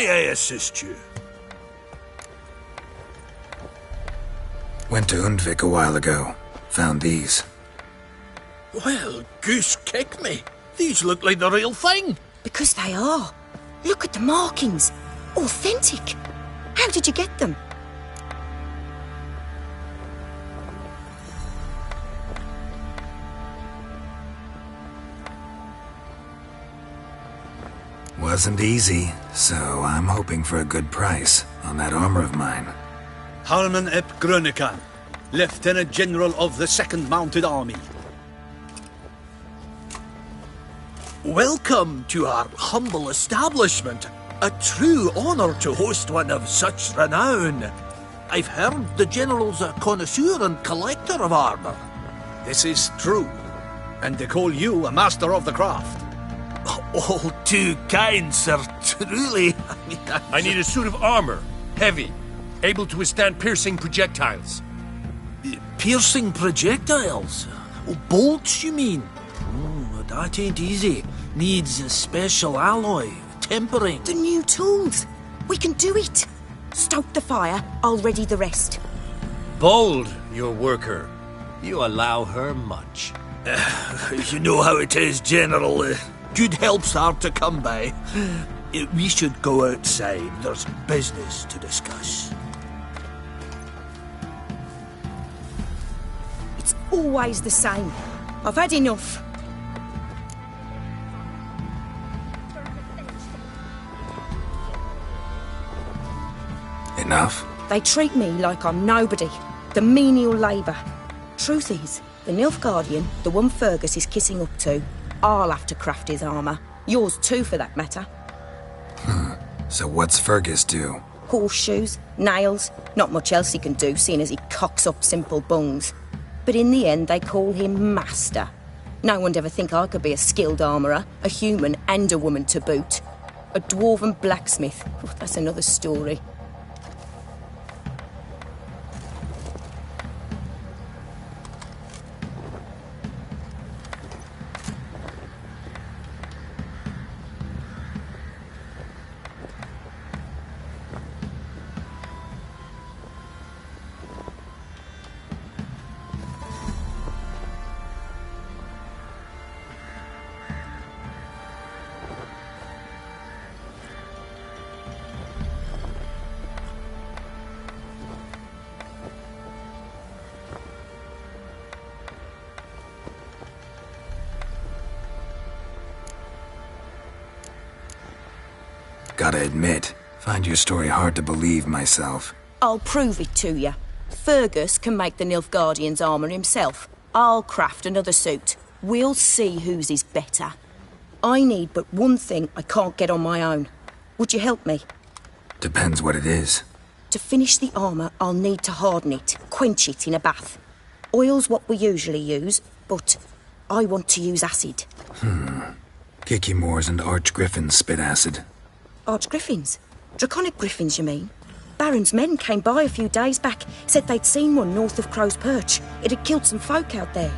[SPEAKER 1] May I assist you?
[SPEAKER 17] Went to Undvik a while ago. Found these.
[SPEAKER 21] Well, goose kick me. These look like the real thing.
[SPEAKER 7] Because they are. Look at the markings. Authentic. How did you get them?
[SPEAKER 17] Wasn't easy, so I'm hoping for a good price on that armor of mine.
[SPEAKER 12] Harman ep Grönekan, Lieutenant General of the 2nd Mounted Army.
[SPEAKER 21] Welcome to our humble establishment. A true honor to host one of such renown. I've heard the General's a connoisseur and collector of armor.
[SPEAKER 12] This is true, and they call you a master of the craft.
[SPEAKER 21] All too kind, sir, truly.
[SPEAKER 14] I need a suit of armor, heavy, able to withstand piercing projectiles.
[SPEAKER 21] Piercing projectiles? Oh, bolts, you mean? Oh, that ain't easy. Needs a special alloy, tempering.
[SPEAKER 7] The new tools. We can do it. Stoke the fire, I'll ready the rest.
[SPEAKER 19] Bold, your worker. You allow her much.
[SPEAKER 21] You know how it is, General. Good help's hard to come by. We should go outside. There's business to discuss.
[SPEAKER 7] It's always the same. I've had enough.
[SPEAKER 17] Enough?
[SPEAKER 7] They treat me like I'm nobody. The menial labour. Truth is, the Nilfgaardian, the one Fergus is kissing up to, I'll have to craft his armour. Yours too, for that matter.
[SPEAKER 17] So what's Fergus do?
[SPEAKER 7] Horseshoes, nails, not much else he can do, seeing as he cocks up simple bungs. But in the end, they call him Master. No one'd ever think I could be a skilled armourer, a human and a woman to boot. A dwarven blacksmith, oh, that's another story.
[SPEAKER 17] Gotta admit, find your story hard to believe myself.
[SPEAKER 7] I'll prove it to you. Fergus can make the Nilfgaardian's armour himself. I'll craft another suit. We'll see whose is better. I need but one thing I can't get on my own. Would you help me?
[SPEAKER 17] Depends what it is.
[SPEAKER 7] To finish the armour, I'll need to harden it, quench it in a bath. Oil's what we usually use, but I want to use acid.
[SPEAKER 17] Kicky Moors and Archgriffins spit acid.
[SPEAKER 7] Archgriffins? Draconic griffins, you mean? Baron's men came by a few days back, said they'd seen one north of Crow's Perch. It had killed some folk out there.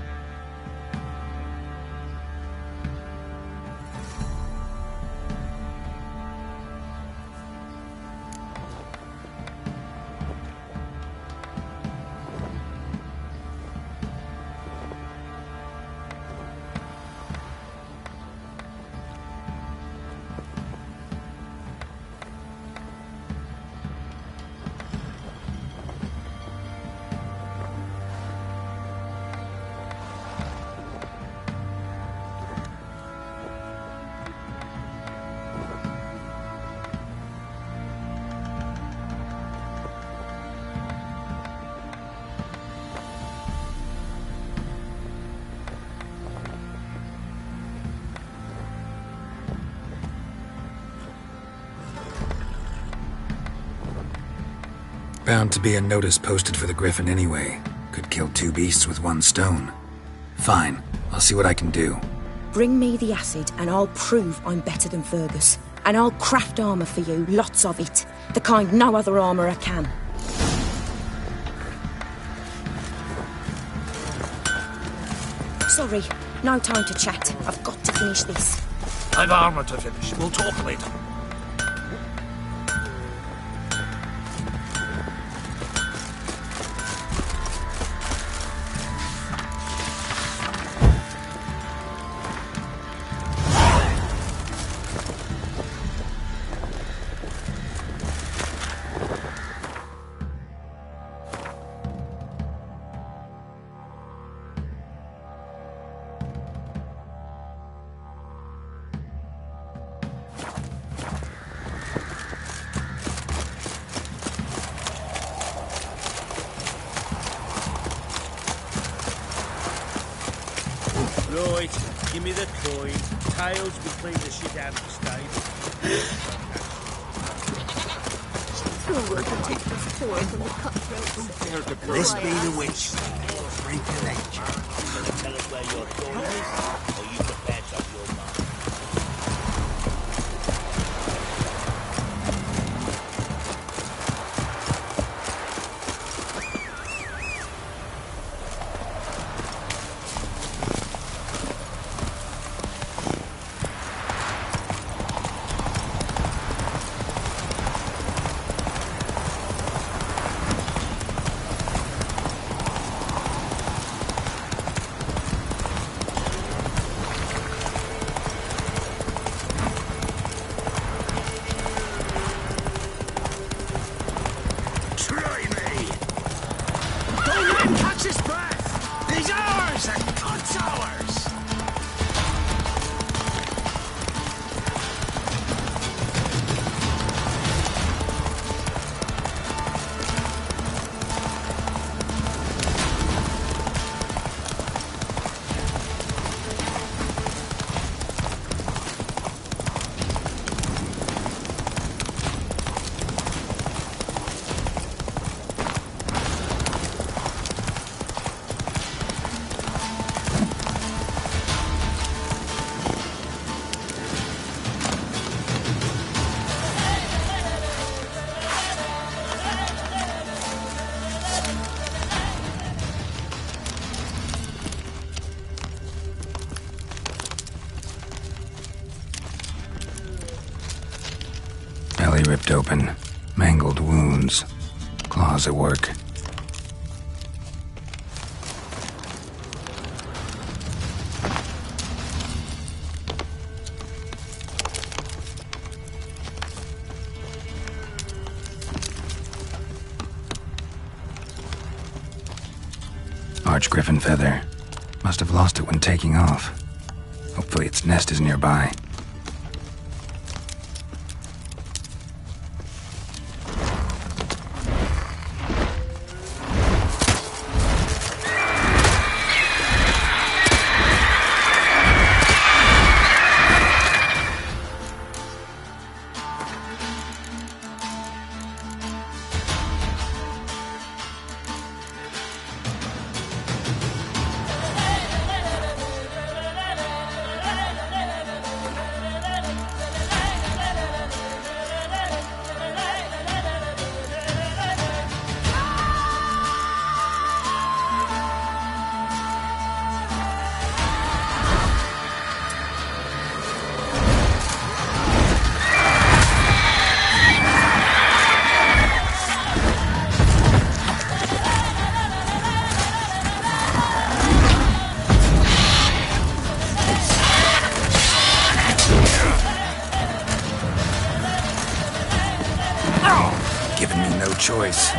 [SPEAKER 17] Bound to be a notice posted for the Griffin anyway. Could kill two beasts with one stone. Fine, I'll see what I can do.
[SPEAKER 7] Bring me the acid and I'll prove I'm better than Fergus. And I'll craft armour for you, lots of it. The kind no other armourer can. Sorry, no time to chat. I've got to finish this.
[SPEAKER 21] I've armour to finish. We'll talk later.
[SPEAKER 1] Right, give me the coin. Tails will clean the shit out of the stable.
[SPEAKER 4] This be the witch. Freak of nature.
[SPEAKER 1] Tell us where your coin is, or you can patch up your mind.
[SPEAKER 17] Belly ripped open, mangled wounds, claws at work. Arch-griffin feather. Must have lost it when taking off. Hopefully its nest is nearby. Giving me no choice.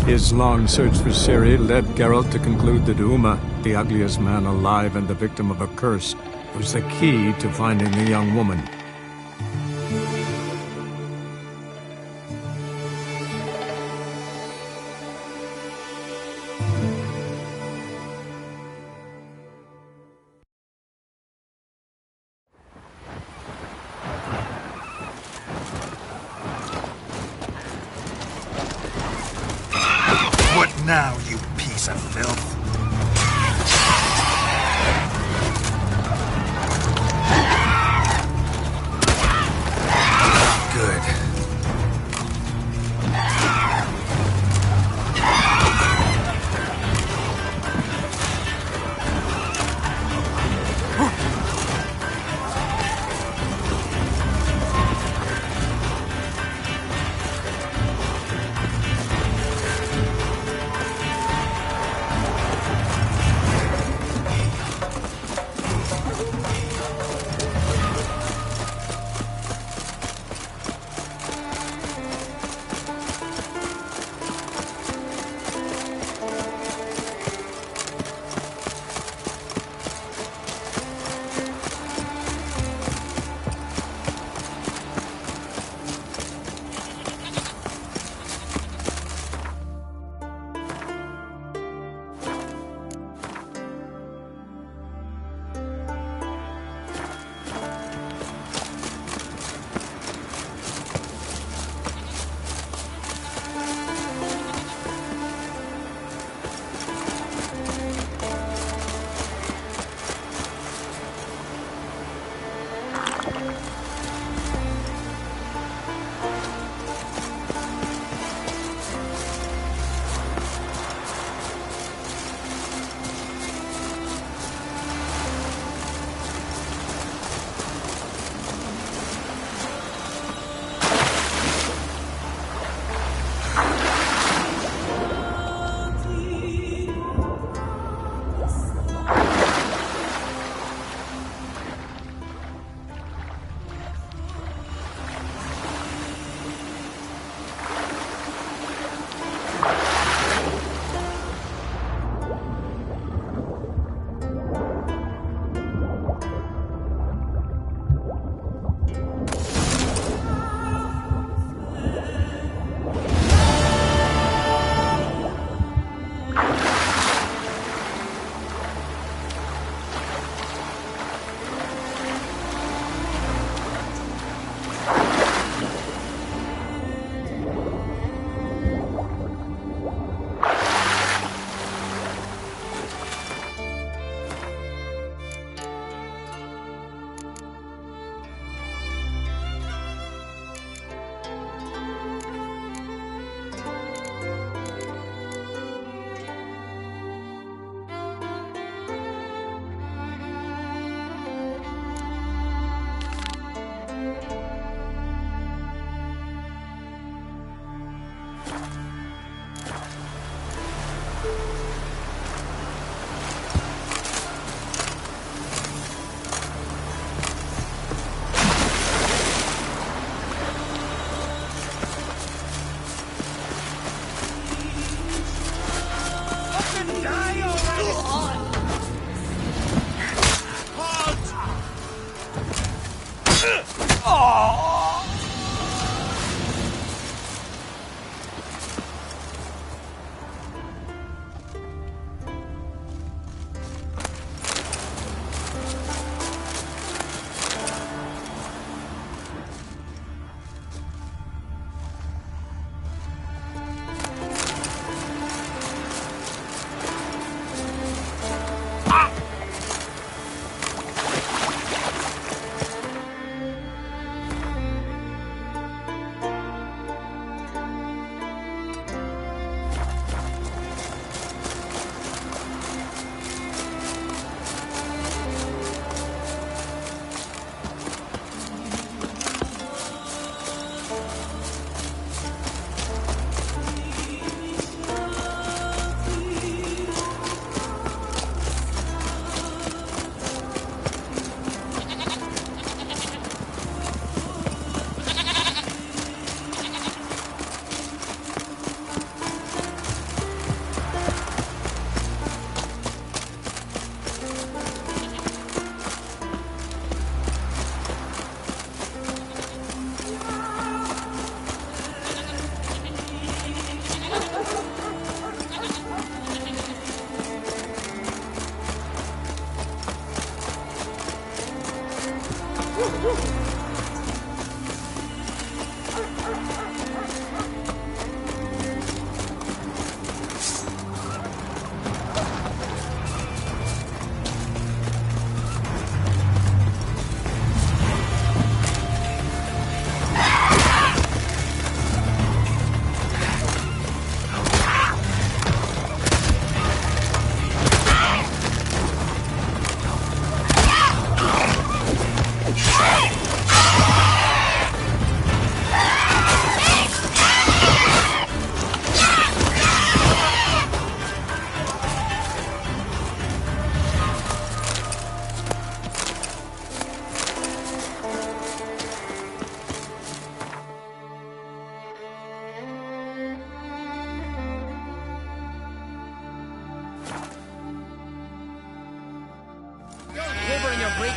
[SPEAKER 13] His long search for Ciri led Geralt to conclude that Uma, the ugliest man alive and the victim of a curse, was the key to finding the young woman.
[SPEAKER 6] What now, you piece of filth? Good.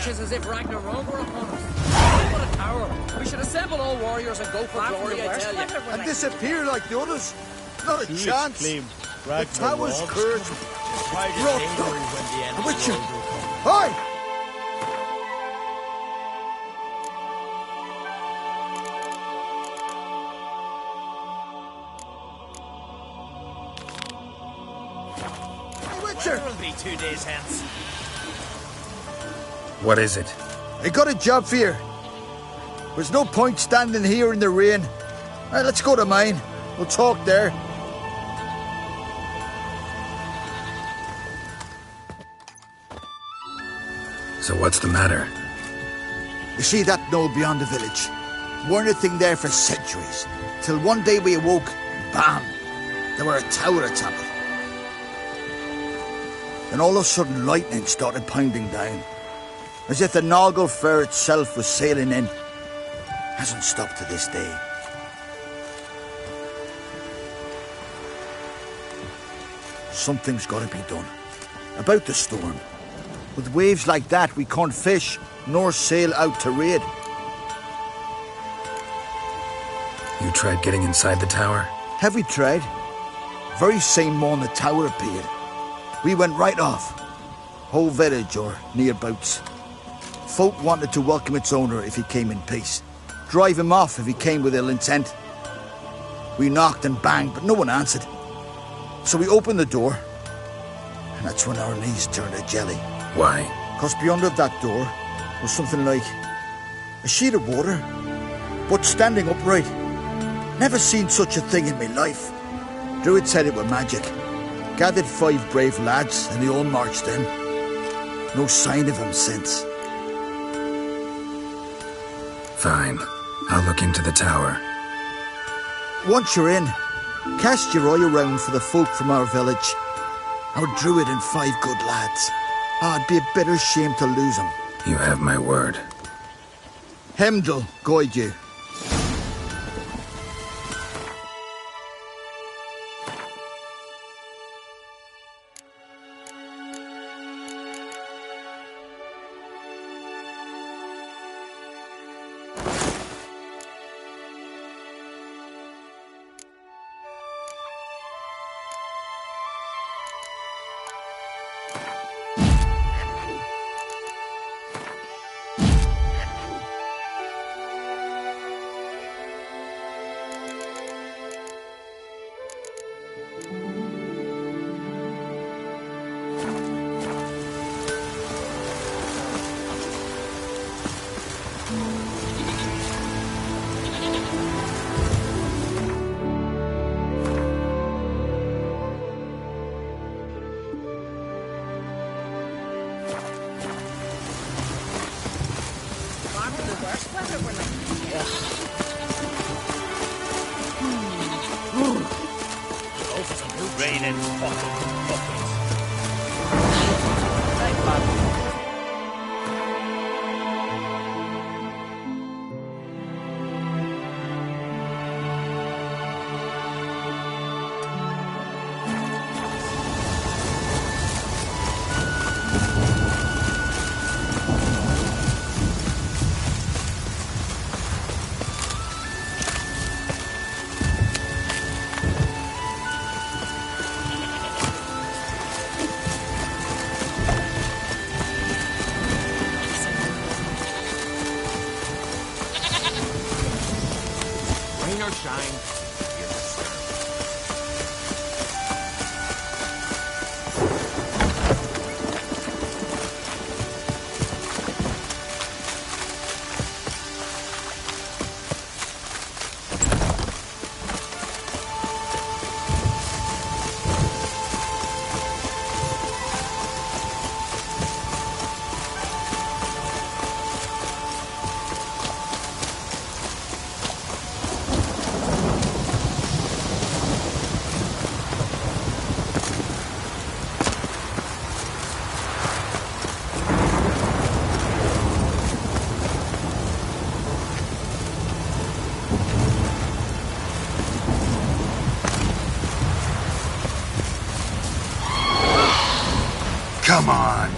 [SPEAKER 9] lurches as if Ragnarok were upon us. What a tower! We should assemble all warriors and go for glory, I tell you.
[SPEAKER 12] And disappear like the others? Not a chance. The tower's cursed. Rocked up. A witcher. Hi!
[SPEAKER 19] Weather will be 2 days hence.
[SPEAKER 17] What is it?
[SPEAKER 12] I got a job for you. There's no point standing here in the rain. Right, let's go to mine. We'll talk there.
[SPEAKER 17] So what's the matter?
[SPEAKER 12] You see that knoll beyond the village? Weren't a thing there for centuries. Till one day we awoke, bam! There were a tower atop it. Then all of a sudden lightning started pounding down. As if the Noggle Fair itself was sailing in. Hasn't stopped to this day. Something's got to be done. About the storm. With waves like that, we can't fish, nor sail out to raid.
[SPEAKER 17] You tried getting inside the tower?
[SPEAKER 12] Have we tried? Very same morning the tower appeared. We went right off. Whole village or nearabouts. Folk wanted to welcome its owner if he came in peace. Drive him off if he came with ill intent. We knocked and banged, but no one answered. So we opened the door, and that's when our knees turned to jelly.
[SPEAKER 17] Why?
[SPEAKER 12] Because beyond of that door was something like a sheet of water, but standing upright. Never seen such a thing in my life. Druid said it were magic. Gathered 5 brave lads, and they all marched in. No sign of him since.
[SPEAKER 17] Fine. I'll look into the tower.
[SPEAKER 12] Once you're in, cast your eye around for the folk from our village. Our druid and 5 good lads. It'd be a bitter shame to lose them.
[SPEAKER 17] You have my word.
[SPEAKER 12] Hemdall guide you. Come on.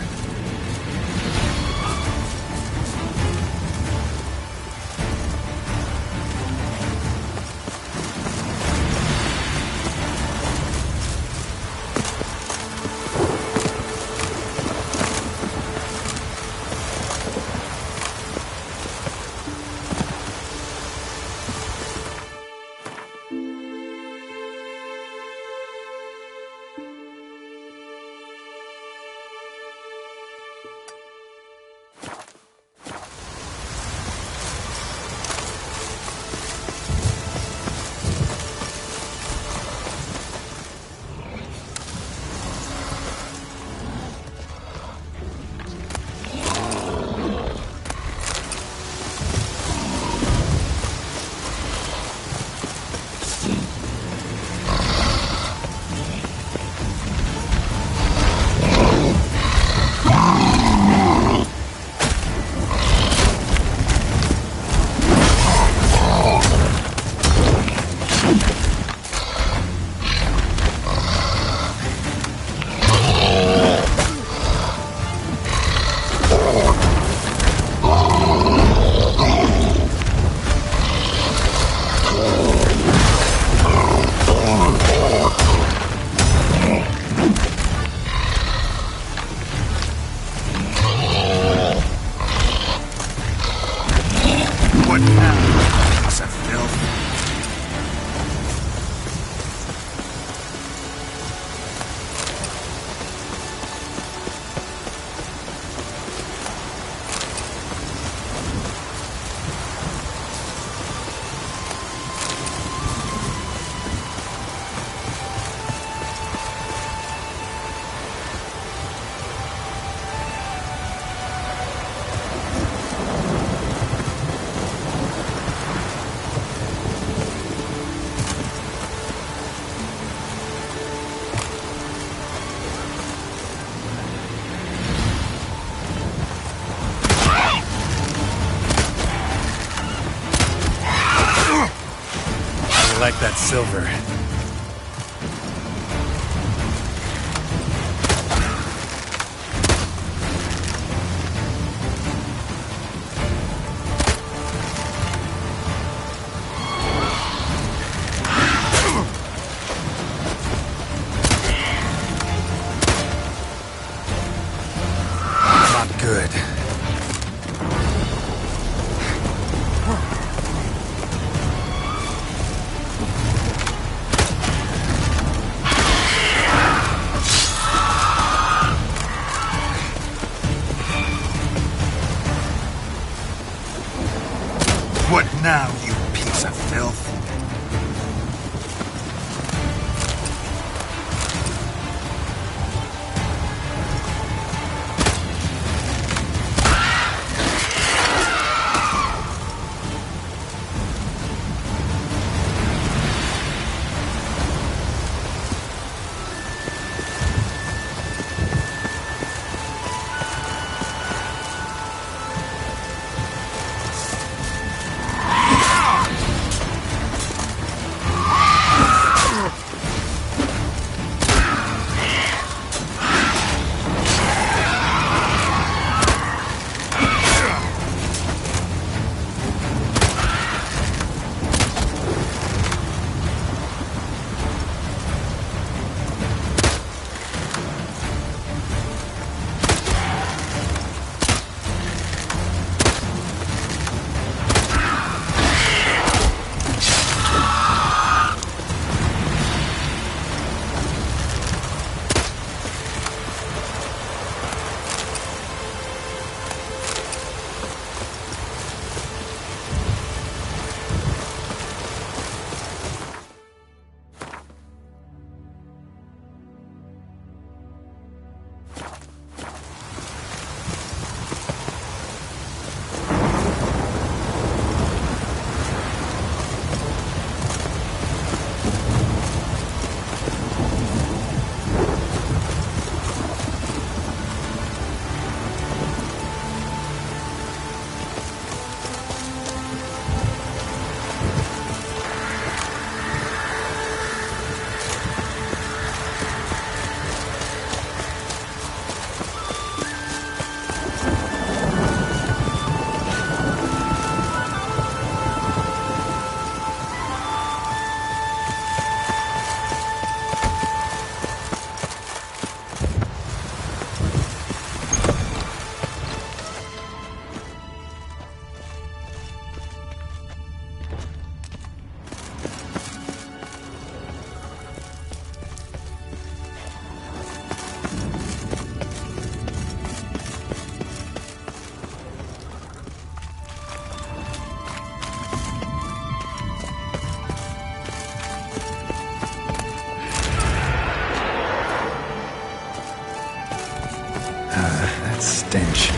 [SPEAKER 17] like that silver. Not good.
[SPEAKER 21] What now, you piece of filth?
[SPEAKER 17] That stench.